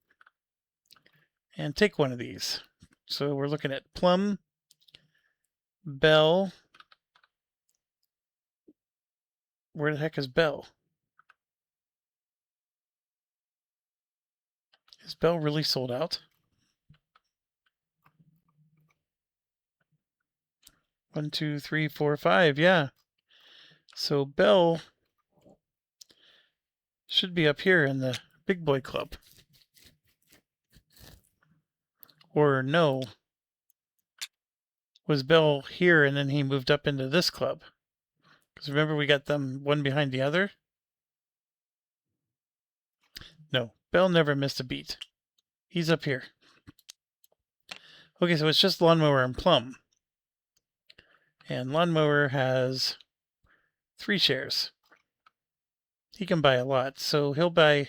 and take one of these. So we're looking at Plum, Bell. Where the heck is Bell? Is Bell really sold out? 1, 2, 3, 4, 5. Yeah. So Bell should be up here in the big boy club. Or no. Was Bell here and then he moved up into this club? Because remember we got them one behind the other? No, Bell never missed a beat. He's up here. Okay, so it's just Lawnmower and Plum. And Lawnmower has 3 shares. He can buy a lot, so he'll buy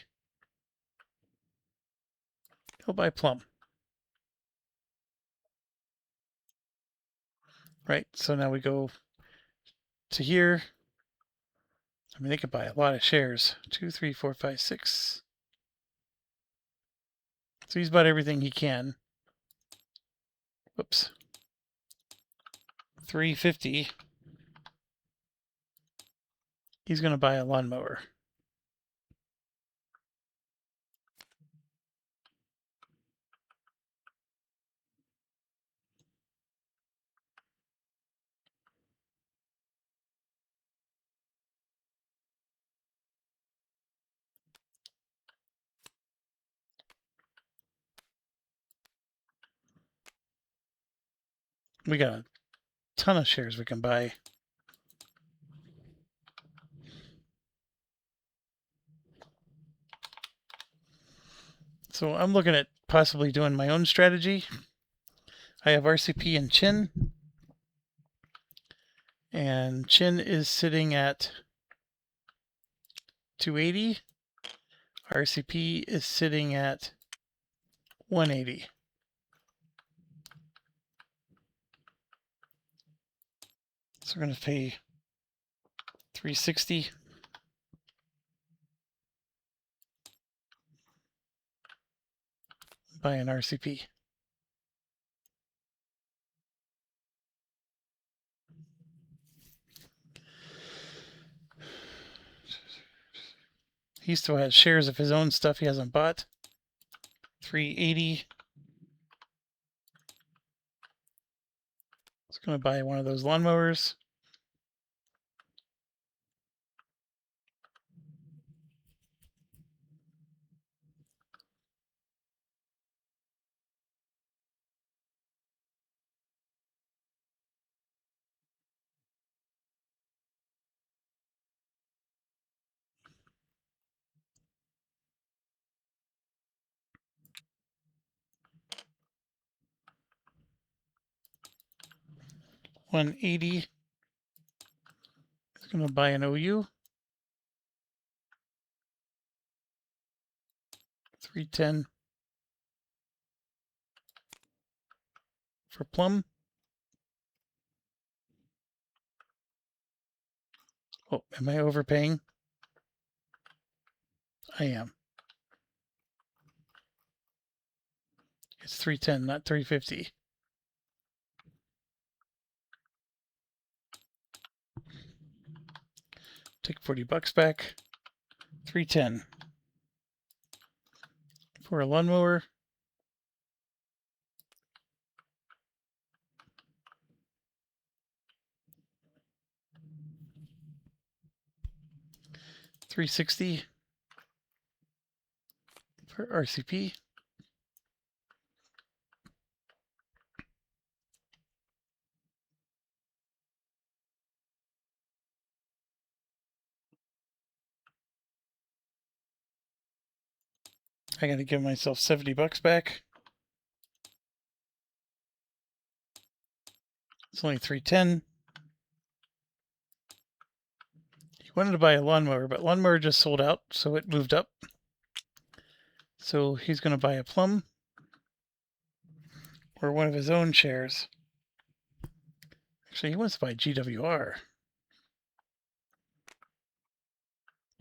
Plum. Right, so now we go to here. I mean, they could buy a lot of shares. 2, 3, 4, 5, 6. So he's bought everything he can. Whoops. 350. He's going to buy a lawnmower. We got a ton of shares we can buy. So I'm looking at possibly doing my own strategy. I have RCP and Chin. And Chin is sitting at 280. RCP is sitting at 180. So we're going to pay 360. Buy an RCP. He still has shares of his own stuff he hasn't bought. 380. He's going to buy one of those lawnmowers. $180. He's going to buy an OU. 310 for Plum. Oh, am I overpaying? I am. It's 310, not 350. Take $40 back. 310 for a lawnmower. $360 for RCP. I got to give myself $70 back. It's only 310. He wanted to buy a lawnmower, but lawnmower just sold out, so it moved up. So he's going to buy a Plum or one of his own shares. Actually, he wants to buy GWR.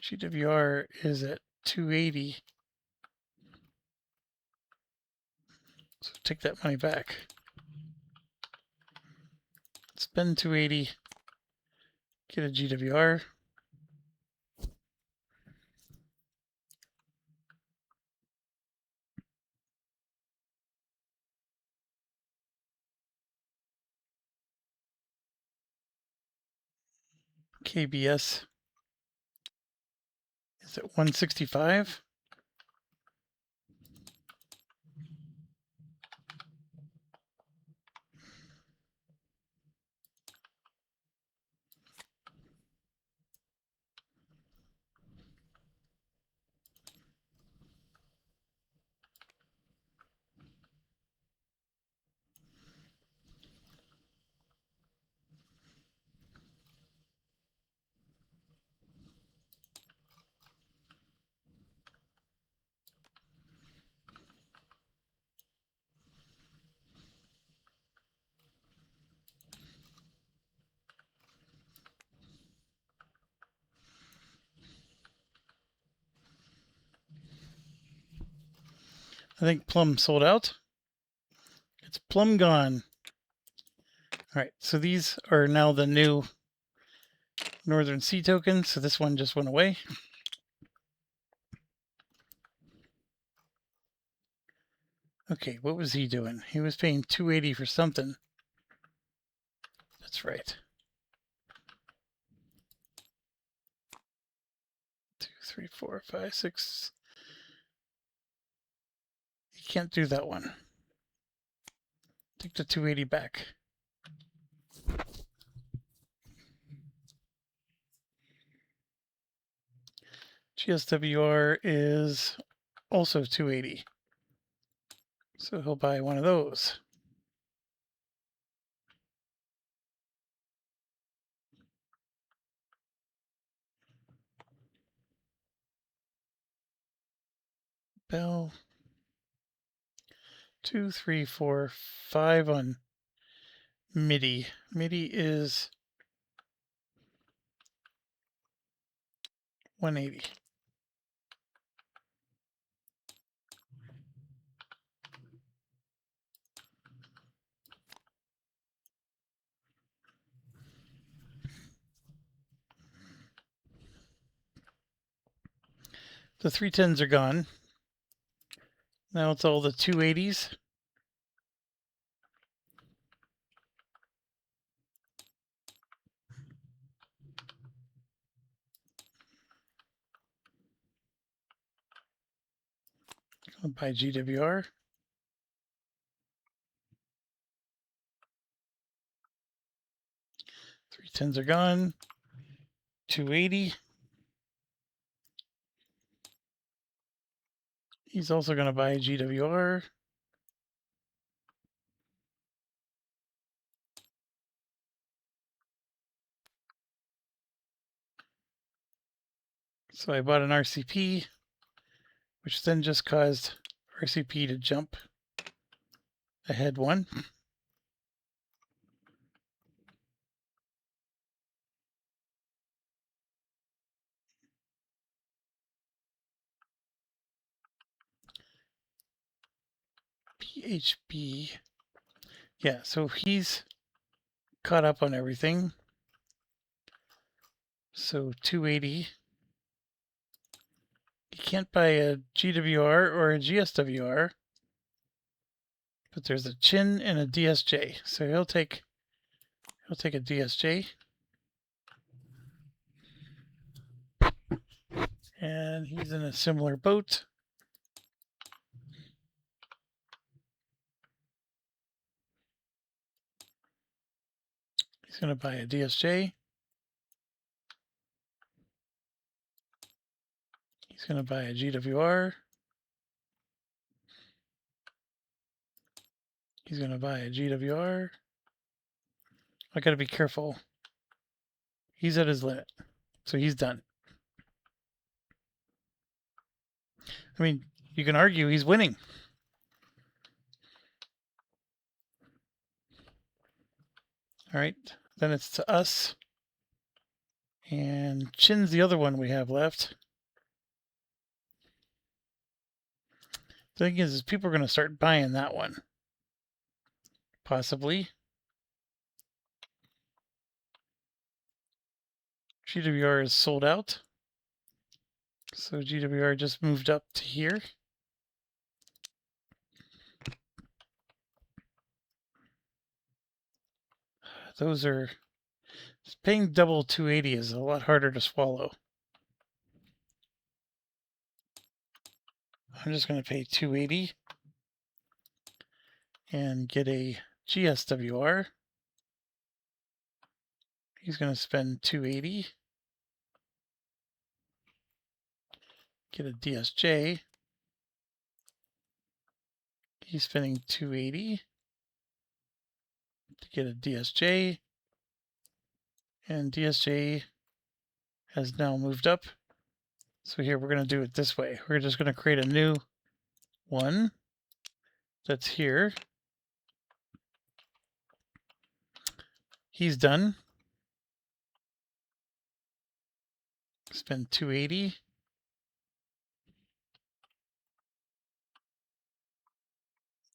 GWR is at 280. So take that money back. Spend 280. Get a GWR. KBS is at 165. I think Plum sold out. It's Plum gone. All right, so these are now the new Northern Sea tokens. So this one just went away. Okay, what was he doing? He was paying 280 for something. That's right. 2, 3, 4, 5, 6. You can't do that one. Take the 280 back. GSWR is also 280. So he'll buy one of those. Bell. 2, 3, 4, 5 on MIDI. MIDI is 180. The 310s are gone. Now it's all the 280s. I'll buy GWR. 310s are gone. 280. He's also going to buy GWR. So I bought an RCP, which then just caused RCP to jump ahead one. PHB. Yeah, so he's caught up on everything. So 280. You can't buy a GWR or a GSWR, but there's a Chin and a DSJ. So he'll take a DSJ. And he's in a similar boat. He's going to buy a DSJ. He's going to buy a GWR. He's going to buy a GWR. I got to be careful. He's at his limit. So he's done. I mean, you can argue he's winning. All right. Then it's to us. And Chin's the other one we have left. The thing is people are going to start buying that one. Possibly. GWR is sold out. So GWR just moved up to here. Those are... Paying double 280 is a lot harder to swallow. I'm just going to pay 280 and get a GSWR. He's going to spend 280. Get a DSJ. He's spending 280 to get a DSJ. And DSJ has now moved up. So here we're going to do it this way. We're just going to create a new one that's here. He's done. Spend 280.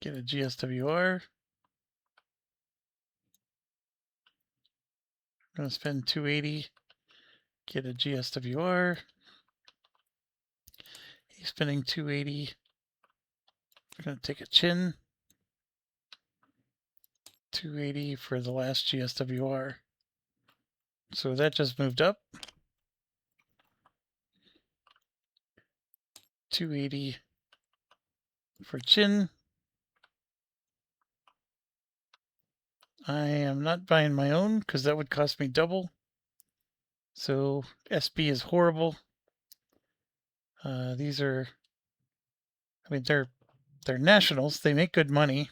Get a GSWR. I'm going to spend 280. Get a GSWR. He's spending 280. We're going to take a chin. 280 for the last GSWR. So that just moved up. 280 for chin. I am not buying my own because that would cost me double. So SB is horrible. These are, I mean, they're nationals. They make good money.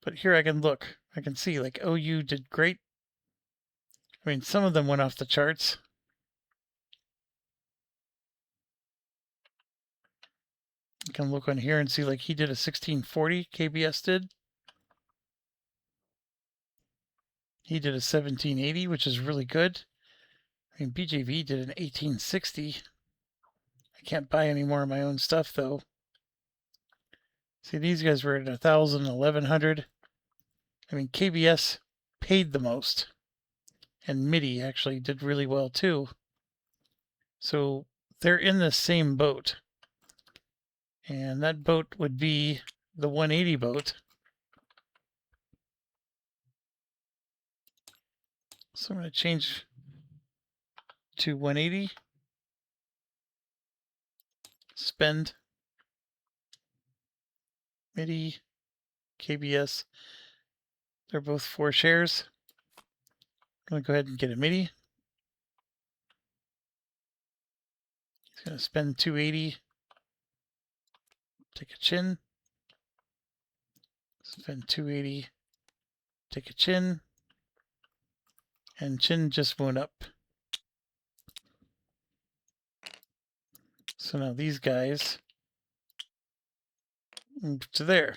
But here I can look. I can see like OU did great. I mean, some of them went off the charts. You can look on here and see like he did a 1640, KBS did. He did a 1780, which is really good. I mean, BJV did an 1860. I can't buy any more of my own stuff though. See, these guys were at 1,000, 1,100. I mean, KBS paid the most. And MIDI actually did really well too. So they're in the same boat. And that boat would be the 180 boat. So I'm going to change to 180. Spend. MIDI. KBS. They're both 4 shares. I'm going to go ahead and get a MIDI. He's going to spend 280. Take a chin. Spend 280. Take a chin. And chin just went up. So now these guys move to there.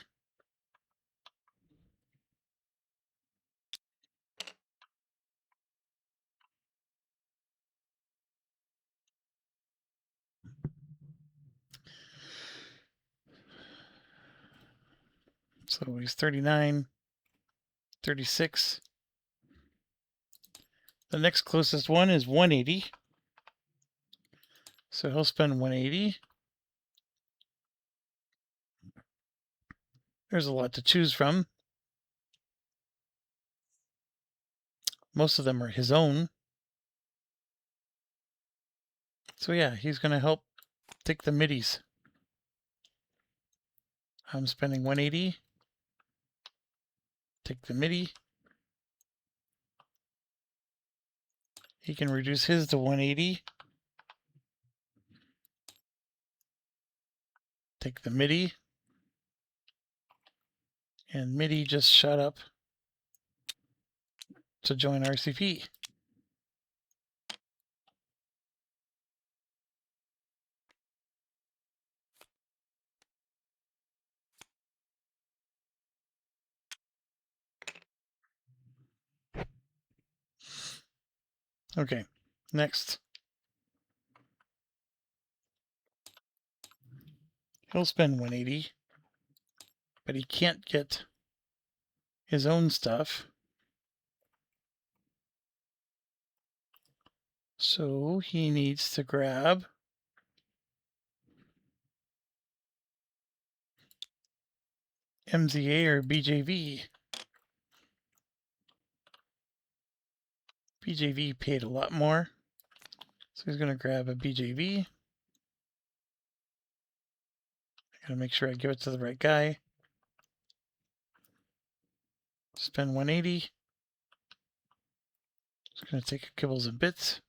So he's 39, 36. The next closest one is 180. So he'll spend 180. There's a lot to choose from. Most of them are his own. So yeah, he's going to help take the middies. I'm spending 180. Take the MIDI. He can reduce his to 180. Take the MIDI. And MIDI just shot up to join RCP. Okay, next. He'll spend 180, but he can't get his own stuff. So he needs to grab MZA or BJV. BJV paid a lot more. So he's going to grab a BJV. I got to make sure I give it to the right guy. Spend 180. Just going to take a kibbles and bits.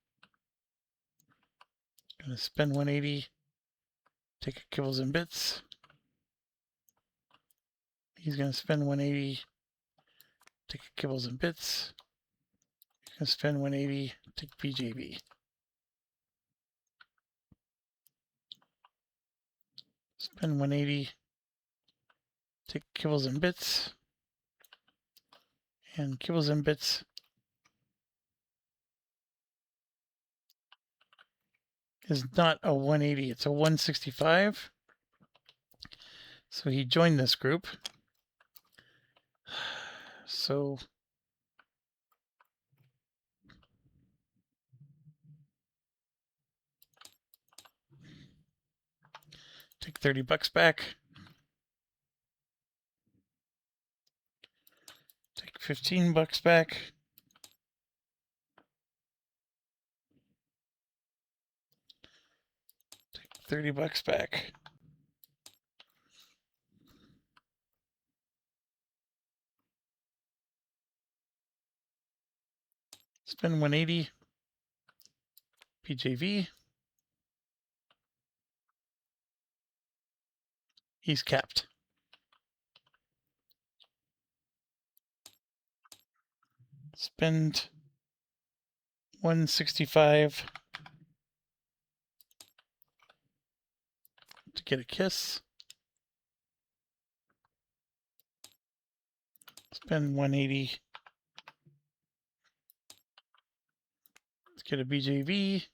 Going to spend 180. Take a kibbles and bits. He's going to spend 180. Take a kibbles and bits. He's going to spend 180. Take BJV. Spend 180. Take kibbles and bits. And kibbles and bits is not a 180, it's a 165. So he joined this group. So take $30 back. Take $15 back. Take $30 back. Spend 180. BJV. He's capped. Spend 165 to get a kiss. Spend 180 to get a BJV.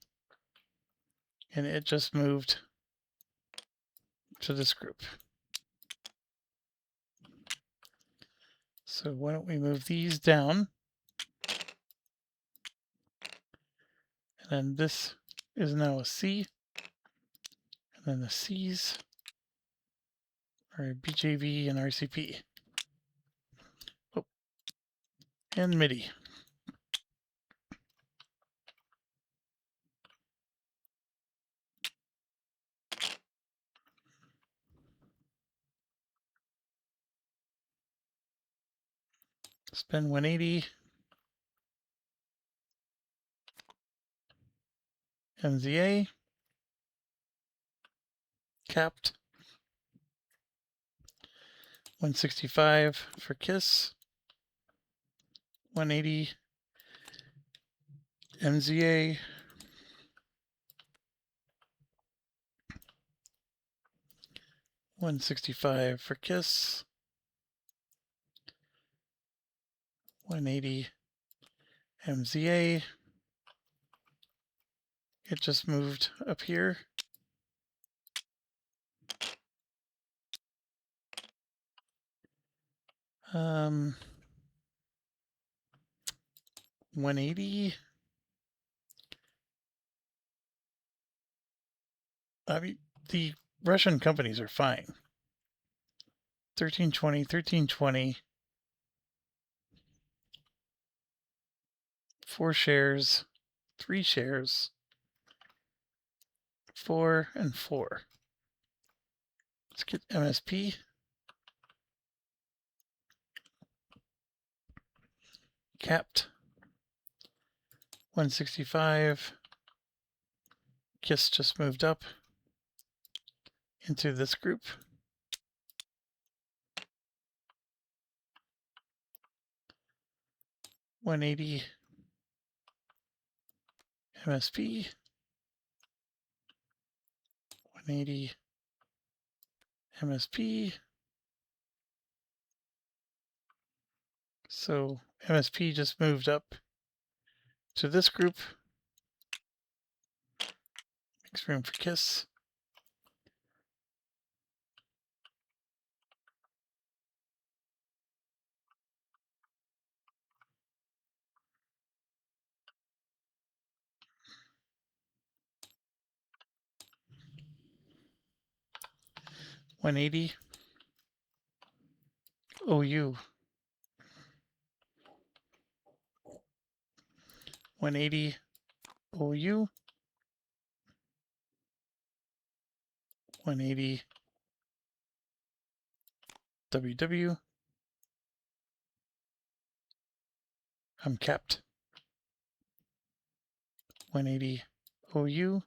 And it just moved to this group. So why don't we move these down? And then this is now a C. And then the C's are BJV and RCP. Oh, and MIDI. Spend 180. MZA. Capped. 165 for KISS. 180. MZA. $165 for KISS. 180 MZA. It just moved up here. Um, 180. I mean, the Russian companies are fine. 1320, 1320. 4 shares, 3 shares, 4 and 4. Let's get MSP. Capped. 165. KISS just moved up into this group. $180 MSP. 180 MSP. So MSP just moved up to this group. Makes room for KISS. 180 OU. 180 OU. 180 WW. I'm capped. 180 OU.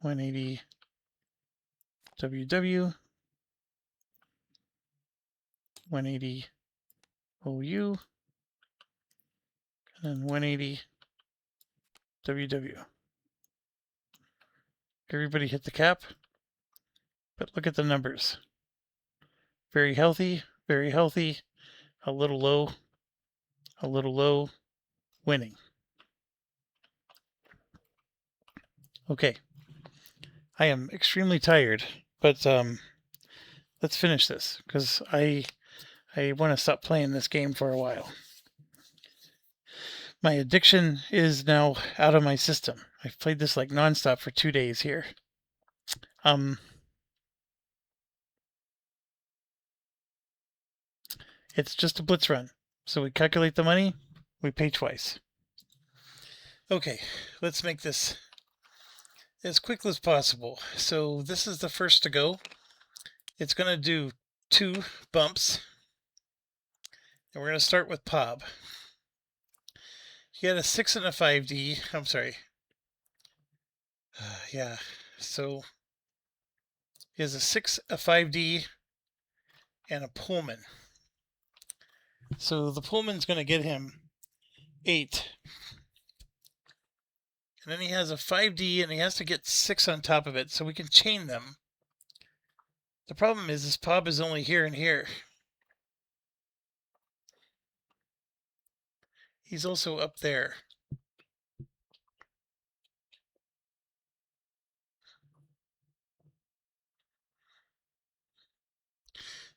180 WW. 180 OU. And then 180 WW. Everybody hit the cap. But look at the numbers. Very healthy, a little low, winning. Okay. I am extremely tired, but let's finish this because I want to stop playing this game for a while. My addiction is now out of my system. I've played this like nonstop for 2 days here. It's just a blitz run. So we calculate the money, we pay twice. Okay, let's make this as quick as possible. So this is the first to go. It's going to do 2 bumps. And we're going to start with Pob. He had a 6 and a 5D. I'm sorry. Yeah, so he has a 6, a 5D, and a Pullman. So the Pullman's going to get him 8. And then he has a 5D, and he has to get 6 on top of it, so we can chain them. The problem is this Pob is only here and here. He's also up there.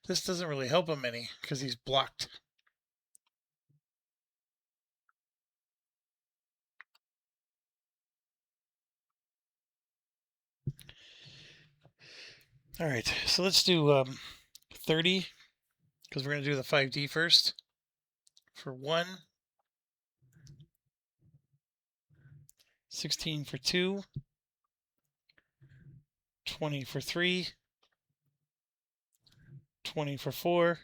This doesn't really help him any, because he's blocked. All right, so let's do 30, because we're going to do the 5D first. For 1. 16 for 2. 20 for 3. 20 for 4.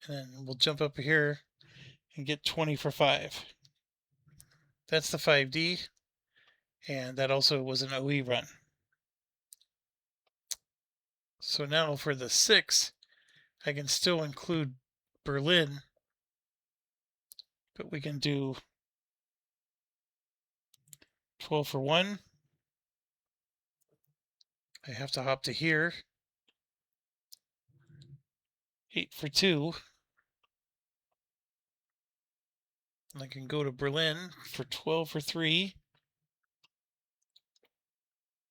And then we'll jump up here and get 20 for 5. That's the 5D. And that also was an OE run. So now for the 6, I can still include Berlin, but we can do 12 for 1. I have to hop to here. 8 for 2. And I can go to Berlin for 12 for 3.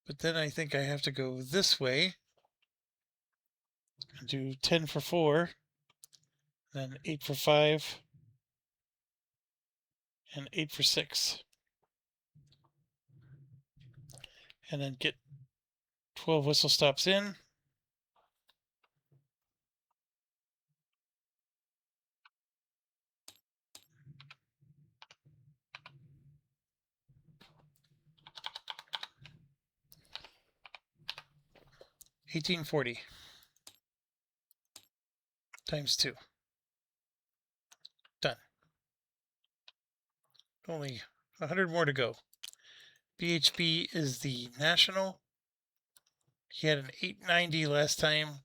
But then I think I have to go this way and do 10 for 4. Then 8 for 5. And 8 for 6. And then get 12 whistle stops in. $18.40 times 2. Done. Only 100 more to go. BHB is the national. He had an 890 last time.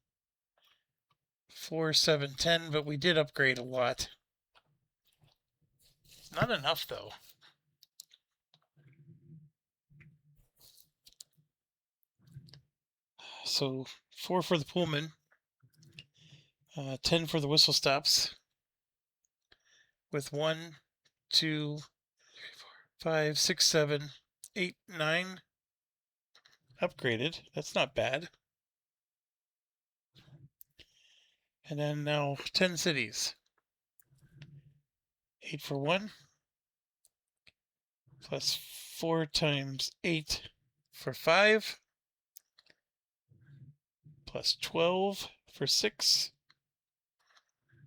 4710, but we did upgrade a lot. Not enough though. So 4 for the Pullman, 10 for the whistle stops, with 1, 2, 3, 4, 5, 6, 7, 8, 9 upgraded. That's not bad. And then now 10 cities. 8 for 1, plus 4 times 8 for 5, plus 12 for 6,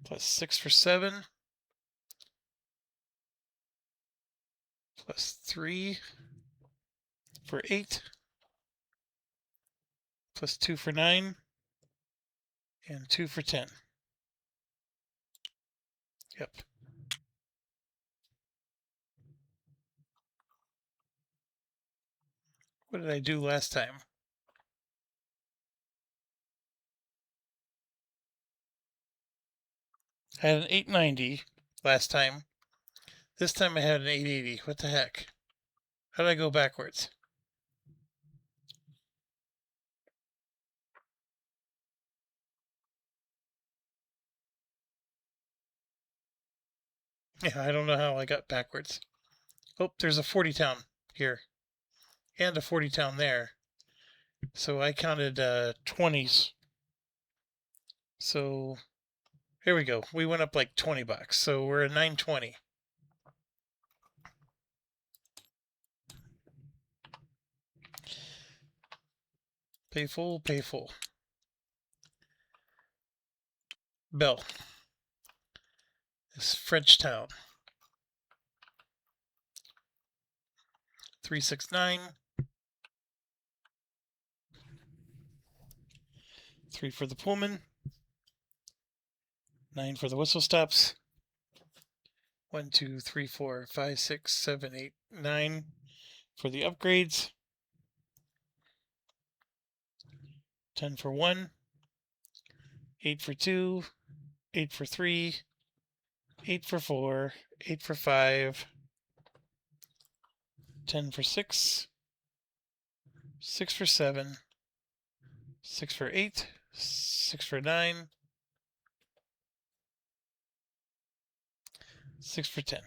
plus 6 for 7, plus 3 for 8, plus 2 for 9, and 2 for 10. Yep. What did I do last time? I had an 890 last time. This time I had an 880. What the heck? How did I go backwards? Yeah, I don't know how I got backwards. Oh, there's a 40 town here. And a 40 town there. So I counted 20s. So here we go. We went up like $20. So we're at 920. Pay full, pay full. Bell. This French town. 369. 3 for the Pullman. 9 for the whistle stops. 1, 2, 3, 4, 5, 6, 7, 8, 9 for the upgrades. 10 for 1. 8 for 2. 8 for 3. 8 for 4. 8 for 5. 10 for 6. 6 for 7. 6 for 8. 6 for 9. 6 for 10.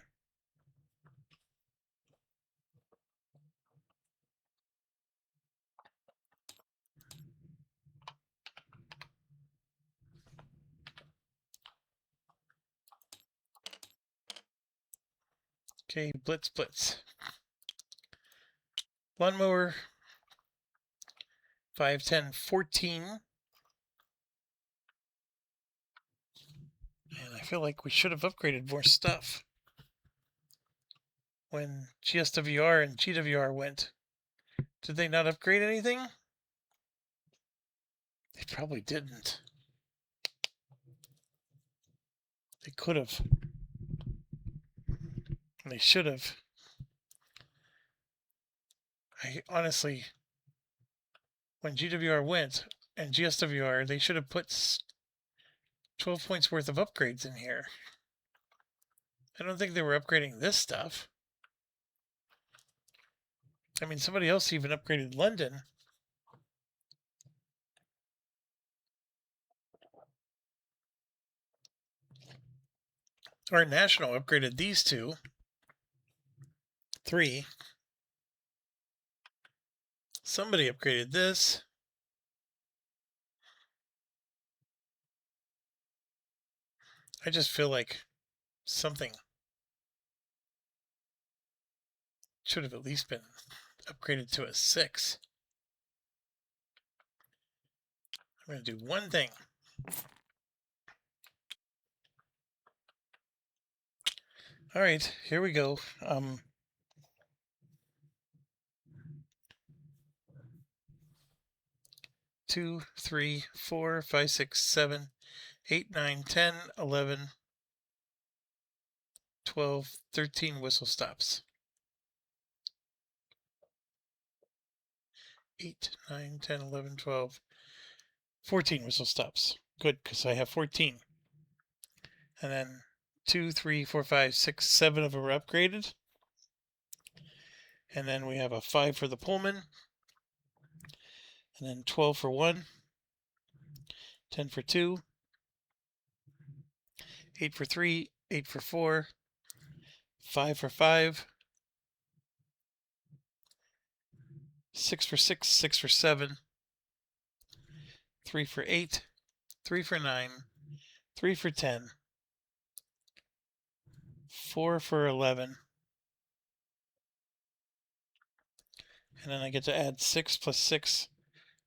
Okay, blitz, blitz. Lawnmower. 5, 10, 14. And I feel like we should have upgraded more stuff. When GSWR and GWR went, did they not upgrade anything? They probably didn't. They could have. They should have. I honestly, when GWR went and GSWR, they should have put 12 points worth of upgrades in here. I don't think they were upgrading this stuff. I mean, somebody else even upgraded London. Our National upgraded these two. 3. Somebody upgraded this. I just feel like something should have at least been upgraded to a 6. I'm going to do one thing. All right, here we go. 2, 3, 4, 5, 6, 7, 8, 9, 10, 11, 12, 13 whistle stops. 8, 9, 10, 11, 12, 14 whistle stops. Good, because I have 14. And then 2, 3, 4, 5, 6, 7 of them are upgraded. And then we have a 5 for the Pullman. And then 12 for 1. 10 for 2. 8 for 3. 8 for 4. 5 for 5. 6 for 6. 6 for 7. 3 for 8. 3 for 9. 3 for 10. 4 for 11. And then I get to add 6 plus 6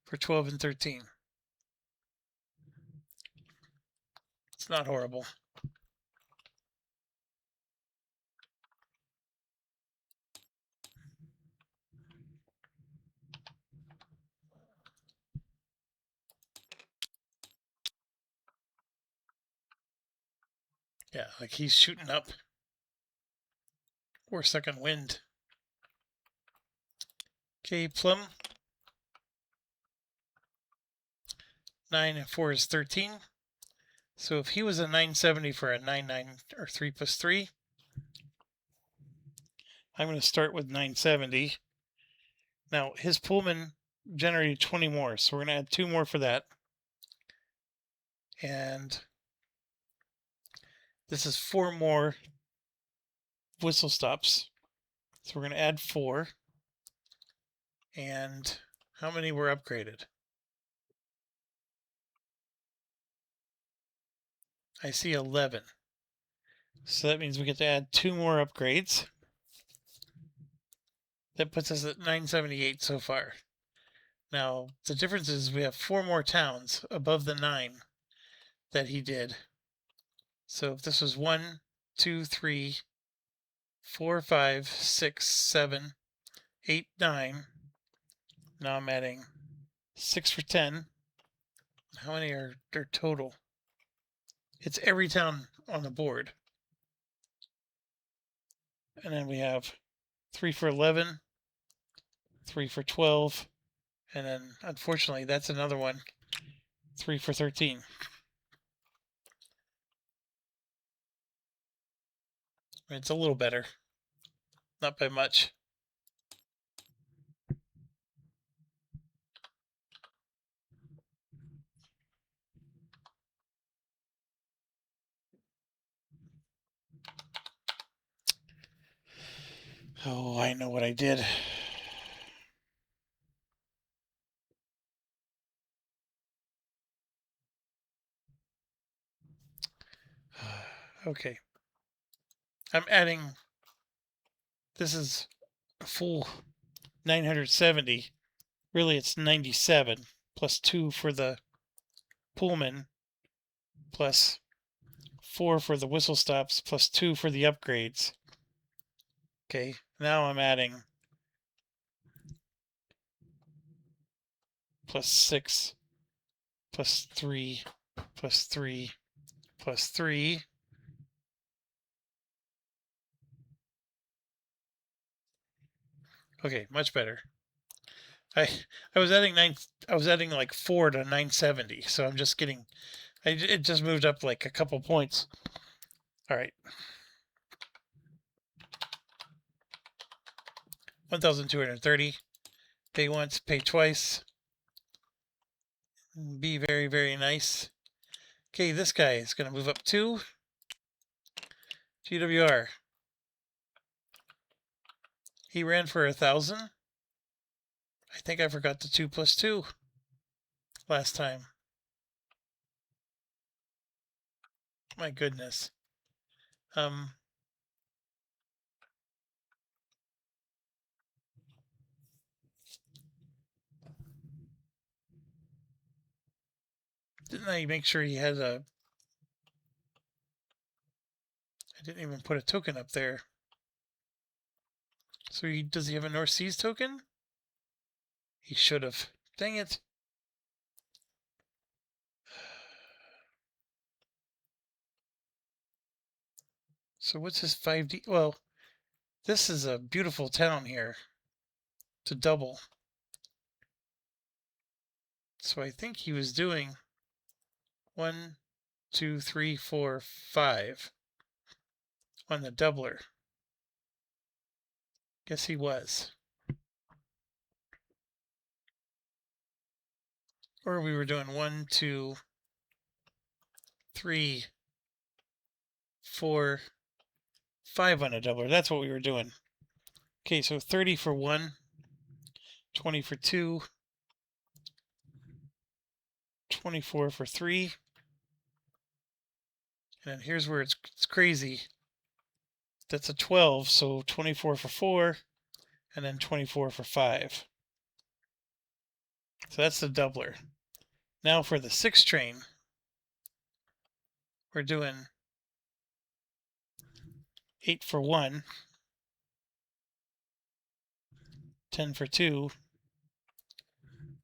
for 12 and 13. It's not horrible. Yeah, like he's shooting up. We're stuck on wind. Okay, Plum. 9 and 4 is 13. So if he was a 970 for a 9 or 3 plus 3, I'm going to start with 970. Now his Pullman generated 20 more, so we're going to add 2 more for that. And this is 4 more whistle stops. So we're going to add 4. And how many were upgraded? I see 11. So that means we get to add 2 more upgrades. That puts us at 978 so far. Now, the difference is we have 4 more towns above the 9 that he did. So if this was 1, 2, 3, 4, 5, 6, 7, 8, 9. Now I'm adding 6 for 10. How many are there total? It's every town on the board. And then we have 3 for 11, 3 for 12, and then unfortunately that's another one, 3 for 13. It's a little better, not by much. Oh, I know what I did. Okay. I'm adding, this is a full 970. Really, it's 97 plus 2 for the Pullman, plus 4 for the whistle stops, plus 2 for the upgrades. Okay, now I'm adding plus 6, plus 3, plus 3, plus 3. Okay, much better. I was adding like 4 to 970, so I'm just getting, it just moved up like a couple points. All right. 1,230. Pay once, pay twice. Be very, very nice. Okay, this guy is going to move up 2. GWR. He ran for 1,000. I think I forgot the 2 plus 2 last time. My goodness. Didn't I make sure he had a... I didn't even put a token up there. So does he have a North Seas token? He should have. Dang it. So what's his 5D? Well, this is a beautiful town here to double. So I think he was doing 1, 2, 3, 4, 5 on the doubler. Guess he was. Or we were doing 1, 2, 3, 4, 5 on a doubler. That's what we were doing. Okay, so 30 for 1, 20 for 2, 24 for 3. And then here's where it's crazy. That's a 12, so 24 for 4, and then 24 for 5. So that's the doubler. Now for the 6 train, we're doing 8 for 1, 10 for 2,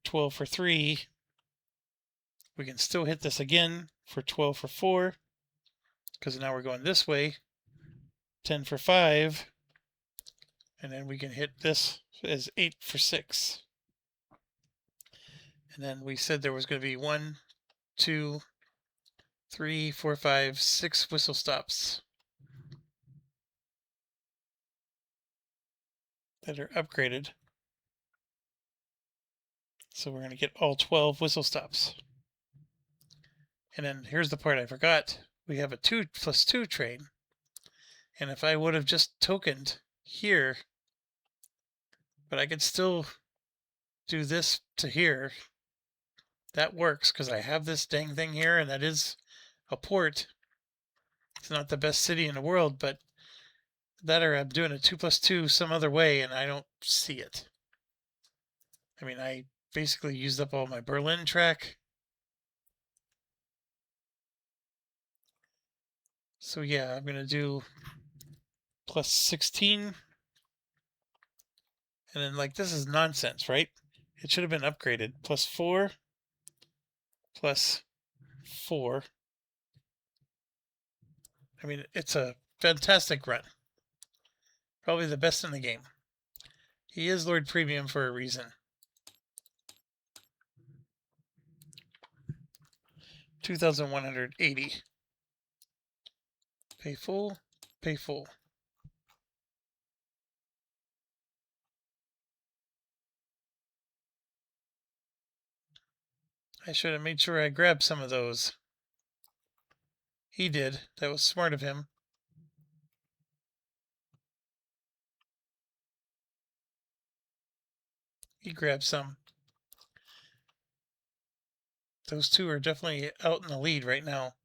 12 for 3. We can still hit this again for 12 for 4, because now we're going this way. 10 for 5, and then we can hit this as 8 for 6. And then we said there was going to be 1, 2, 3, 4, 5, 6 whistle stops that are upgraded. So we're going to get all 12 whistle stops. And then here's the part I forgot. We have a 2+2 train. And if I would have just tokened here, but I could still do this to here, that works because I have this dang thing here, and that is a port. It's not the best city in the world, but that, or I'm doing a 2+2 some other way and I don't see it. I mean, I basically used up all my Berlin track. So yeah, I'm going to do +16. And then, like, this is nonsense, right? It should have been upgraded. +4, +4. I mean, it's a fantastic run. Probably the best in the game. He is Lord Premium for a reason. 2,180. Pay full, pay full. I should have made sure I grabbed some of those. He did. That was smart of him. He grabbed some. Those two are definitely out in the lead right now.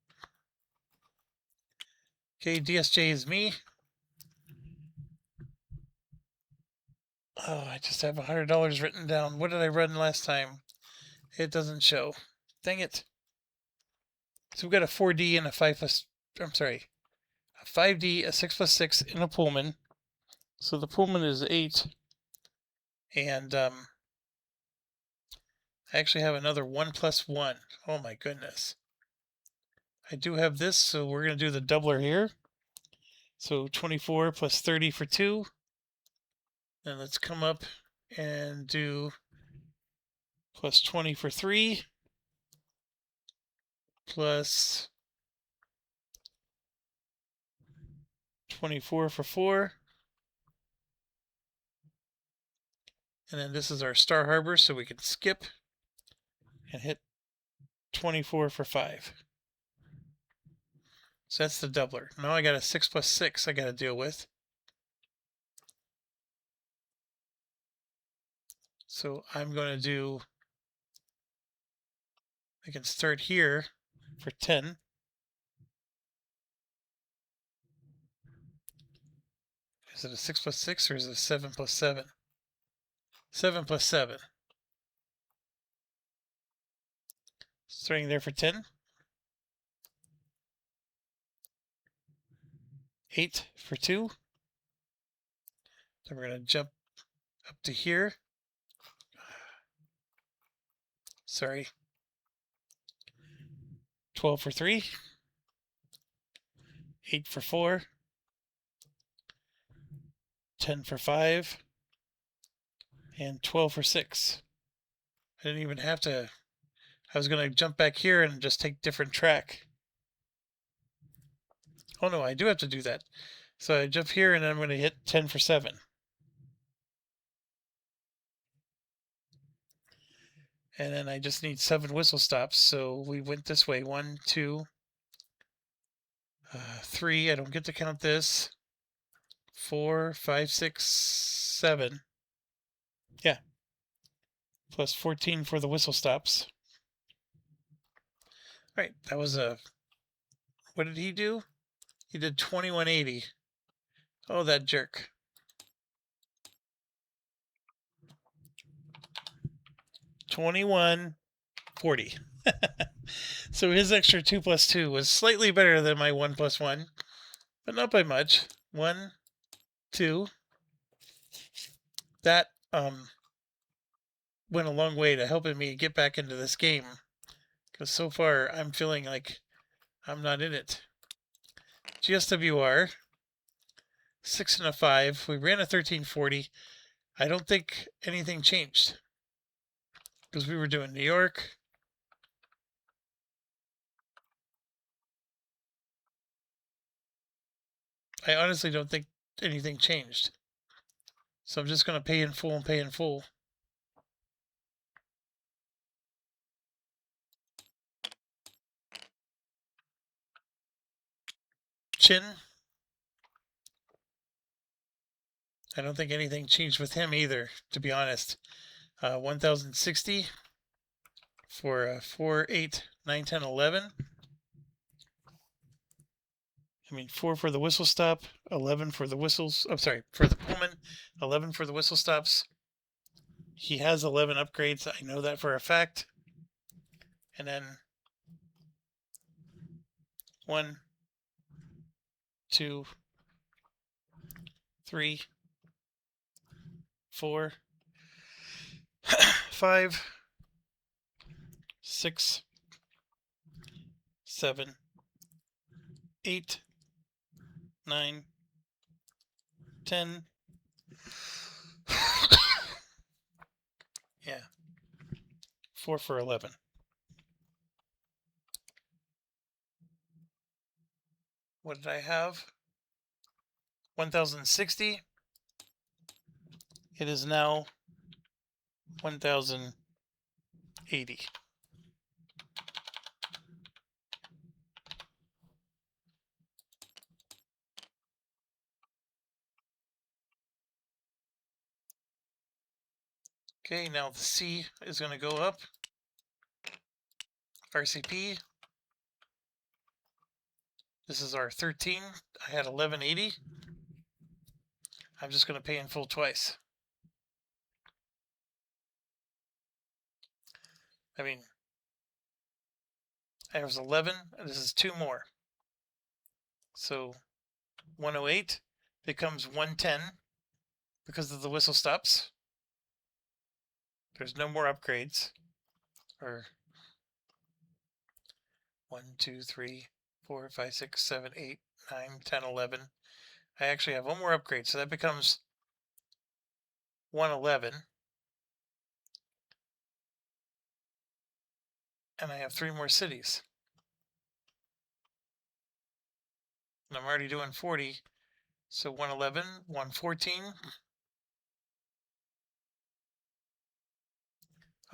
Okay, DSJ is me. Oh, I just have $100 written down. What did I run last time? It doesn't show. Dang it. So we've got a 4D and a 5D, a 6+6, and a Pullman. So the Pullman is 8. And I actually have another 1+1. Oh my goodness. I do have this, so we're going to do the doubler here. So 24 plus 30 for 2. Then let's come up and do plus 20 for 3. Plus 24 for 4. And then this is our Star Harbor, so we can skip and hit 24 for 5. So that's the doubler. Now I got a 6+6 I got to deal with. So I'm going to do, I can start here for 10. Is it a 6+6 or is it a 7+7? 7+7. Starting there for 10. 8 for 2. Then we're going to jump up to here. Sorry. 12 for 3. 8 for 4. 10 for 5. And 12 for 6. I didn't even have to. I was going to jump back here and just take different track. Oh no, I do have to do that. So I jump here and then I'm going to hit 10 for 7. And then I just need 7 whistle stops. So we went this way. 1, 2, 3. I don't get to count this. 4, 5, 6, 7. Yeah. Plus 14 for the whistle stops. All right, that was a. What did he do? He did 2180. Oh, that jerk. 2140. So his extra 2 plus 2 was slightly better than my 1 plus 1, but not by much. 1, 2. That went a long way to helping me get back into this game, because so far I'm feeling like I'm not in it. GSWR, 6 and a 5. We ran a 1340. I don't think anything changed, because we were doing New York. I honestly don't think anything changed. So I'm just going to pay in full and pay in full. Chin. I don't think anything changed with him either, to be honest. 1060 for 4, 8, 9, 10, 11. I mean, 4 for the whistle stop, 11 for the whistles. I'm sorry, for the Pullman, 11 for the whistle stops. He has 11 upgrades. I know that for a fact. And then 1, 2, 3, 4, 5, 6, 7, 8, 9, 10. Yeah. 4 for 11. What did I have? 1060. It is now 1080. Okay, now the C is going to go up. RCP. This is our 13. I had 1180. I'm just going to pay in full twice. I mean, there was 11, and this is 2 more. So 108 becomes 110 because of the whistle stops. There's no more upgrades. Or 1, 2, 3, 4, 5, 6, 7, 8, 9, 10, 11. I actually have one more upgrade, so that becomes 111. And I have 3 more cities. And I'm already doing 40. So 111, 114.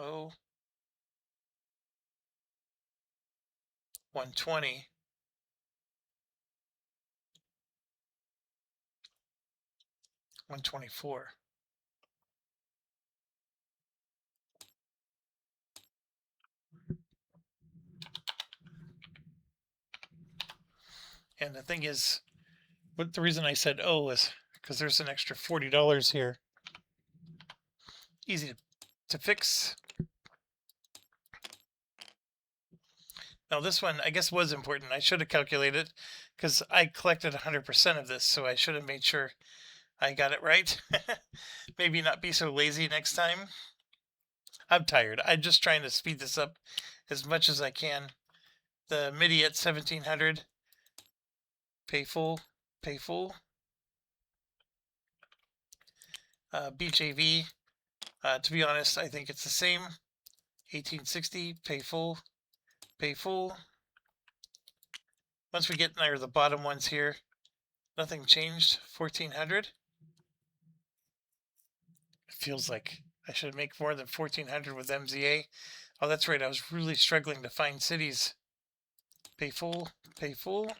Oh. 120. 124. And the thing is, but the reason I said oh is because there's an extra $40 here. Easy to fix. Now this one, I guess, was important. I should have calculated because I collected 100% of this, so I should have made sure I got it right. Maybe not be so lazy next time. I'm tired. I'm just trying to speed this up as much as I can. The MIDI at 1700. Pay full. Pay full. BJV. To be honest, I think it's the same. 1860. Pay full. Pay full. Once we get near the bottom ones here, nothing changed. 1400. It feels like I should make more than 1400 with MZA. Oh, that's right. I was really struggling to find cities. Pay full. Pay full.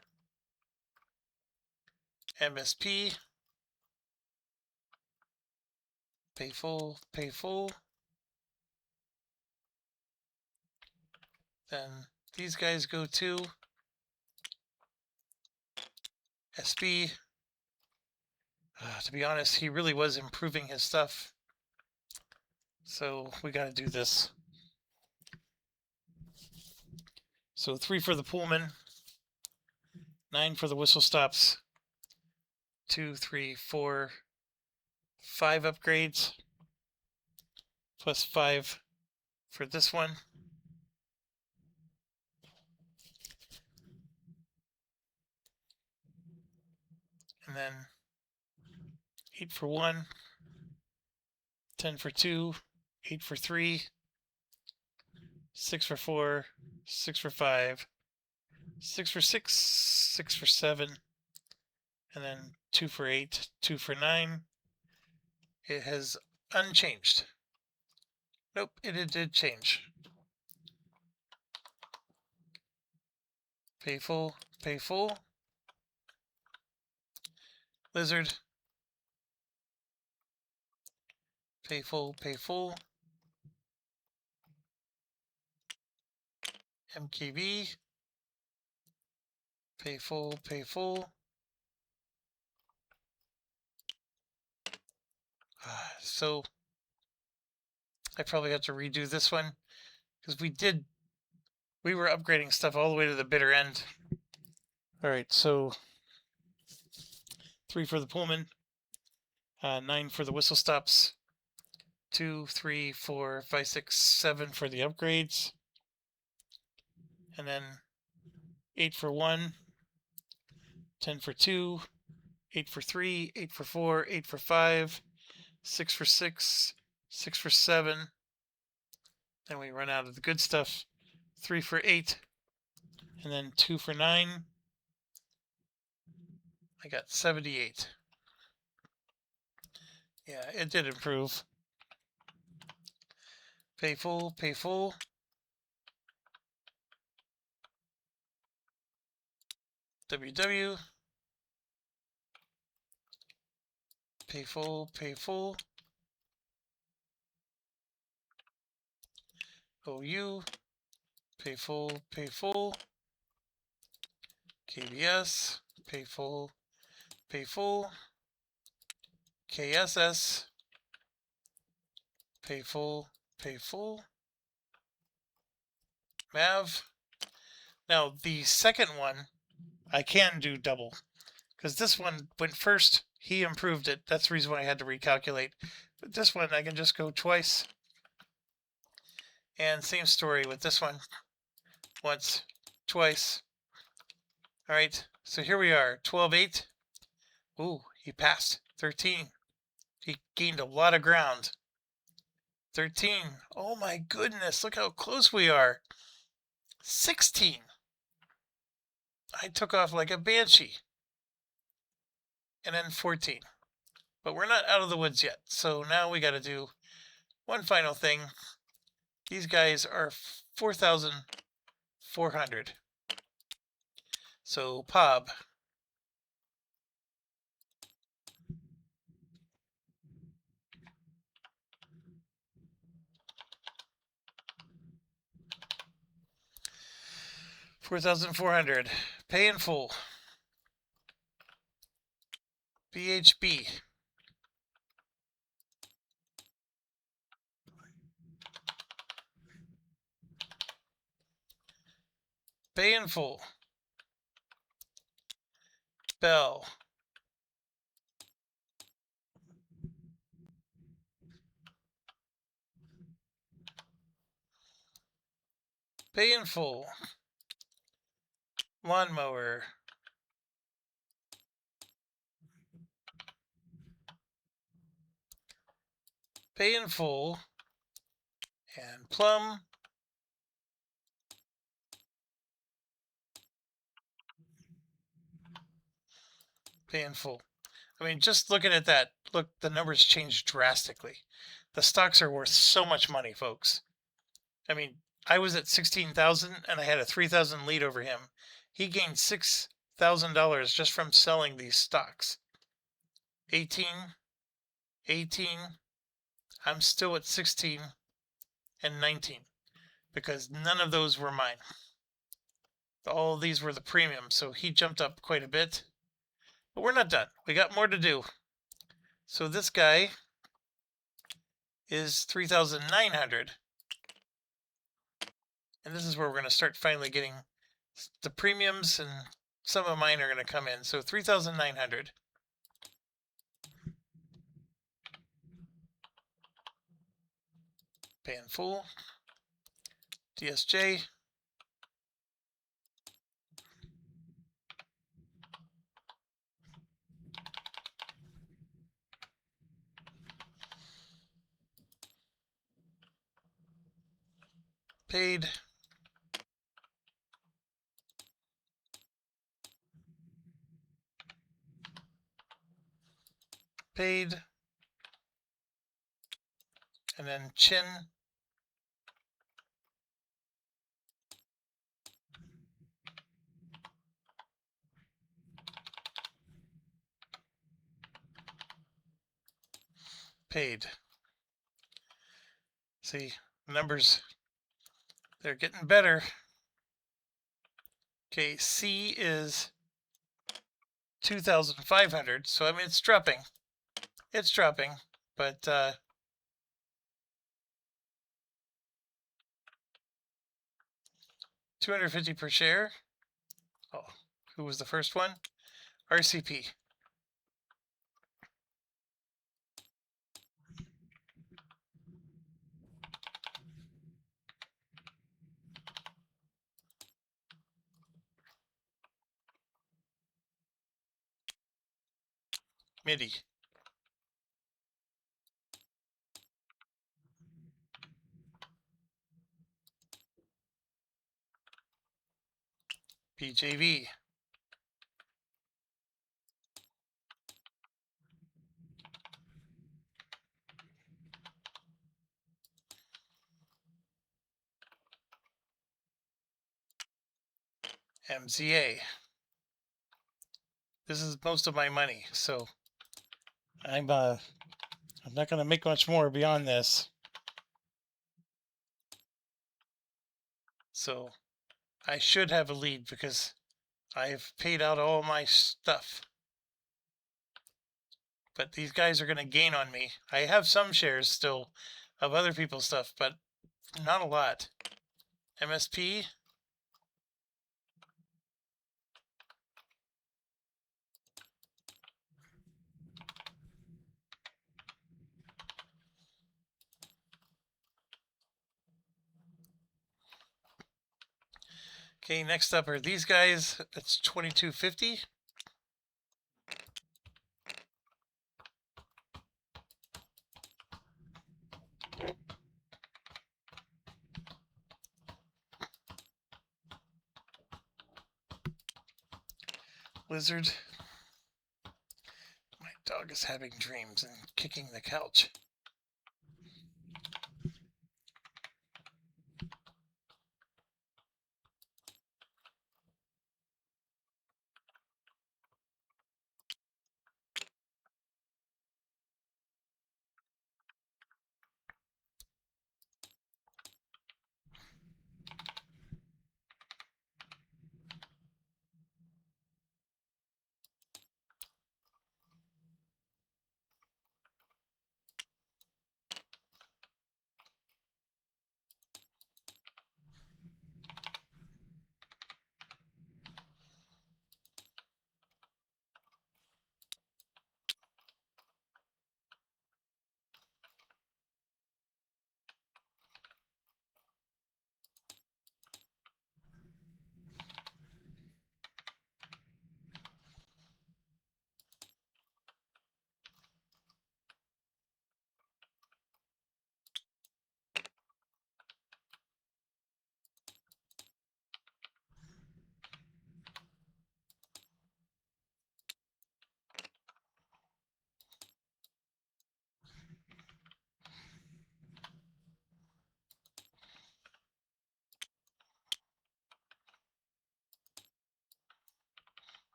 MSP. Pay full. Pay full. Then these guys go to SB. To be honest, he really was improving his stuff. So we got to do this. So 3 for the Pullman, 9 for the whistle stops, 2, 3, 4, 5 upgrades, plus 5 for this one. And then 8 for 1, 10 for 2, 8 for 3, 6 for 4, 6 for 5, 6 for 6, 6 for 7, and then 2 for 8, 2 for 9. It has unchanged. Nope, it did change. Pay full, pay full. Lizard. Pay full, pay full. MKB. Pay full, pay full. So I probably have to redo this one because we were upgrading stuff all the way to the bitter end. All right, so 3 for the Pullman, 9 for the whistle stops, 2, 3, 4, 5, 6, 7 for the upgrades, and then 8 for 1, 10 for 2, 8 for 3, 8 for 4, 8 for 5, 6 for 6, 6 for 7. Then we run out of the good stuff. 3 for 8, and then 2 for 9. I got 78. Yeah, it did improve. Pay full, pay full. WW. Pay full, pay full. OU. Pay full, pay full. KBS. Pay full, pay full. KSS. Pay full, pay full. MAV. Now, the second one, I can do double. Because this one went first, he improved it. That's the reason why I had to recalculate. But this one, I can just go twice. And same story with this one. Once, twice. All right, so here we are, 12-8. Ooh, he passed. 13. He gained a lot of ground. 13. Oh my goodness, look how close we are. 16. I took off like a banshee. And then 14. But we're not out of the woods yet. So now we got to do one final thing. These guys are 4,400. So POB. $4,400. Pay in full. BHB. Pay in full. Bell. Pay in full. Lawnmower. Pay in full. And Plum. Pay in full. I mean, just looking at that, look, the numbers changed drastically. The stocks are worth so much money, folks. I mean, I was at 16,000 and I had a 3,000 lead over him. He gained $6,000 just from selling these stocks. 18, 18. I'm still at 16 and 19 because none of those were mine. All of these were the premium, so he jumped up quite a bit. But we're not done. We got more to do. So this guy is 3,900. And this is where we're going to start finally getting the premiums, and some of mine are going to come in. So 3,900. Pay in full. DSJ. Paid. Paid. And then Chin. Paid. See, numbers, they're getting better. Okay, C is 2,500. So, I mean, it's dropping. It's dropping, but $250 per share. Oh, who was the first one? RCP. MIDI. BJV. MZA. This is most of my money, so I'm not going to make much more beyond this. So I should have a lead because I've paid out all my stuff. But these guys are going to gain on me. I have some shares still of other people's stuff, but not a lot. MSP. Okay, next up are these guys. That's 2250. Lizard. My dog is having dreams and kicking the couch.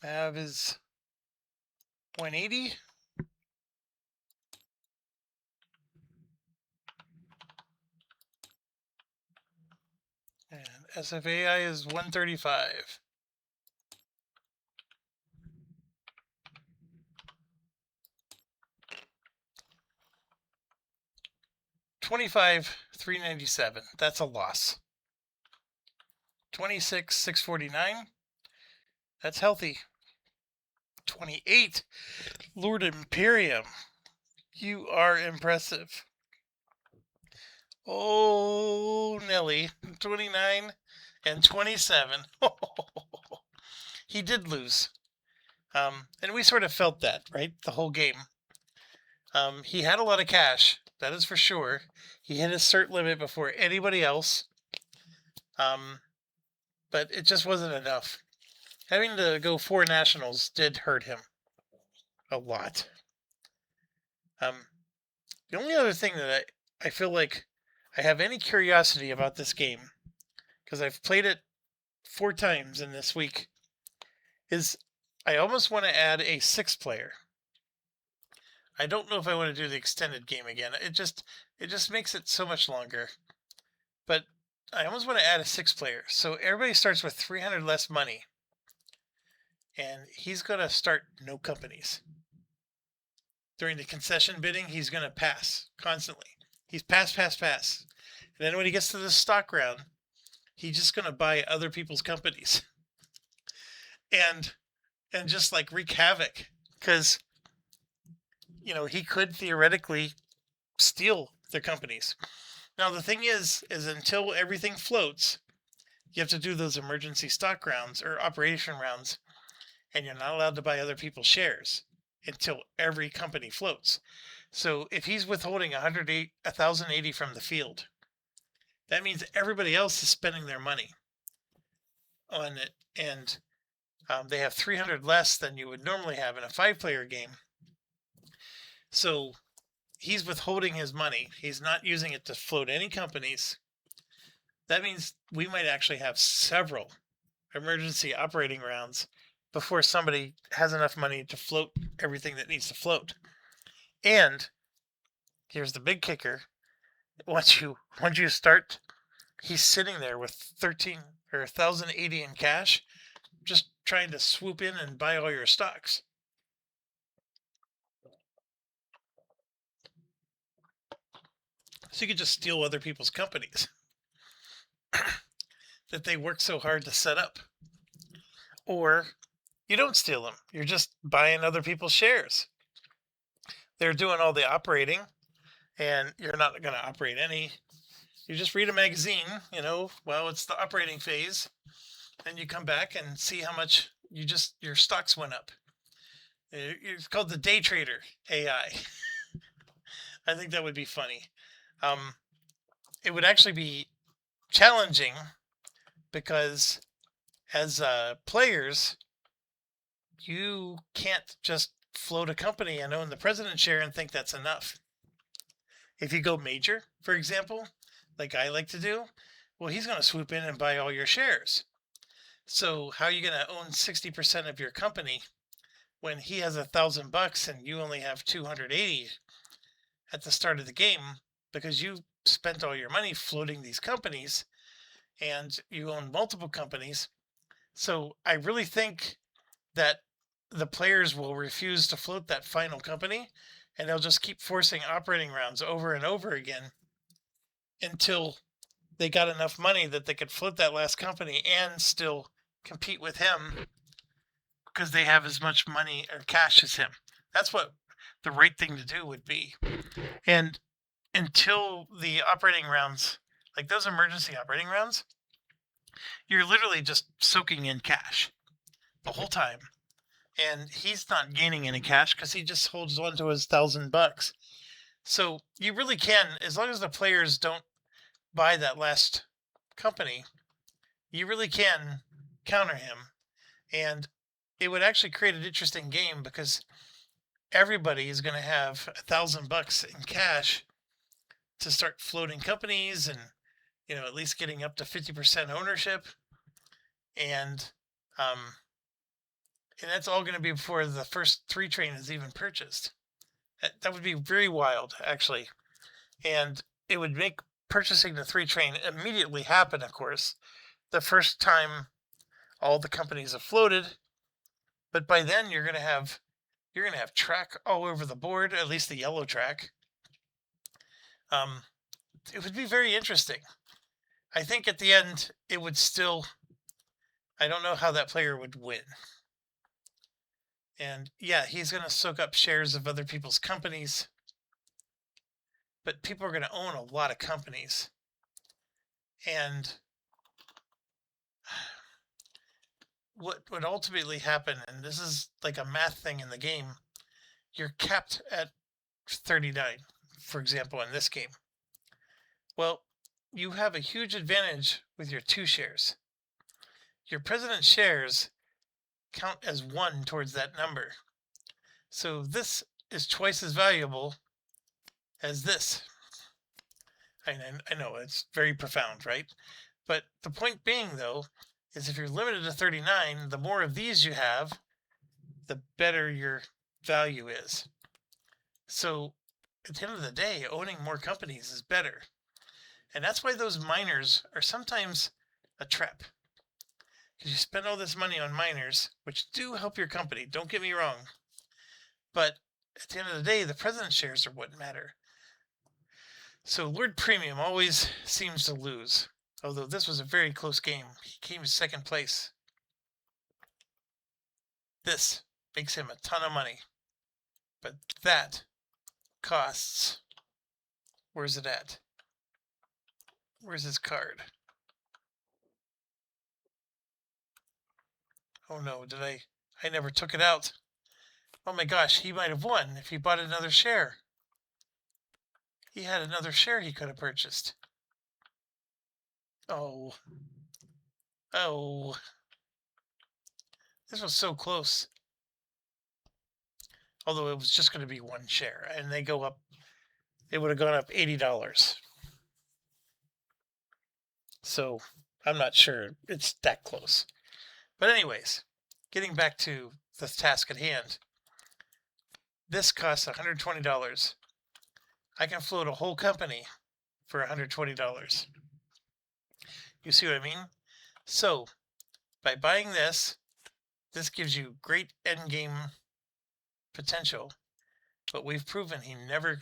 MAV is 180. And SFAI is 135. $25,397. That's a loss. $26,649. That's healthy. 28. Lord Imperium. You are impressive. Oh, Nelly. 29 and 27. He did lose. And we sort of felt that, right? The whole game. He had a lot of cash. That is for sure. He hit his cert limit before anybody else. But it just wasn't enough. Having to go 4 nationals did hurt him a lot. The only other thing that I feel like I have any curiosity about this game, because I've played it 4 times in this week, is I almost want to add a 6-player. I don't know if I want to do the extended game again. It just makes it so much longer. But I almost want to add a 6-player. So everybody starts with 300 less money. And he's going to start no companies. During the concession bidding, he's going to pass constantly. He's pass. And then when he gets to the stock round, he's just going to buy other people's companies. And just like wreak havoc. Because, he could theoretically steal their companies. Now, the thing is until everything floats, you have to do those emergency stock rounds or operation rounds, and you're not allowed to buy other people's shares until every company floats. So if he's withholding 1,080 from the field, that means everybody else is spending their money on it, and they have 300 less than you would normally have in a 5-player game. So he's withholding his money. He's not using it to float any companies. That means we might actually have several emergency operating rounds before somebody has enough money to float everything that needs to float. And here's the big kicker. Once you start, he's sitting there with 1,080 in cash, just trying to swoop in and buy all your stocks. So you could just steal other people's companies that they work so hard to set up. Or you don't steal them. You're just buying other people's shares. They're doing all the operating, and you're not going to operate any. You just read a magazine, while it's the operating phase. Then you come back and see how much your stocks went up. It's called the day trader AI. I think that would be funny. It would actually be challenging because as players, you can't just float a company and own the president's share and think that's enough. If you go major, for example, like I like to do, well, he's going to swoop in and buy all your shares. So how are you going to own 60% of your company when he has $1,000 and you only have 280 at the start of the game because you spent all your money floating these companies and you own multiple companies? So I really think that the players will refuse to float that final company, and they'll just keep forcing operating rounds over and over again until they got enough money that they could float that last company and still compete with him because they have as much money or cash as him. That's what the right thing to do would be. And until the operating rounds, like those emergency operating rounds, you're literally just soaking in cash the whole time. And he's not gaining any cash because he just holds on to his $1,000. So you really can, as long as the players don't buy that last company, you really can counter him. And it would actually create an interesting game because everybody is going to have $1,000 in cash to start floating companies and, at least getting up to 50% ownership. And that's all going to be before the first 3 train is even purchased. That would be very wild, actually. And it would make purchasing the 3 train immediately happen, of course, the first time all the companies have floated. But by then you're going to have track all over the board, at least the yellow track. it would be very interesting. I think at the end it would still. I don't know how that player would win. And yeah, he's going to soak up shares of other people's companies. But people are going to own a lot of companies. And what would ultimately happen, and this is like a math thing in the game, you're capped at 39, for example, in this game. Well, you have a huge advantage with your 2 shares. Your president's shares count as 1 towards that number. So this is twice as valuable as this. I know it's very profound, right? But the point being, though, is if you're limited to 39, the more of these you have, the better your value is. So at the end of the day, owning more companies is better. And that's why those miners are sometimes a trap. Because you spend all this money on miners, which do help your company, don't get me wrong. But at the end of the day, the president's shares are what matter. So Lord Premium always seems to lose. Although this was a very close game. He came in 2nd place. This makes him a ton of money. But that costs... Where's it at? Where's his card? Oh no, did I never took it out. Oh my gosh, he might have won if he bought another share. He had another share he could have purchased. Oh. Oh. This was so close. Although it was just going to be 1 share, and they go up, it would have gone up $80. So I'm not sure it's that close. But anyways, getting back to the task at hand. This costs $120. I can float a whole company for $120. You see what I mean? So by buying this gives you great endgame potential, but we've proven he never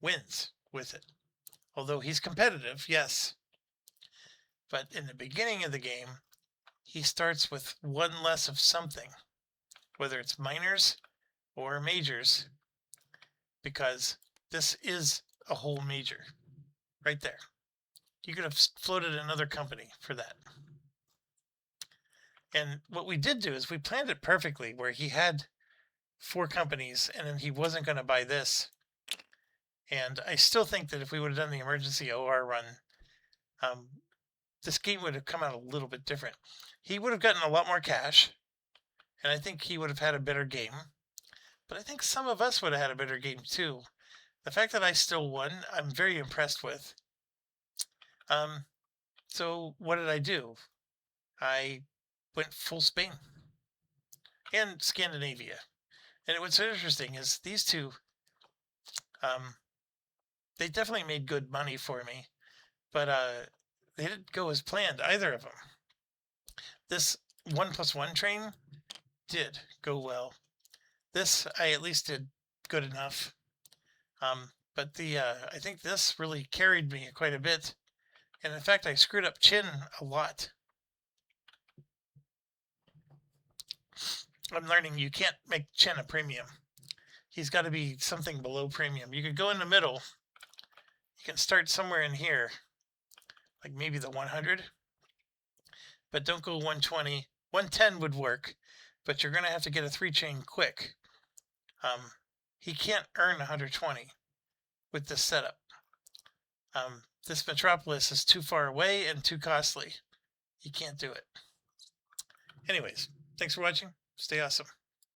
wins with it. Although he's competitive, yes. But in the beginning of the game, he starts with 1 less of something, whether it's minors or majors, because this is a whole major right there. You could have floated another company for that. And what we did do is we planned it perfectly, where he had 4 companies and then he wasn't going to buy this. And I still think that if we would have done the emergency OR run, this game would have come out a little bit different. He would have gotten a lot more cash, and I think he would have had a better game. But I think some of us would have had a better game too. The fact that I still won, I'm very impressed with. So what did I do? I went full Spain and Scandinavia. And what's interesting is these two, they definitely made good money for me, but they didn't go as planned, either of them. This 1+1 train did go well. This I at least did good enough. But I think this really carried me quite a bit. And in fact, I screwed up Chin a lot. I'm learning you can't make Chin a premium. He's got to be something below premium. You could go in the middle. You can start somewhere in here, like maybe the 100. But don't go 120. 110 would work, but you're going to have to get a 3-chain quick. He can't earn 120 with this setup. This metropolis is too far away and too costly. You can't do it. Anyways, thanks for watching. Stay awesome.